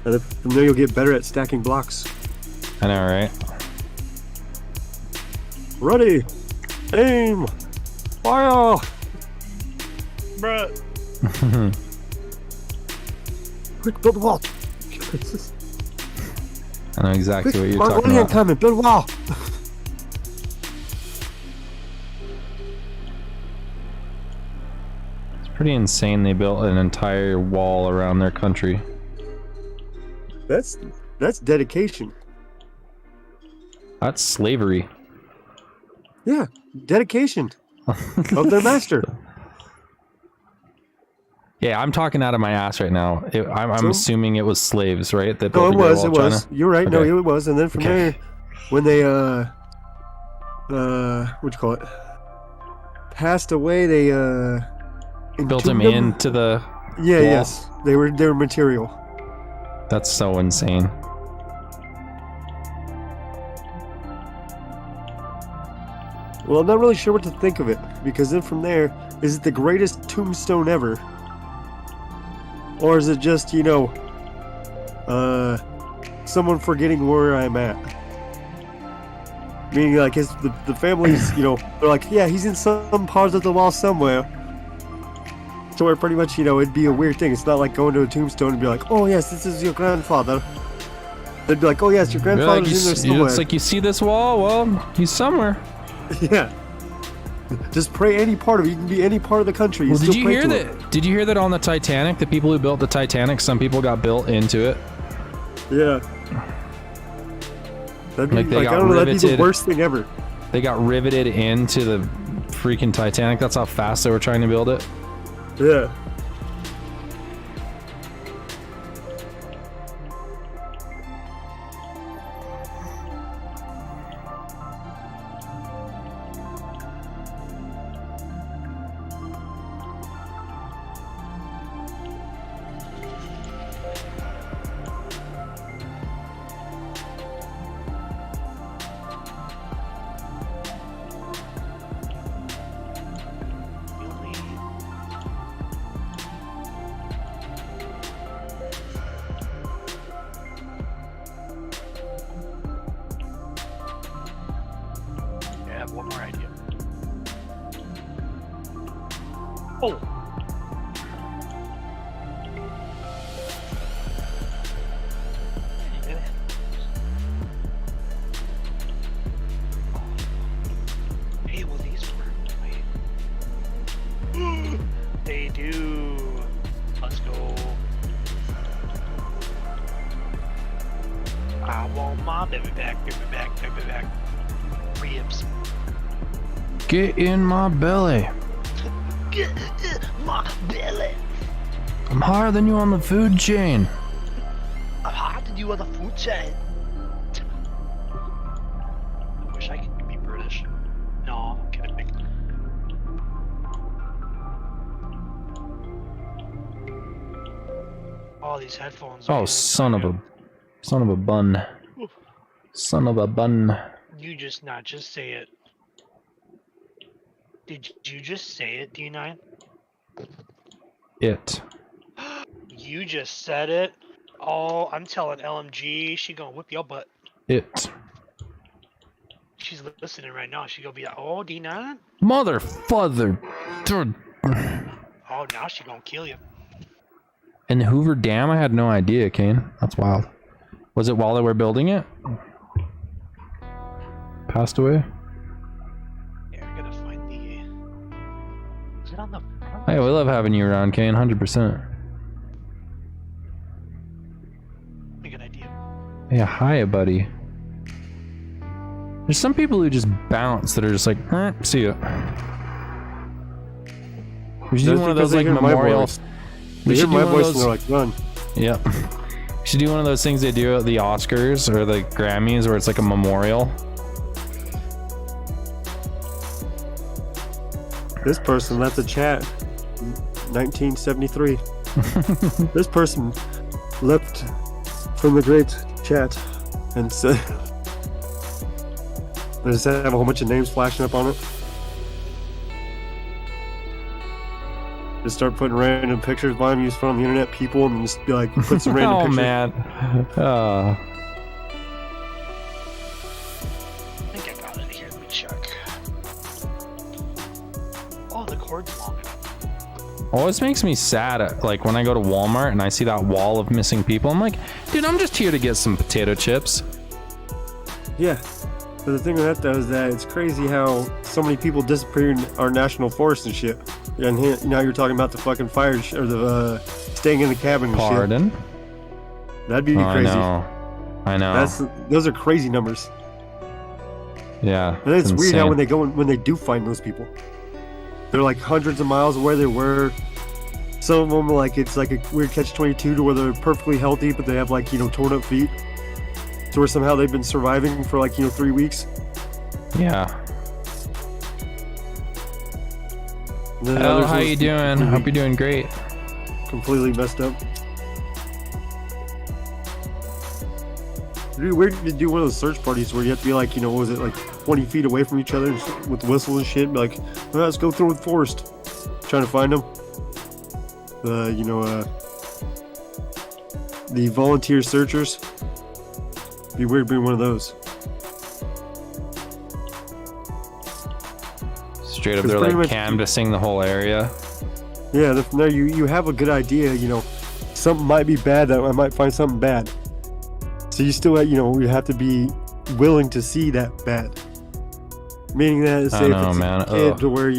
And then from there, you'll get better at stacking blocks. I know, right? Ready, aim, fire. Bruh. Quick, build the wall. I know exactly what you're Quick, talking about. coming, build a wall. It's pretty insane they built an entire wall around their country. That's dedication. That's slavery. Yeah, dedication of their master. Yeah, I'm talking out of my ass right now. I'm So- assuming it was slaves, right? That No, built it the Great was. Wall It of China? was. You're right. No, Okay. it was. And then from Okay. there, when they what you call it, passed away, they Built him entombed into the Yeah. wall. Yes. They were material. That's so insane. Well, I'm not really sure what to think of it, because then from there, is it the greatest tombstone ever? Or is it just, someone forgetting where I'm at? Meaning, like, the family's, they're like, yeah, he's in some part of the wall somewhere. So where pretty much, it'd be a weird thing. It's not like going to a tombstone and be like, oh, yes, this is your grandfather. They'd be like, oh, yes, your You're grandfather's like, in there somewhere. it's like you see this wall? Well, he's somewhere. Yeah. Just pray any part of it. You can be any part of the country. Well, still did you pray hear to that? it. Did you hear that on the Titanic? The people who built the Titanic, some people got built into it. Yeah. That'd be Like, they like, got I don't know, that'd be the riveted. worst thing ever. They got riveted into the freaking Titanic. That's how fast they were trying to build it. Yeah. I have one more idea. Oh. Hey, will these work? Wait. They do. Let's go. I want my baby back, baby back, baby back. Ribs. Get in my belly. My belly. I'm higher than you on the food chain. I'm hard to do on the food chain. I wish I could be British. No, I'm kidding. Oh, these headphones. Oh, son of a bun. Son of a bun. You just not just say it. Did you just say it, D9? It. You just said it. Oh, I'm telling LMG, she gonna whip your butt. It. She's listening right now. She gonna be like, oh, D9? Motherfucker. Dude. Oh, now she gonna kill you. In the Hoover Dam? I had no idea, Kane. That's wild. Was it while they were building it? Passed away? Yeah, I gotta find the... Is it on the... Hey, we love having you around, Kane. 100%. A good idea. Yeah, hi, buddy. There's some people who just bounce that are just like, see ya. We should do That's one of those because they like hear my memorial. voice. We They should hear do my one of voice and those. they're like, run. Yep. We should do one of those things they do at the Oscars or the Grammys where it's like a memorial. This person left the chat 1973. This person left from the great chat and said, I just have a whole bunch of names flashing up on it. Just start putting random pictures by them, use fun on the internet, people, and just be like, put some random Oh pictures. man. I think I got it here. Let me check. Oh, the cord's long enough. Always makes me sad, like when I go to Walmart and I see that wall of missing people. I'm like, dude, I'm just here to get some potato chips. Yeah. But the thing with that, though, is that it's crazy how so many people disappear in our national forest and shit. And now you're talking about the fucking fire or the staying in the cabin and Pardon? shit. That'd be Oh, crazy. I know. Those are crazy numbers. Yeah. And it's weird how insane. when they do find those people, they're like hundreds of miles away. They were. Some of them like it's like a weird catch-22 to where they're perfectly healthy, but they have like torn up feet. To where somehow they've been surviving for like 3 weeks. Yeah. And then Hello, others how was you doing? Hope you're doing great. completely messed up. Dude, weird to do one of those search parties where you have to be like, what was it, like 20 feet away from each other with whistles and shit. Be like, well, let's go through the forest, trying to find them. The volunteer searchers. Be weird being one of those. Straight up, 'Cause they're pretty like much- canvassing the whole area. Yeah, no, you have a good idea. Something might be bad. That I might find something bad. So you still, you have to be willing to see that bad. Meaning that, say, know, if it's man. a kid Ugh. to where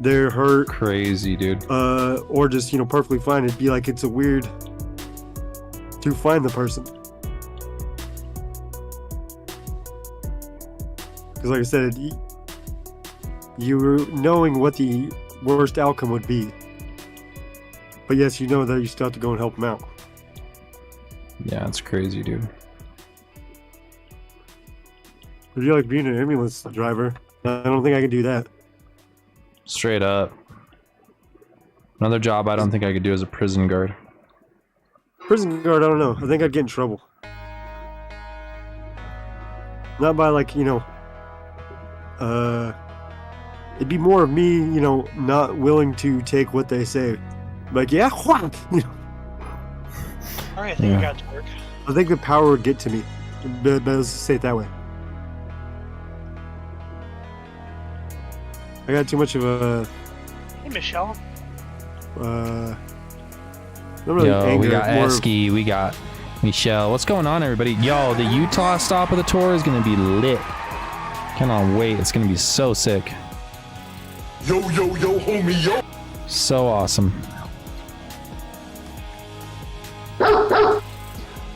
they're hurt, Crazy, dude. or just perfectly fine, it'd be like it's a weird to find the person. Because, like I said, you're knowing what the worst outcome would be. But yes, you know that you still have to go and help them out. Yeah, it's crazy, dude. Would you like being an ambulance driver? I don't think I can do that. Straight up. Another job I don't think I could do is a prison guard. Prison guard, I don't know. I think I'd get in trouble. Not by it'd be more of me, not willing to take what they say. Like, yeah, what? Alright, I think Yeah. I got it to work. I think the power would get to me. But let's say it that way. I got too much of a, Hey, Michelle. not really Yo, anger, we got more of- Esky, we got Michelle. What's going on, everybody? Yo, the Utah stop of the tour is gonna be lit. Cannot wait. It's gonna be so sick. Yo, yo, yo, homie, yo. So awesome.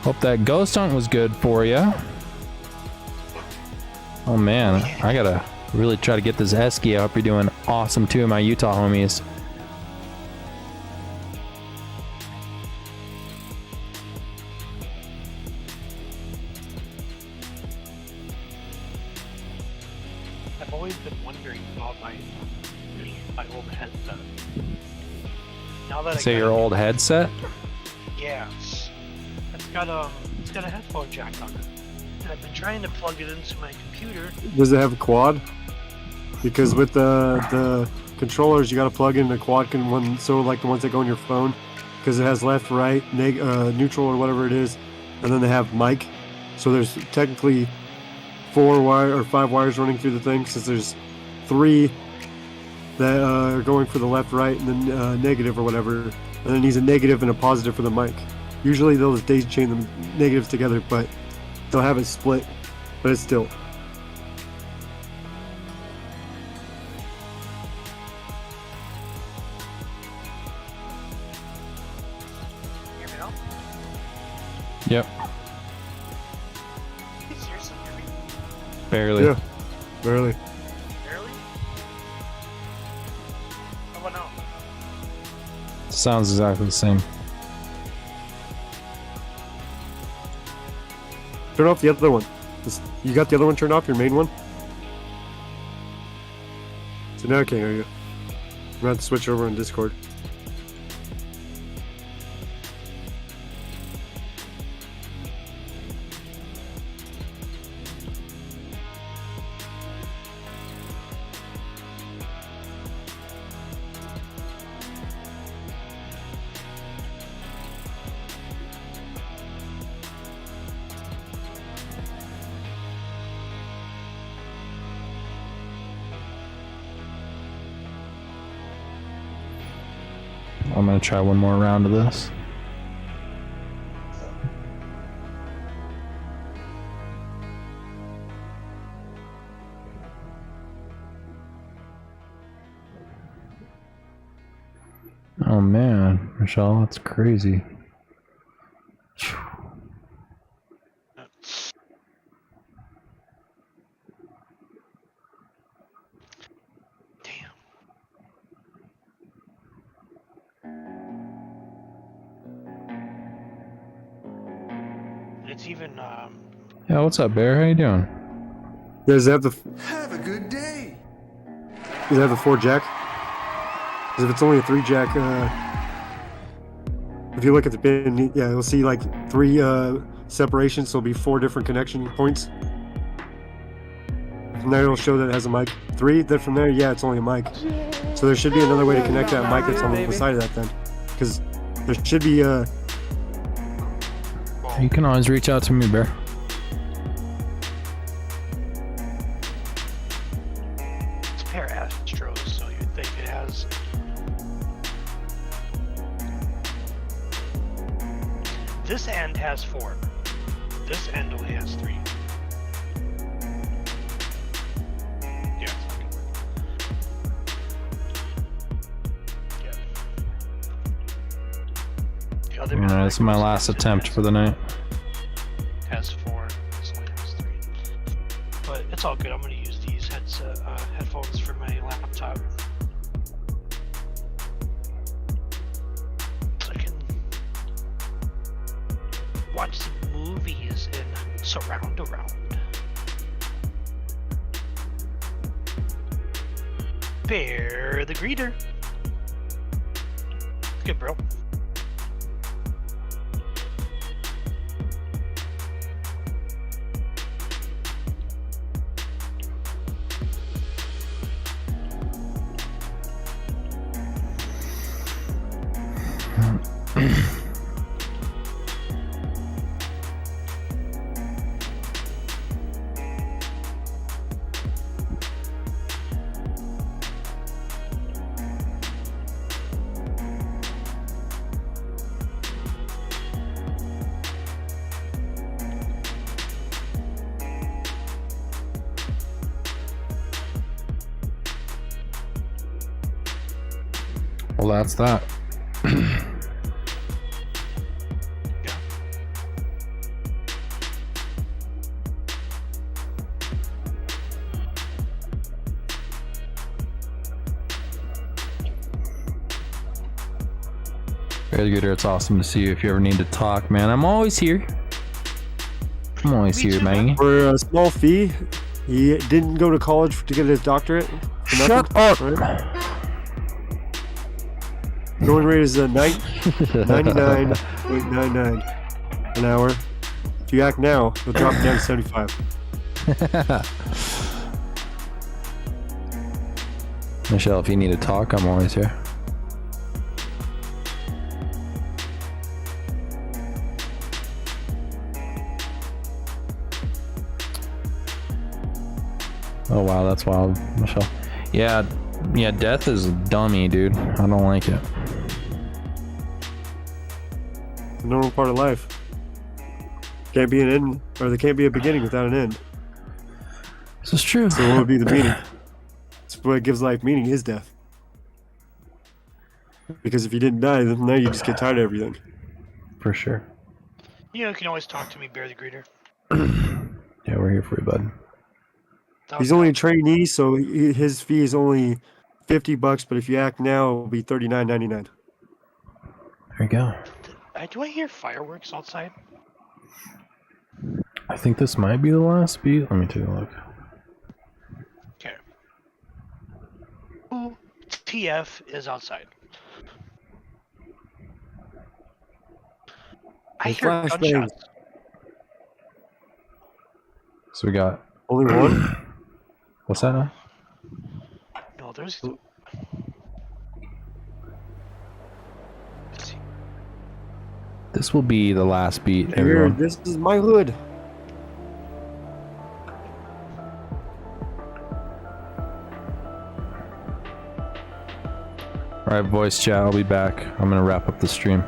Hope that ghost hunt was good for you. Oh man, I gotta really try to get this Esky. I hope you're doing awesome too, my Utah homies. I've always been wondering about my old headset. Now that Say I your got old headset. Yeah. It's got a headphone jack on it. I've been trying to plug it into my computer. Does it have a quad? Because with the controllers, you got to plug in the quad one, so like the ones that go on your phone, because it has left, right, neutral or whatever it is, and then they have mic. So there's technically 4 wire or 5 wires running through the thing, since there's 3 that are going for the left, right, and then negative or whatever, and then it needs a negative and a positive for the mic. Usually they'll just daisy chain the negatives together, but they'll have it split, but it's still. Hear me now? Yep. Seriously, hear me? Barely. Yeah, barely. Barely? How about now? Sounds exactly the same. Turn off the other one. You got the other one turned off, your main one? So now I can't hear you. I'm gonna have to switch over on Discord. I'm gonna try one more round of this. Oh man, Michelle, that's crazy. Damn. It's even, Yeah, what's up, Bear? How you doing? Does it have the Have a good day. Does it have the 4 jack? Because if it's only a 3 jack, if you look at the pin, yeah, you'll see like 3 separations, so it'll be 4 different connection points. From there, it'll show that it has a mic. 3, then from there, yeah, it's only a mic. So there should be another way to connect that mic that's on the side of that then. Because there should be You can always reach out to me, Bear. it's a pair of Astros, so you'd think it has. This end has 4. This end only has 3. Yeah, it's not gonna work. Yeah. The other end, Alright, this is my last attempt for the night. has 4. This only has 3. But it's all good. I'm gonna use these headphones for my laptop. So I can watch some movies in surround around. Bear the greeter. Good, bro. Well, that's that. Very good. It's awesome to see you. If you ever need to talk, man, I'm always here. I'm always Me here, too, man. for a small fee. He didn't go to college to get his doctorate. for nothing, Shut up. right? Going rate is 99.99 an hour. If you act now, he'll drop it down to 75. Michelle, if you need to talk, I'm always here. Oh wow, that's wild, Michelle. Yeah, death is a dummy, dude. I don't like it. It's a normal part of life. Can't be an end, or there can't be a beginning without an end. This is true. So what would be the meaning? It's what gives life meaning is death. Because if you didn't die, then now you just get tired of everything. For sure. You can always talk to me, Bear the Greeter. Yeah, we're here for you, bud. He's only a trainee, so his fee is only $50. But if you act now, it'll be $39.99. There you go. Do I hear fireworks outside? I think this might be the last beat. Let me take a look. Okay. Who TF is outside? I There's hear flashbangs. gunshots. So we got Only one? what's that now? No, there's. Let's see. This will be the last beat, Here, everyone. this is my hood. Alright, voice chat, I'll be back. I'm gonna wrap up the stream.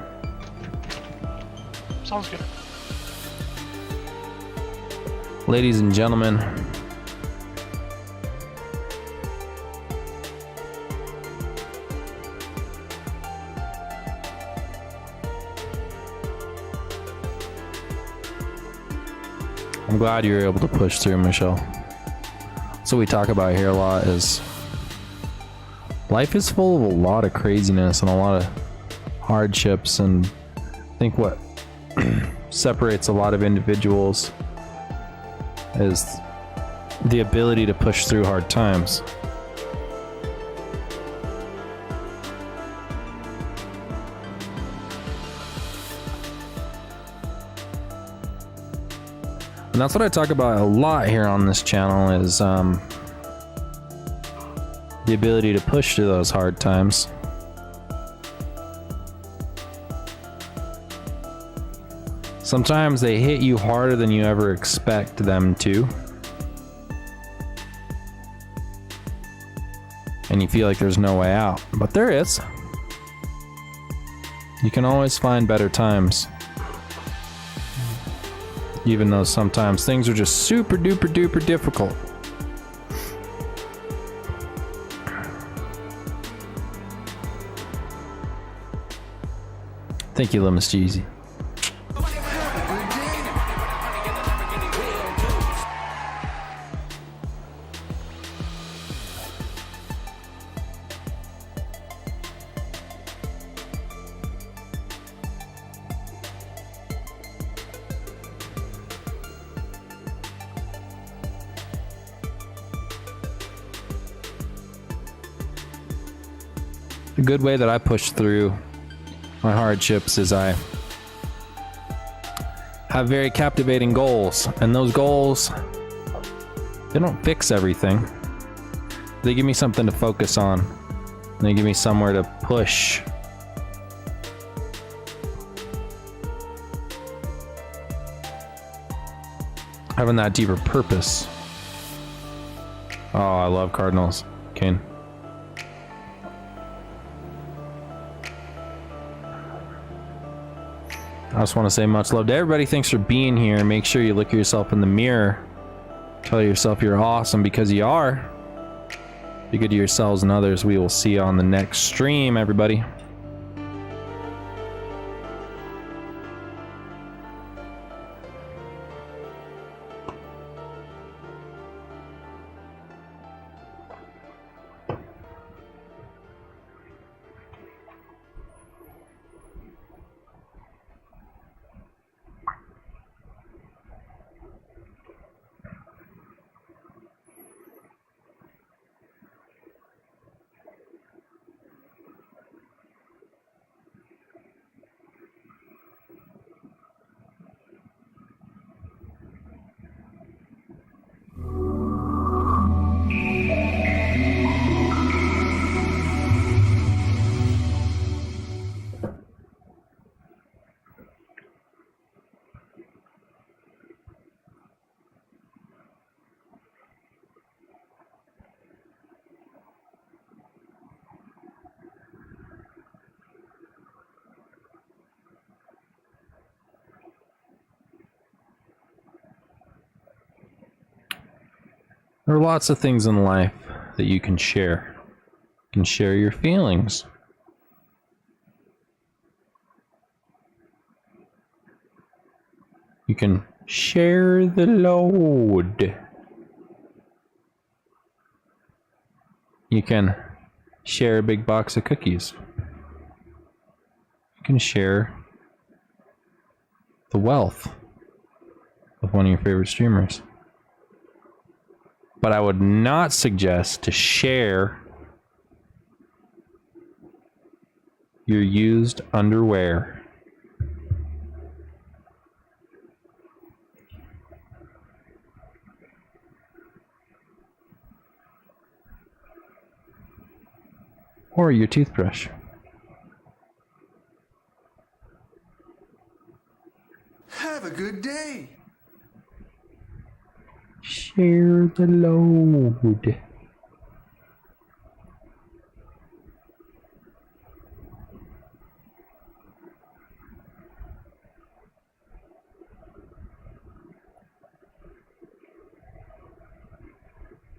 Sounds good. Ladies and gentlemen, I'm glad you were able to push through, Michelle. So we talk about here a lot is life is full of a lot of craziness and a lot of hardships, and I think what separates a lot of individuals is the ability to push through hard times. And that's what I talk about a lot here on this channel is the ability to push through those hard times. Sometimes they hit you harder than you ever expect them to. And you feel like there's no way out, but there is. You can always find better times. Even though sometimes things are just super duper duper difficult. Thank you, Limus Jeezy. The good way that I push through my hardships is I have very captivating goals, and those goals, they don't fix everything. They give me something to focus on. They give me somewhere to push. Having that deeper purpose. Oh, I love Cardinals. Kane. I just want to say much love to everybody. Thanks for being here. Make sure you look at yourself in the mirror. Tell yourself you're awesome because you are. Be good to yourselves and others. We will see you on the next stream, everybody. There are lots of things in life that you can share. You can share your feelings. You can share the load. You can share a big box of cookies. You can share the wealth of one of your favorite streamers. But I would not suggest to share your used underwear. Or your toothbrush. Have a good day. Share the load.